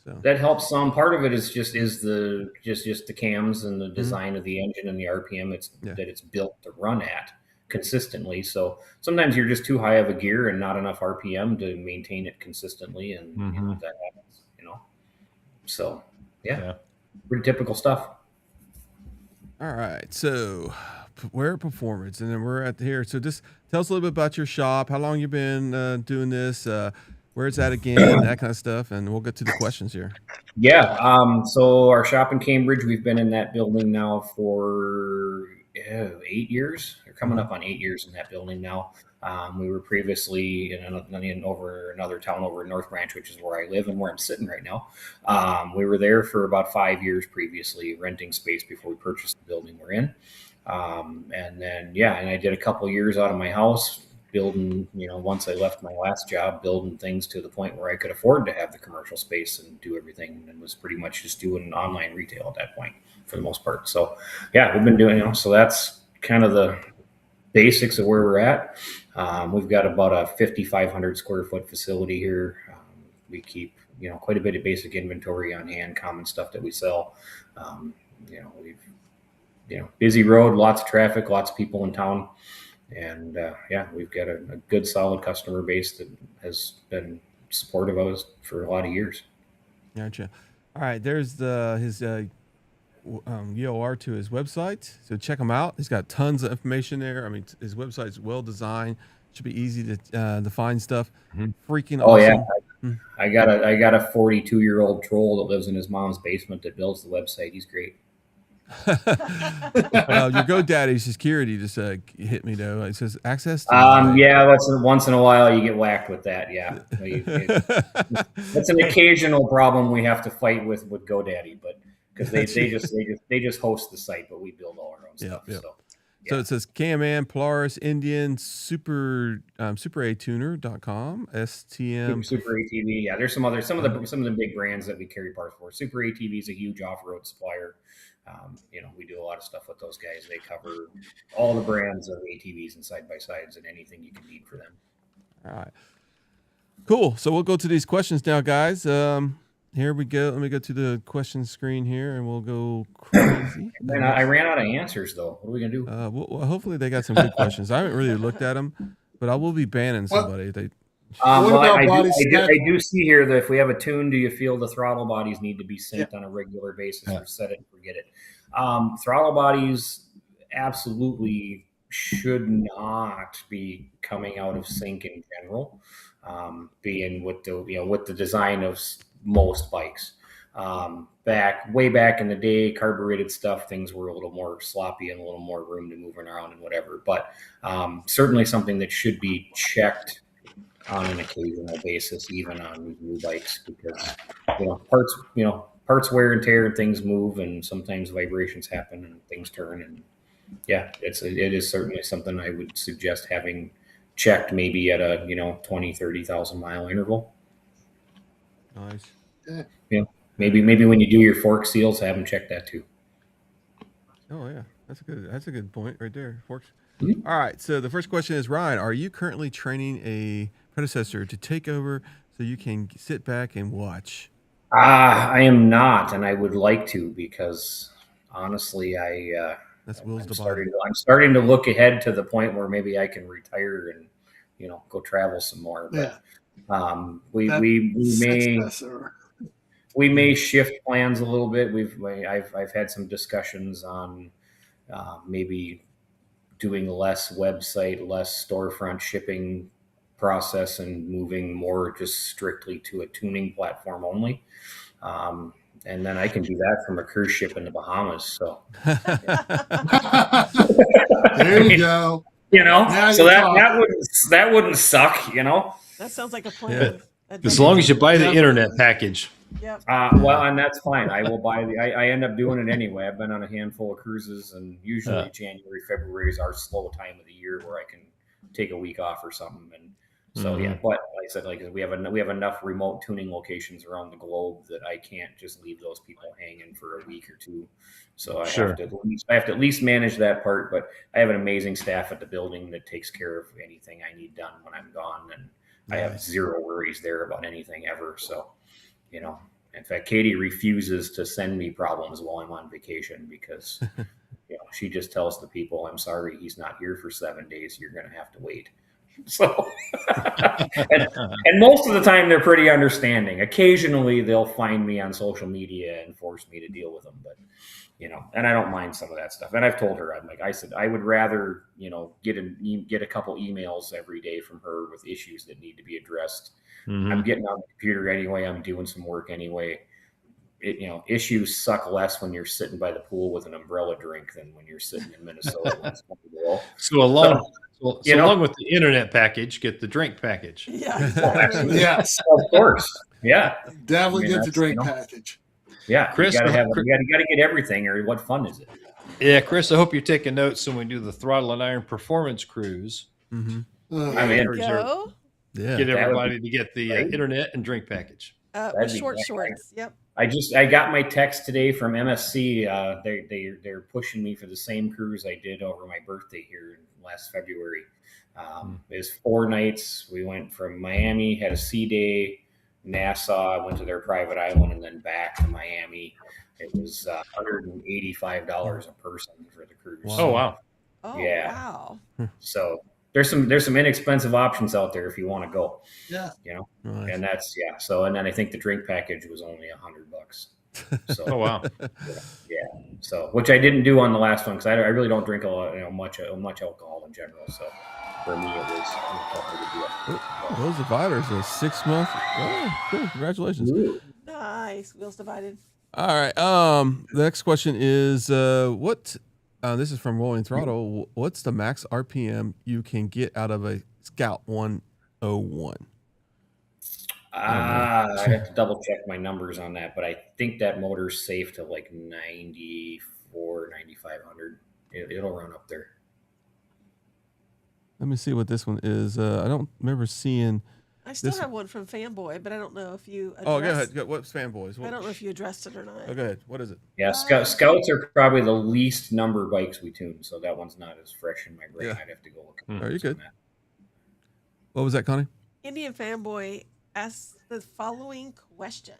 S3: So
S6: that helps some. Part of it is just the cams and the design of the engine and the RPM that it's built to run at consistently. So sometimes you're just too high of a gear and not enough RPM to maintain it consistently, and that happens. So yeah, pretty typical stuff.
S3: All right, so Wear Performance, and then we're at here. So just tell us a little bit about your shop, how long you've been doing this, where it's at again, that kind of stuff, and we'll get to the questions here.
S6: Yeah, so our shop in Cambridge, we've been in that building now for 8 years. They're coming up on 8 years in that building now. We were previously in another town over in North Branch, which is where I live and where I'm sitting right now. We were there for about 5 years previously, renting space before we purchased the building we're in. And I did a couple of years out of my house building, once I left my last job, building things to the point where I could afford to have the commercial space and do everything, and was pretty much just doing online retail at that point for the most part. So yeah, we've been doing, so that's kind of the basics of where we're at. We've got about a 5,500 square foot facility here. We keep, quite a bit of basic inventory on hand, common stuff that we sell. Busy road, lots of traffic, lots of people in town. And we've got a good, solid customer base that has been supportive of us for a lot of years.
S3: Gotcha. All right, there's his UOR to his website, so check him out. He's got tons of information there. I mean, his website's well designed. Should be easy to find stuff. Freaking awesome.
S6: Yeah, I got a 42-year-old troll that lives in his mom's basement that builds the website. He's great.
S3: Your GoDaddy security just hit me though. It says access. To
S6: Yeah, once in a while you get whacked with that. Yeah, that's an occasional problem we have to fight with GoDaddy, but because they just host the site, but we build all our own stuff.
S3: Yep.
S6: So.
S3: So it says Can-Am, Polaris, Indian, SuperAtuner.com, STM.
S6: Super ATV. Yeah, there's some of the big brands that we carry parts for. Super ATV is a huge off-road supplier. We do a lot of stuff with those guys. They cover all the brands of ATVs and side-by-sides and anything you can need for them.
S3: All right. Cool. So we'll go to these questions now, guys. Here we go. Let me go to the question screen here, and we'll go crazy.
S6: And I ran out of answers, though. What are we gonna do?
S3: Well, hopefully they got some good questions. I haven't really looked at them, but I will be banning somebody.
S6: I do see here that if we have a tune, do you feel the throttle bodies need to be synced on a regular basis, or set it and forget it? Throttle bodies absolutely should not be coming out of sync in general, being with the design of most bikes. Way back in the day, carbureted stuff, things were a little more sloppy and a little more room to move around and whatever. But certainly something that should be checked on an occasional basis, even on new bikes, because parts wear and tear and things move, and sometimes vibrations happen and things turn. And yeah, it is certainly something I would suggest having checked maybe at a 20, 30,000 mile interval.
S3: Nice.
S6: Yeah. Maybe when you do your fork seals, have them check that too.
S3: Oh yeah, that's a good point right there. Forks.
S6: Mm-hmm.
S3: All right. So the first question is, Ryan, are you currently training a predecessor to take over so you can sit back and watch?
S6: I am not, and I would like to, because honestly,
S3: That's Will's
S6: I'm starting to look ahead to the point where maybe I can retire and go travel some more. But we may shift plans a little bit. I've had some discussions on maybe doing less website, less storefront shipping process, and moving more just strictly to a tuning platform only. And then I can do that from a cruise ship in the Bahamas. So
S2: there you go.
S6: So that wouldn't suck.
S5: That sounds like a plan.
S4: Yeah. As long as you buy the internet package.
S5: Yep.
S6: And that's fine. I will buy I end up doing it anyway. I've been on a handful of cruises, and usually January, February is our slow time of the year where I can take a week off or something. And so yeah, but like I said, we have enough remote tuning locations around the globe that I can't just leave those people hanging for a week or two. So I have to at least manage that part. But I have an amazing staff at the building that takes care of anything I need done when I'm gone, and I have zero worries there about anything ever. So, in fact, Katie refuses to send me problems while I'm on vacation because, she just tells the people, "I'm sorry, he's not here for 7 days. You're going to have to wait." So, and most of the time they're pretty understanding. Occasionally they'll find me on social media and force me to deal with them, but and I don't mind some of that stuff. And I've told her, I said, I would rather, get a couple emails every day from her with issues that need to be addressed. Mm-hmm. I'm getting on the computer anyway. I'm doing some work anyway. Issues suck less when you're sitting by the pool with an umbrella drink than when you're sitting in Minnesota.
S4: So along with the internet package, get the drink package.
S5: Yeah.
S2: Yes,
S6: of course. Yeah,
S2: definitely get the drink package.
S6: Yeah,
S4: Chris,
S6: you got to get everything, or what fun is it?
S4: Yeah, Chris, I hope you're taking notes when we do the Throttle Iron Performance Cruise.
S3: Mm-hmm.
S5: Go.
S4: Get everybody to get the internet and drink package.
S5: With shorts. Yep.
S6: I got my text today from MSC. They're pushing me for the same cruise I did over my birthday here last February. It was 4 nights. We went from Miami, had a sea day, Nassau, went to their private island, and then back to Miami. It was $185 a person for the cruise.
S4: Oh wow!
S5: Oh
S6: yeah.
S5: Wow!
S6: So there's some inexpensive options out there if you want to go.
S2: Yeah.
S3: Nice.
S6: And that's So and then I think the drink package was only $100. So
S4: oh wow!
S6: Yeah. So which I didn't do on the last one because I really don't drink a lot, much alcohol in general. So for me, it was a good deal.
S3: Those dividers are 6 months. Oh, cool! Congratulations.
S6: Ooh.
S5: Nice. Wheels divided.
S3: All right. The next question is what this is from Rolling Throttle. What's the max RPM you can get out of a Scout 101?
S6: I'd have to double check my numbers on that, but I think that motor's safe to like 94, 9,500. It'll run up there.
S3: Let me see what this one is. I don't remember seeing.
S5: I still
S3: This-
S5: have one from Fanboy, but I don't know if you addressed,
S3: Oh, go ahead. What's fanboys?
S5: I don't know if you addressed it or not.
S3: Oh, go ahead. What is it?
S6: Yeah, Scouts are probably the least number bikes we tune, so that one's not as fresh in my brain.
S3: Yeah.
S6: I'd have to go look.
S3: Are you
S6: on
S3: good?
S6: that.
S3: What was that, Connie?
S5: Indian Fanboy asks the following question.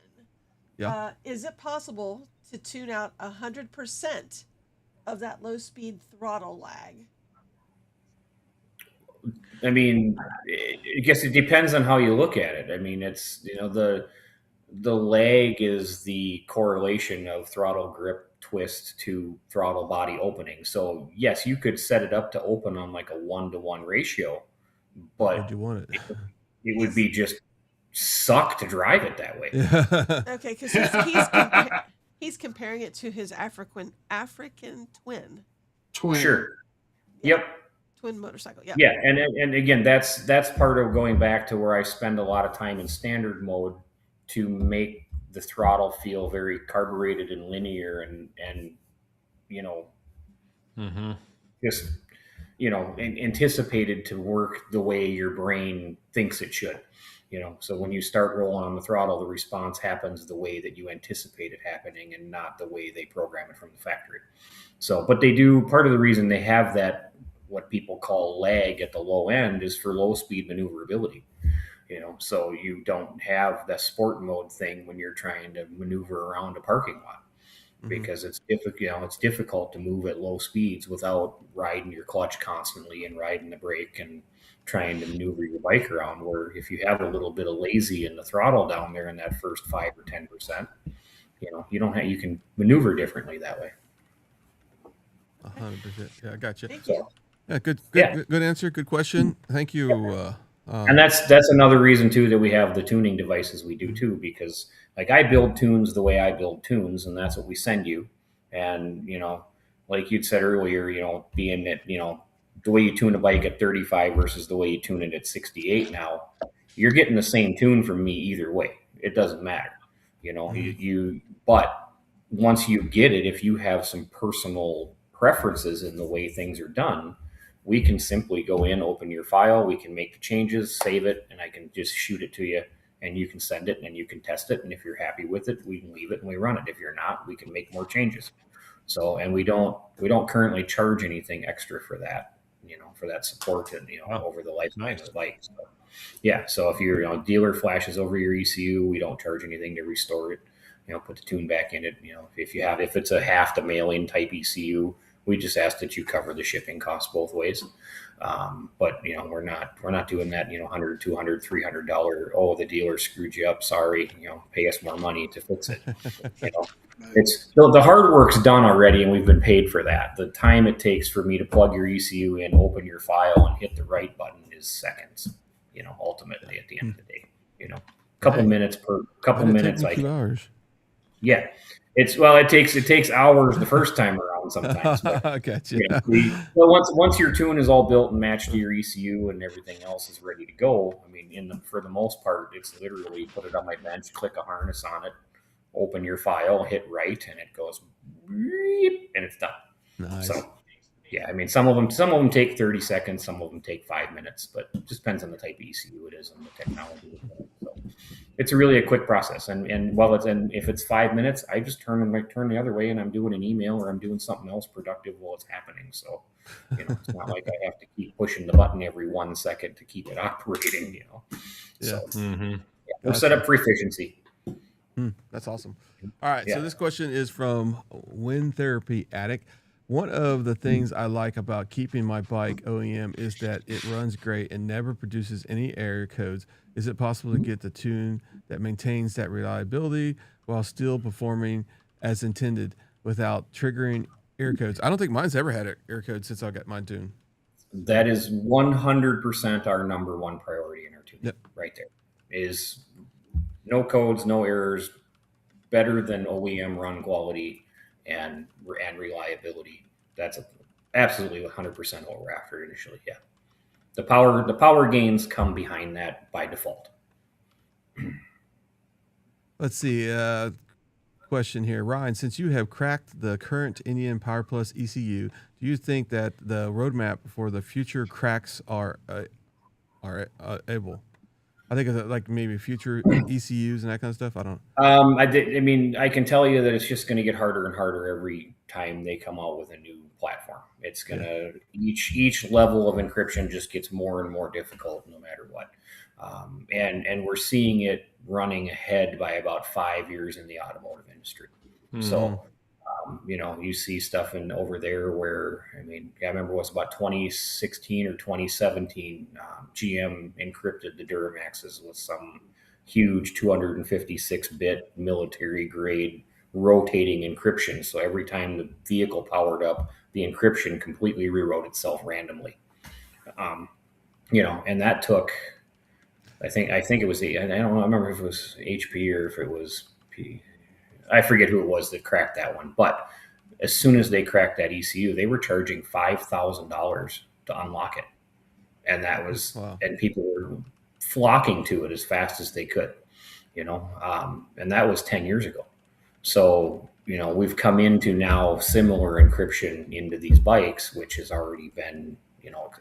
S3: Yeah.
S5: Is it possible to tune out 100% of that low speed throttle lag?
S6: I mean, I guess it depends on how you look at it. I mean, it's the lag is the correlation of throttle grip twist to throttle body opening. So yes, you could set it up to open on like a 1-to-1 ratio,
S3: Would
S6: but
S3: you want it?
S6: it would be just suck to drive it that way.
S3: Yeah.
S5: Okay, because he's comparing it to his African twin
S2: Twin.
S6: Sure. Yep.
S5: twin motorcycle. Yeah.
S6: Yeah, and again, that's part of going back to where I spend a lot of time in standard mode to make the throttle feel very carbureted and linear and you know just anticipated to work the way your brain thinks it should. So when you start rolling on the throttle, the response happens the way that you anticipate it happening and not the way they program it from the factory. So, but they do, part of the reason they have that, what people call lag at the low end, is for low speed maneuverability. So you don't have the sport mode thing when you're trying to maneuver around a parking lot, because it's difficult. It's difficult to move at low speeds without riding your clutch constantly and riding the brake and trying to maneuver your bike around. Where if you have a little bit of lazy in the throttle down there in that first 5 or 10%, you can maneuver differently that way.
S3: 100%. Yeah, I got you.
S5: Thank you.
S3: Yeah, good
S6: Yeah.
S3: good answer. Good question. Thank you.
S6: And that's another reason too that we have the tuning devices we do too, because like I build tunes the way I build tunes, and that's what we send you. And like you'd said earlier, being that the way you tune a bike at 35 versus the way you tune it at 68 now, you're getting the same tune from me either way. It doesn't matter, but once you get it, if you have some personal preferences in the way things are done, we can simply go in, open your file, we can make the changes, save it, and I can just shoot it to you, and you can send it and you can test it. And if you're happy with it, we can leave it and we run it. If you're not, we can make more changes. So, and we don't currently charge anything extra for that, for that support and, over the lifetime of the bike. So, yeah. So if your dealer flashes over your ECU, we don't charge anything to restore it, put the tune back in it. If it's a half the mailing type ECU, we just ask that you cover the shipping costs both ways. But we're not doing that, $100, $200, $300. Oh, the dealer screwed you up. Sorry, pay us more money to fix it. It's the hard work's done already, and we've been paid for that. The time it takes for me to plug your ECU in, open your file, and hit the right button is seconds. Ultimately at the end of the day, couple minutes per couple minutes.
S3: 2 hours.
S6: Yeah. It takes hours the first time around sometimes. But,
S3: I got you.
S6: once your tune is all built and matched to your ECU and everything else is ready to go, I mean, for the most part, it's literally put it on my bench, click a harness on it, open your file, hit right, and it goes beep, and it's done.
S3: Nice.
S6: So, yeah, I mean, some of them take 30 seconds, some of them take 5 minutes, but it just depends on the type of ECU it is and the technology. So it's really a quick process. And if it's 5 minutes, I just turn the other way and I'm doing an email or I'm doing something else productive while it's happening. So, it's not like I have to keep pushing the button every 1 second to keep it operating, So we're set up for efficiency.
S3: That's awesome. All right.
S6: Yeah.
S3: So this question is from Wind Therapy Addict. One of the things I like about keeping my bike OEM is that it runs great and never produces any error codes. Is it possible to get the tune that maintains that reliability while still performing as intended without triggering error codes? I don't think mine's ever had error codes since I got mine tuned.
S6: That is 100% our number one priority in our tuning.
S3: Yep.
S6: Right there is no codes, no errors, better than OEM run quality and reliability. That's absolutely 100% what we're after initially. Yeah, the power gains come behind that by default.
S3: Let's see. Question here, Ryan. Since you have cracked the current Indian Power Plus ECU, do you think that the roadmap for the future cracks are able? I think of like maybe future ECUs and that kind of stuff. I don't.
S6: I mean, I can tell you that it's just going to get harder and harder every time they come out with a new platform. It's going to each level of encryption just gets more and more difficult, no matter what. And we're seeing it running ahead by about 5 years in the automotive industry.
S3: Mm-hmm.
S6: So, you see stuff over there where, I mean, I remember it was about 2016 or 2017, GM encrypted the Duramaxes with some huge 256-bit military grade rotating encryption. So every time the vehicle powered up, the encryption completely rewrote itself randomly. And that took, I think it was, I don't know, I remember if it was HP or if it was P. I forget who it was that cracked that one. But as soon as they cracked that ECU, they were charging $5,000 to unlock it. And that was, and people were flocking to it as fast as they could, and that was 10 years ago. So, we've come into now similar encryption into these bikes, which has already been,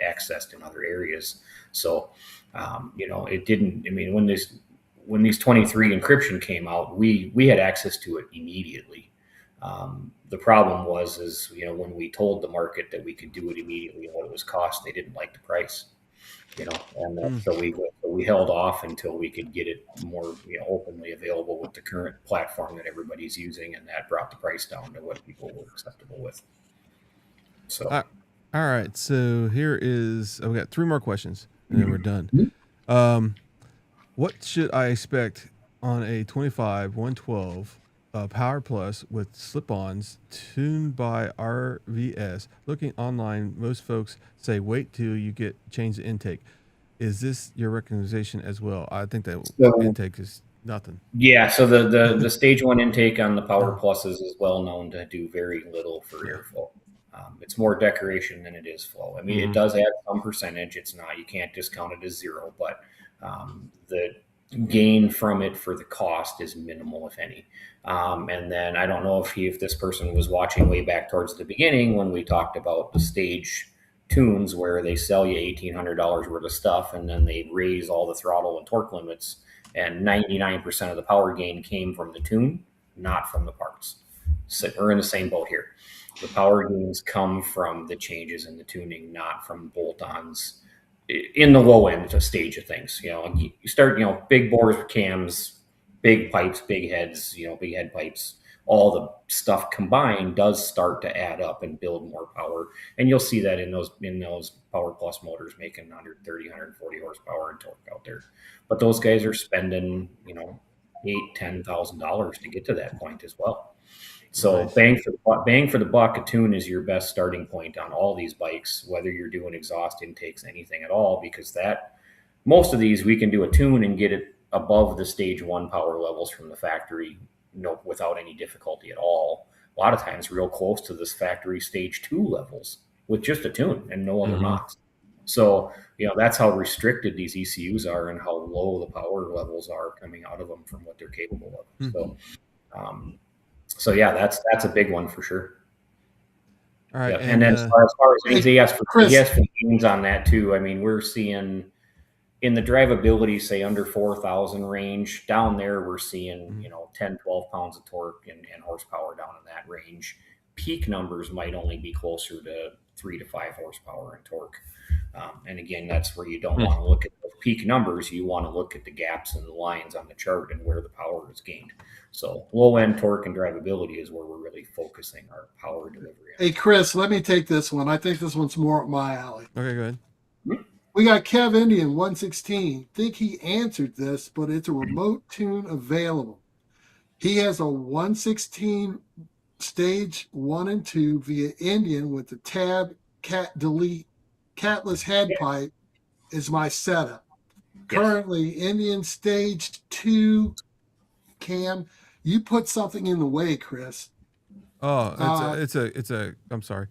S6: accessed in other areas. So, it didn't, I mean, when these 23 encryption came out, we had access to it immediately. The problem was when we told the market that we could do it immediately and what it was cost, they didn't like the price, so we held off until we could get it more openly available with the current platform that everybody's using, and that brought the price down to what people were acceptable with. So,
S3: all right. So here is we got 3 more questions, and then we're done. What should I expect on a 25 112 Power Plus with slip-ons tuned by RVS? Looking online, most folks say wait till you change the intake. Is this your recommendation as well? I think that intake is nothing.
S6: Yeah, so the stage 1 intake on the Power Pluses is well known to do very little for airflow. It's more decoration than it is flow. I mean, it does add some percentage. It's not, you can't discount it as 0, but the gain from it for the cost is minimal, if any. And then I don't know if this person was watching way back towards the beginning when we talked about the stage tunes where they sell you $1,800 worth of stuff and then they raise all the throttle and torque limits, and 99% of the power gain came from the tune, not from the parts. So we're in the same boat here. The power gains come from the changes in the tuning, not from bolt-ons in the low end stage of things. You start, big bores with cams, big pipes, big heads, big head pipes, all the stuff combined does start to add up and build more power. And you'll see that in those Power Plus motors making 130, 140 horsepower and torque out there. But those guys are spending, $8,000-$10,000 to get to that point as well. So nice. bang for the buck, a tune is your best starting point on all these bikes, whether you're doing exhaust intakes, anything at all, because most of these we can do a tune and get it above the stage 1 power levels from the factory, without any difficulty at all. A lot of times real close to this factory stage 2 levels with just a tune and no other mods. So, that's how restricted these ECUs are and how low the power levels are coming out of them from what they're capable of. So yeah, that's a big one for sure.
S3: All right.
S6: Yeah. And then as far as he asked for gains on that too. I mean, we're seeing in the drivability, say under 4,000 range down there, we're seeing, 10, 12 pounds of torque and horsepower down in that range. Peak numbers might only be closer to 3 to 5 horsepower in torque. And again, that's where you don't want to look at the peak numbers. You want to look at the gaps and the lines on the chart and where the power is gained. So low end torque and drivability is where we're really focusing our power delivery.
S2: Hey, Chris, let me take this one. I think this one's more up my alley.
S3: Okay, go ahead.
S2: We got Kev Indian 116. Think he answered this, but it's a remote tune available. He has a 116 stage 1 and 2 via Indian with the tab cat delete catless head pipe is my setup. Currently, Indian stage 2 cam You put something in the way, Chris.
S3: Oh, I'm sorry.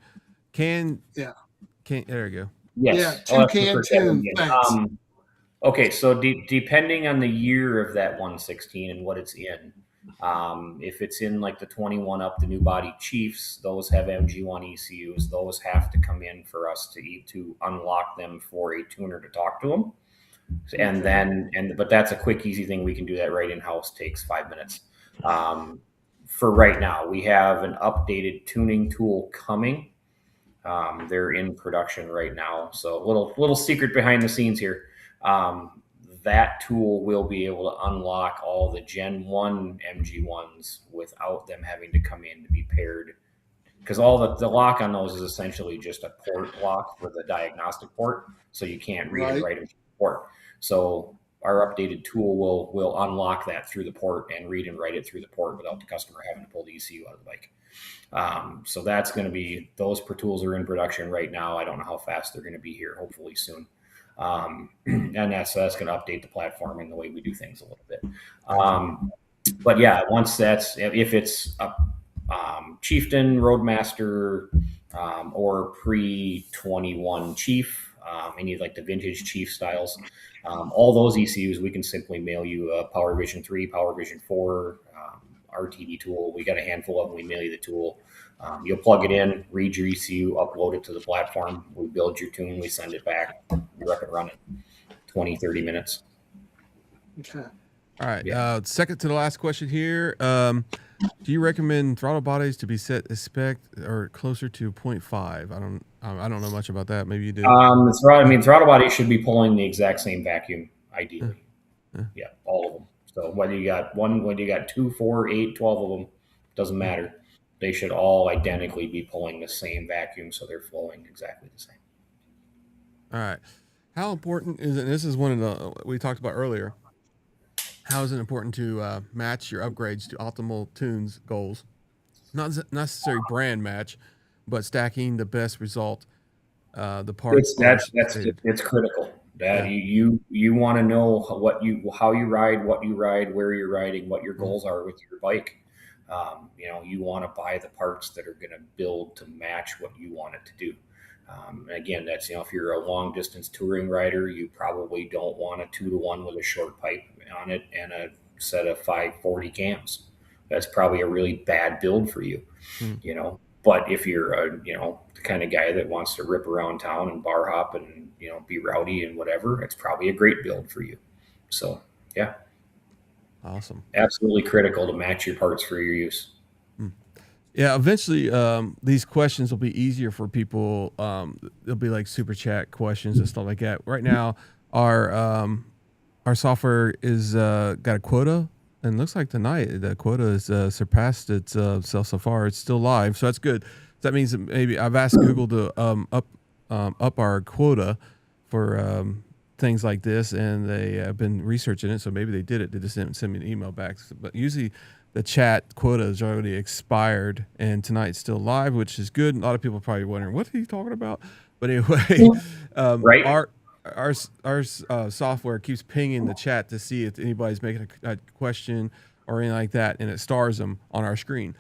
S3: There you go.
S2: Yeah,
S6: Yes.
S2: two
S6: That's the first step
S2: Cantoon.
S6: again.
S2: Thanks.
S6: Okay, so depending on the year of that 116 and what it's in, if it's in like the 21 up, the new body Chiefs, those have MG1 ECUs. Those have to come in for us to unlock them for a tuner to talk to them. And then, but that's a quick, easy thing. We can do that right in house. Takes 5 minutes. For right now, we have an updated tuning tool coming. They're in production right now. So little secret behind the scenes here. That tool will be able to unlock all the Gen 1 MG1s without them having to come in to be paired. Because all the lock on those is essentially just a port lock for the diagnostic port. So you can't read and write them through the port. So our updated tool will unlock that through the port and read and write it through the port without the customer having to pull the ECU out of the bike. So that's going to be, those tools are in production right now. I don't know how fast they're going to be here, hopefully soon. And that's going to update the platform and the way we do things a little bit. But yeah, once that's, if it's a Chieftain, Roadmaster, or pre-21 Chief, any like the vintage Chief styles, all those ECUs, we can simply mail you a Power Vision 3, Power Vision 4, RTD tool. We got a handful of them. We mail you the tool. You'll plug it in, read your ECU, upload it to the platform. We build your tune. We send it back. You're up and running. 20, 30 minutes.
S2: Okay.
S3: All right.
S6: Yeah.
S3: Second to the last question here. Do you recommend throttle bodies to be set as spec or closer to 0.5? I don't know much about that. Maybe you do.
S6: Throttle bodies should be pulling the exact same vacuum, ideally. Yeah, all of them. So whether you got 2, 4, 8, 12 of them, doesn't matter. They should all identically be pulling the same vacuum, so they're flowing exactly the same.
S3: All right. How important is it? This is one of the we talked about earlier. How is it important to match your upgrades to optimal tunes goals? Not necessarily brand match, but stacking the best result. The parts.
S6: It's critical. That you want to know how you ride, what you ride, where you're riding, what your goals are with your bike. You want to buy the parts that are going to build to match what you want it to do. Again, that's, if you're a long distance touring rider, you probably don't want a 2-to-1 with a short pipe on it and a set of 540 cams. That's probably a really bad build for you, But if you're the kind of guy that wants to rip around town and bar hop and be rowdy and whatever, it's probably a great build for you. So yeah,
S3: awesome,
S6: absolutely critical to match your parts for your use.
S3: Yeah, eventually these questions will be easier for people. They'll be like super chat questions and stuff like that. Right now, our software is got a quota, and looks like tonight the quota has surpassed itself so far. It's still live, so that's good. That means that maybe I've asked Google to up our quota for things like this, and they have been researching it. So maybe they did it. They just didn't send me an email back. But usually the chat quota is already expired, and tonight's still live, which is good. A lot of people are probably wondering, what are you talking about? But anyway,
S6: right.
S3: Our software keeps pinging the chat to see if anybody's making a question or anything like that, and it stars them on our screen.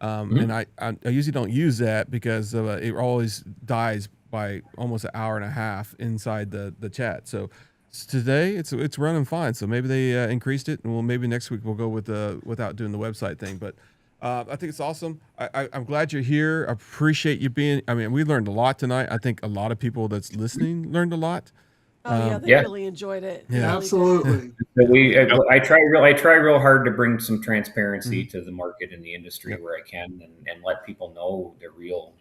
S3: And I usually don't use that because it always dies by almost an hour and a half inside the chat. So today it's running fine. So maybe they increased it, and maybe next week we'll go with without doing the website thing. But I think it's awesome. I'm glad you're here. I appreciate you being. I mean, we learned a lot tonight. I think a lot of people that's listening learned a lot.
S5: Oh they really enjoyed it.
S3: Yeah,
S5: really
S2: absolutely.
S6: I try real hard to bring some transparency to the market and the industry where I can, and let people know the real,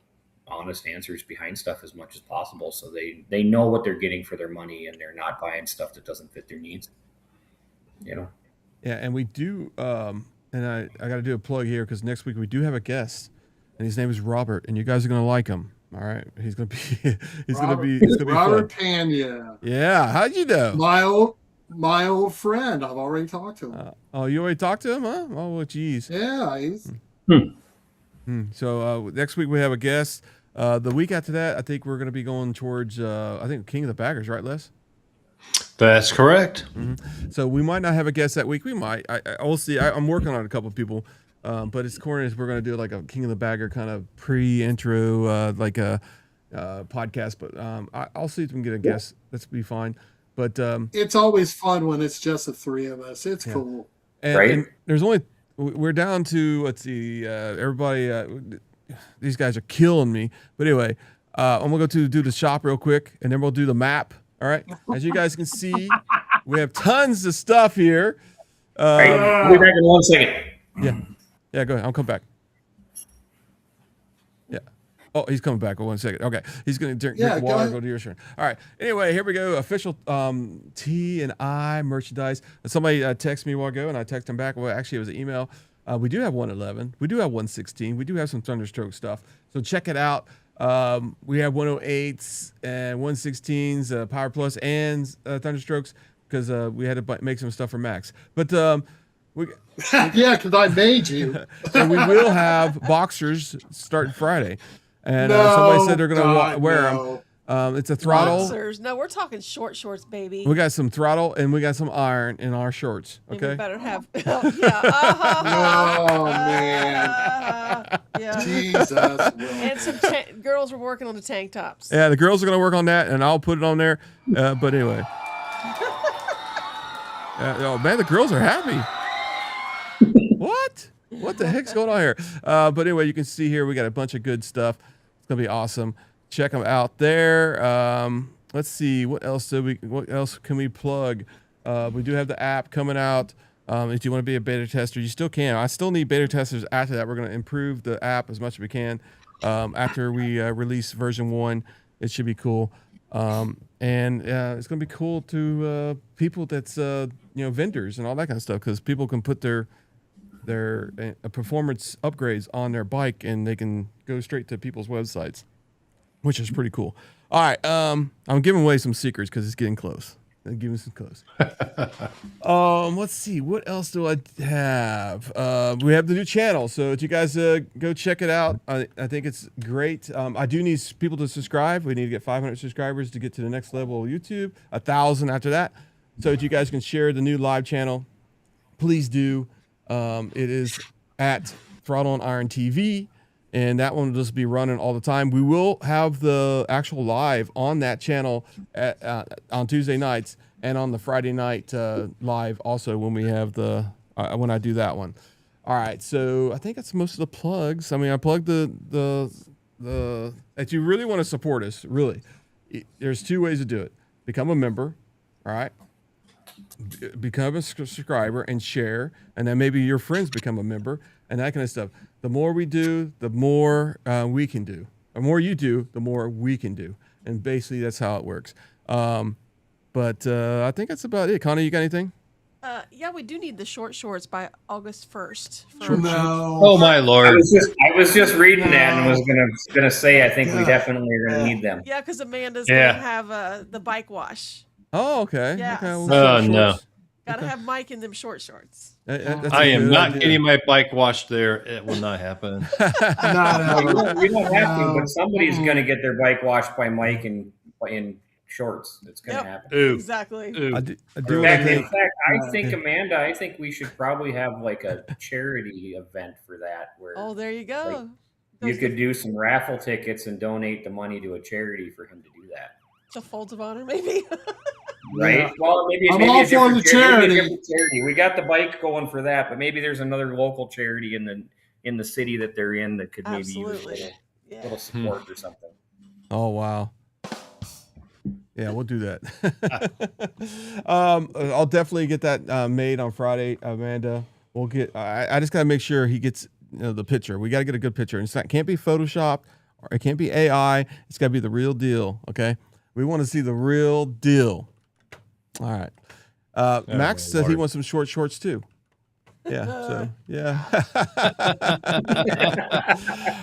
S6: honest answers behind stuff as much as possible, so they know what they're getting for their money, and they're not buying stuff that doesn't fit their needs.
S3: Yeah, and we do. And I got to do a plug here because next week we do have a guest, and his name is Robert, and you guys are gonna like him. All right, he's gonna be
S2: Robert
S3: fun.
S2: Pena.
S3: Yeah, how'd you know?
S2: My old friend. I've already talked to him.
S3: Oh, you already talked to him, huh? Oh, geez.
S2: Yeah, he's.
S3: So next week we have a guest. The week after that, I think we're gonna be going towards King of the Baggers, right, Les?
S4: That's correct.
S3: So we might not have a guest that week. We might. We'll see. I'm working on a couple of people, but it's according as we're going to do like a King of the Bagger kind of pre-intro, like a podcast. But I'll see if we can get a guest. That's be fine. But
S2: It's always fun when it's just the three of us. It's cool.
S3: and there's only we're down to let's see. Everybody, these guys are killing me. But anyway, I'm gonna go do the shop real quick, and then we'll do the map. All right. As you guys can see, we have tons of stuff here.
S6: I'll be back in 1 second.
S3: Yeah, go ahead. I'll come back. Yeah. Oh, he's coming back. 1 second. Okay. He's going to drink water, go to your turn. All right. Anyway, here we go. Official T&I merchandise. Somebody texted me a while ago, and I texted him back. Well, actually, it was an email. We do have 111. We do have 116. We do have some Thunderstroke stuff. So check it out. We have 108s and 116s, Power Plus and Thunderstrokes because we had to make some stuff for Max. But
S2: Yeah, because I made you.
S3: and we will have boxers starting Friday. And somebody said they're going to wear them. It's a throttle.
S5: Boxers. No, we're talking short shorts, baby.
S3: We got some throttle and we got some iron in our shorts.
S5: And
S3: Okay.
S5: we better have.
S2: Oh, man.
S5: Yeah.
S2: Jesus. Will.
S5: And some girls were working on the tank tops.
S3: Yeah, the girls are going to work on that, and I'll put it on there. But anyway. Oh, man, the girls are happy. What? What the heck's going on here? But anyway, you can see here we got a bunch of good stuff. It's going to be awesome. Check them out there. Let's see. What else can we plug? We do have the app coming out. If you want to be a beta tester, you still can. I still need beta testers after that. We're going to improve the app as much as we can. After we release version 1, it should be cool. And it's going to be cool to people that's vendors and all that kind of stuff, because people can put their performance upgrades on their bike and they can go straight to people's websites, which is pretty cool. All right, I'm giving away some secrets because it's getting close. I'm giving some close. Let's see. What else do I have? We have the new channel, so if you guys go check it out. I think it's great. I do need people to subscribe. We need to get 500 subscribers to get to the next level of YouTube. 1,000 after that. So if you guys can share the new live channel, please do. It is at Throttle Iron TV, and that one will just be running all the time. We will have the actual live on that channel on Tuesday nights and on the Friday night live also when we have when I do that one. All right, so I think that's most of the plugs. I mean, I plugged the if you really want to support us, really, there's 2 ways to do it. Become a member, all right? Become a subscriber and share, and then maybe your friends become a member and that kind of stuff. The more we do, the more we can do. The more you do, the more we can do, and basically that's how it works. But I think that's about it. Connie, you got anything?
S5: Yeah, we do need the short shorts by August 1st.
S2: No.
S4: Oh my lord!
S6: I was just reading that and was gonna say I think we definitely are gonna need them.
S5: Yeah, because Amanda's gonna have the bike wash.
S3: Oh, okay.
S5: Yeah.
S3: Okay.
S5: Oh,
S4: no.
S5: Gotta have Mike in them short shorts.
S3: That's
S4: I
S3: a
S4: am
S3: good
S4: not
S3: idea.
S4: getting my bike washed there. It will not happen.
S6: You don't have to, but somebody's gonna get their bike washed by Mike in shorts. It's gonna happen.
S4: Ooh.
S5: Exactly.
S4: Ooh.
S3: I do
S6: In
S3: what I
S6: fact,
S3: think.
S6: I think Amanda, I think we should probably have like a charity event for that, where
S5: Oh, there you go.
S6: you could do some raffle tickets and donate the money to a charity for him to do that.
S5: The Folds of Honor, maybe.
S6: Right?
S2: Yeah.
S6: Well, maybe
S2: I'm
S6: maybe
S2: all
S6: a
S2: for
S6: different
S2: the
S6: maybe a
S2: charity.
S6: different charity. We got the bike going for that, but maybe there's another local charity in the city that they're in that could maybe
S5: Absolutely.
S6: use a
S5: Yeah.
S6: little support or something.
S3: Oh wow. Yeah, we'll do that. I'll definitely get that made on Friday, Amanda. We'll get. I just gotta make sure he gets the picture. We gotta get a good picture. And it can't be photoshopped or it can't be AI. It's gotta be the real deal. Okay. We want to see the real deal. All right. Max said he wants some short shorts too. Yeah. So yeah.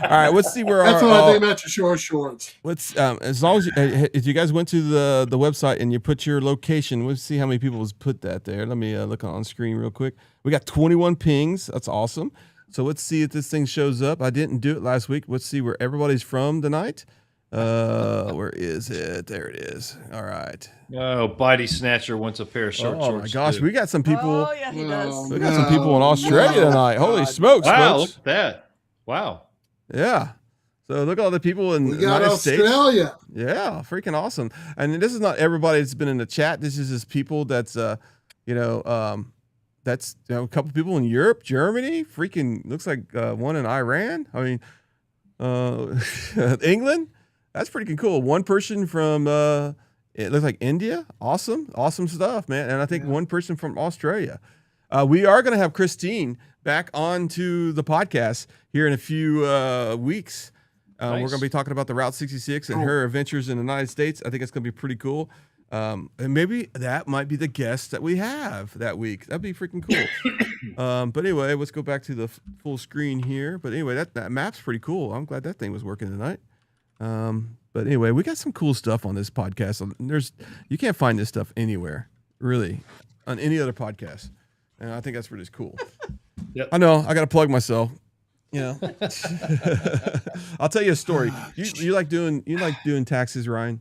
S3: All right. Let's see where
S2: That's
S3: our.
S2: what I think about your short shorts.
S3: Let's as long as if you guys went to the website and you put your location, let's see how many people has put that there. Let me look on screen real quick. We got 21 pings. That's awesome. So let's see if this thing shows up. I didn't do it last week. Let's see where everybody's from tonight. Where is it? There it is. All right.
S4: Oh, Body Snatcher wants a pair of short
S3: Oh
S4: shorts.
S3: my gosh,
S4: too.
S3: we got some people.
S5: Oh yeah, he does.
S3: We got some people in Australia
S2: no,
S3: tonight. Holy
S2: God.
S3: smokes,
S4: Wow,
S3: folks.
S4: look at that. Wow.
S3: Yeah. So look at all the people in
S2: We
S3: the
S2: got
S3: United States.
S2: Australia.
S3: Yeah, freaking awesome. And this is not everybody that's been in the chat. This is just people that's that's a couple people in Europe, Germany, freaking looks like one in Iran. I mean, England. That's pretty cool. One person from it looks like India. Awesome stuff, man. And I think one person from Australia. We are going to have Christine back onto the podcast here in a few weeks. We're going to be talking about the Route 66 and her adventures in the United States. I think it's going to be pretty cool. And maybe that might be the guest that we have that week. That'd be freaking cool. But anyway, let's go back to the full screen here. But anyway, that map's pretty cool. I'm glad that thing was working tonight. But anyway, we got some cool stuff on this podcast. You can't find this stuff anywhere, really, on any other podcast. And I think that's pretty cool.
S4: Yep.
S3: I know. I got to plug myself. You know, I'll tell you a story. You like doing taxes, Ryan?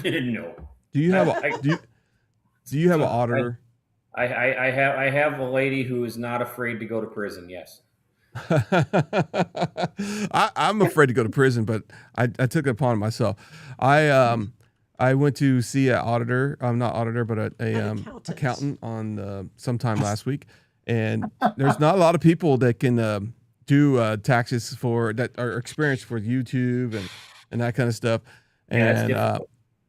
S6: No.
S3: Do you have do you have an auditor?
S6: I have a lady who is not afraid to go to prison. Yes.
S3: I'm afraid to go to prison, but I took it upon myself. I went to see an auditor. I'm not auditor, but an accountant on sometime last week. And there's not a lot of people that can do taxes that are experienced for YouTube and that kind of stuff. And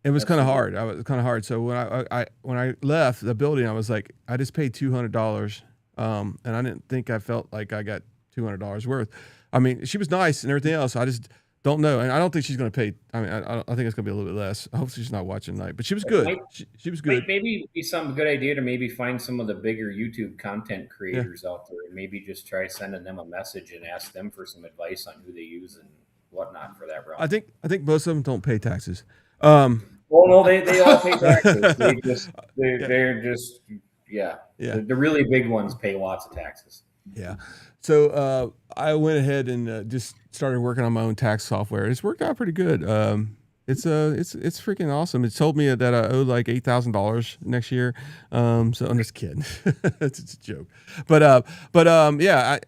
S3: it was kind of hard. It was kind of hard. So when I left the building, I was like, I just paid $200, and I didn't think I felt like I got $200 worth. I mean, she was nice and everything else. I just don't know, and I don't think she's going to pay. I mean, I think it's going to be a little bit less. I hope she's not watching tonight, but she was good. She was good.
S6: Maybe be some good idea to maybe find some of the bigger YouTube content creators out there, and maybe just try sending them a message and ask them for some advice on who they use and whatnot for that realm.
S3: I think most of them don't pay taxes.
S6: Well, no, they all pay taxes. They're just the really big ones pay lots of taxes.
S3: Yeah. So I went ahead and just started working on my own tax software. It's worked out pretty good. It's freaking awesome. It told me that I owe like $8,000 next year. So I'm just kidding. It's a joke. But yeah,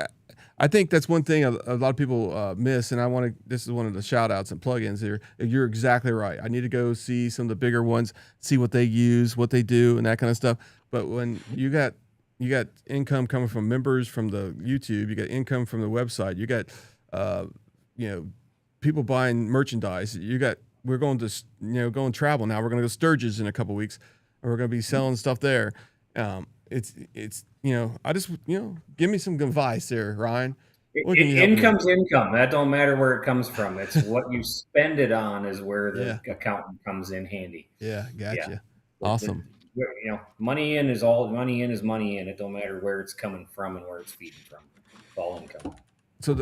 S3: I think that's one thing a lot of people miss, and this is one of the shout outs and plugins here. You're exactly right. I need to go see some of the bigger ones, see what they use, what they do, and that kind of stuff. But when you got income coming from members from the YouTube, you got income from the website, you got people buying merchandise, we're going to go and travel now. We're going to go Sturgis in a couple weeks, and we're going to be selling stuff there. It's I just give me some advice there, Ryan.
S6: Income's income. That don't matter where it comes from. It's what you spend it on is where the accountant comes in handy.
S3: Yeah, gotcha.
S6: Yeah.
S3: Awesome.
S6: Money in is all money in is money in. It don't matter where it's coming from and where it's feeding from. It's all income.
S3: So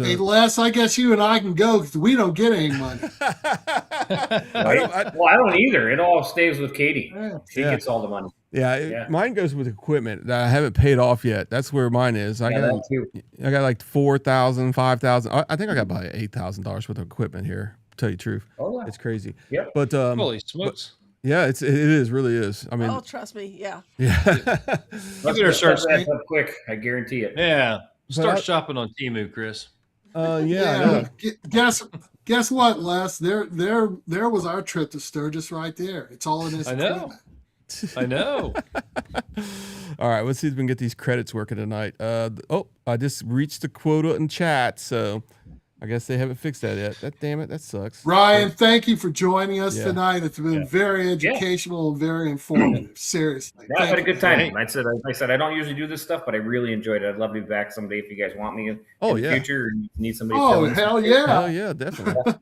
S2: Hey, Les, I guess you and I can go because we don't get any money.
S6: I don't either. It all stays with Katie. She gets all the money.
S3: Yeah, mine goes with equipment that I haven't paid off yet. That's where mine is. I got like $4,000, $5,000. I think I got about $8,000 worth of equipment here. To tell you the truth, it's crazy.
S6: Yeah,
S3: but
S4: holy smokes.
S3: Yeah, it is, really is. I mean,
S5: oh, trust me, yeah.
S4: You better start
S6: that up quick. I guarantee it.
S4: Yeah, start shopping on Temu, Chris.
S2: Guess what, Les? There was our trip to Sturgis right there. It's all in this equipment.
S4: I know.
S3: All right, let's see if we can get these credits working tonight. I just reached the quota in chat, so I guess they haven't fixed that yet. Damn it, that sucks.
S2: Ryan, thank you for joining us tonight. It's been very educational and very informative. Seriously.
S6: I had a good time. I said I don't usually do this stuff, but I really enjoyed it. I'd love to be back someday if you guys want me in the future and need somebody to fill in.
S2: Hell yeah.
S3: Hell yeah, definitely.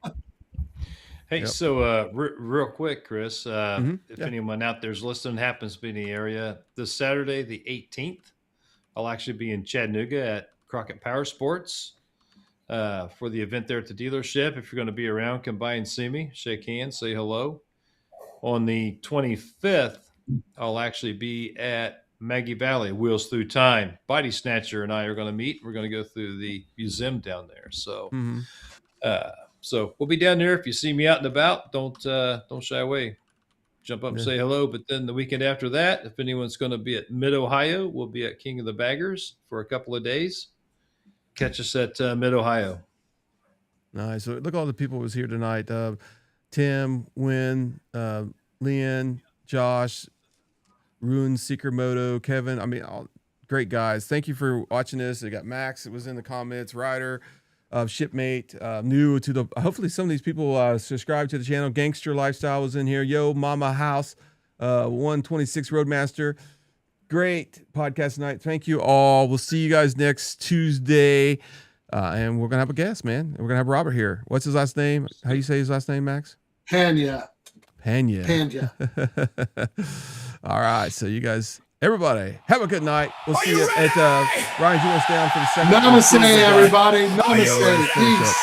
S4: Hey, so real quick, Chris, if anyone out there's listening happens to be in the area, this Saturday, the 18th, I'll actually be in Chattanooga at Crockett Power Sports for the event there at the dealership. If you're going to be around, come by and see me, shake hands, say hello. On the 25th, I'll actually be at Maggie Valley, Wheels Through Time. Body Snatcher and I are going to meet. We're going to go through the museum down there. So So we'll be down there. If you see me out and about, don't shy away. Jump up and say hello. But then the weekend after that, if anyone's going to be at Mid-Ohio, we'll be at King of the Baggers for a couple of days. Catch us at Mid-Ohio.
S3: Nice. So look at all the people who was here tonight. Tim, Wynn, Leanne, Josh, Rune, Seeker Moto, Kevin. I mean, all great guys. Thank you for watching this. We got Max. It was in the comments. Ryder, Shipmate, new to the. Hopefully, some of these people subscribe to the channel. Gangster Lifestyle was in here. Yo, Mama House, 126 Roadmaster. Great podcast tonight. Thank you all. We'll see you guys next Tuesday. And we're going to have a guest, man. We're going to have Robert here. What's his last name? How do you say his last name, Max?
S2: Pena.
S3: Pena. All right. So you guys, everybody, have a good night. We'll see you at Ryan, do you want to stay on for the second?
S2: Namaste, everybody. Namaste. Peace.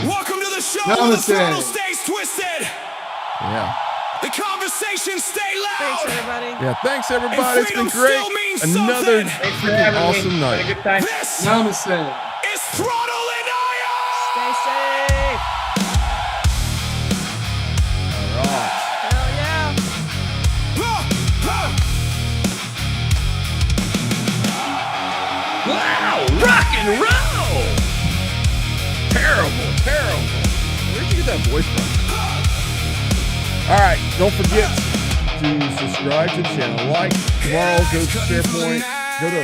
S1: Welcome to the show.
S2: Namaste.
S1: The throttle stays twisted.
S3: Yeah.
S1: The conversation stay loud.
S5: Thanks, everybody.
S3: Yeah. Thanks, everybody. It's been
S1: freedom
S3: great.
S1: still means
S3: Another
S1: something.
S6: Thanks for
S3: freaking
S6: having me.
S3: awesome
S6: Had a
S3: night.
S6: good time.
S1: This
S2: Namaste.
S1: is Throttle Iron.
S5: Stay safe.
S3: All right.
S5: Hell yeah.
S4: Wow, rock and roll.
S3: Terrible. Where'd you get that voice from? All right. Don't forget to subscribe to the channel. Like tomorrow, go to SharePoint. Go to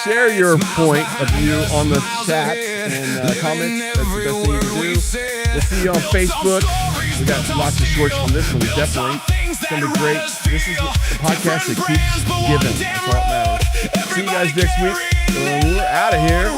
S3: share your point of view on the chat and comments. That's the best thing you can do. We'll see you on Facebook. We got lots of shorts from this one, definitely. It's going to be great. This is the podcast that keeps giving. That's all that matters. See you guys next week. We're out of here.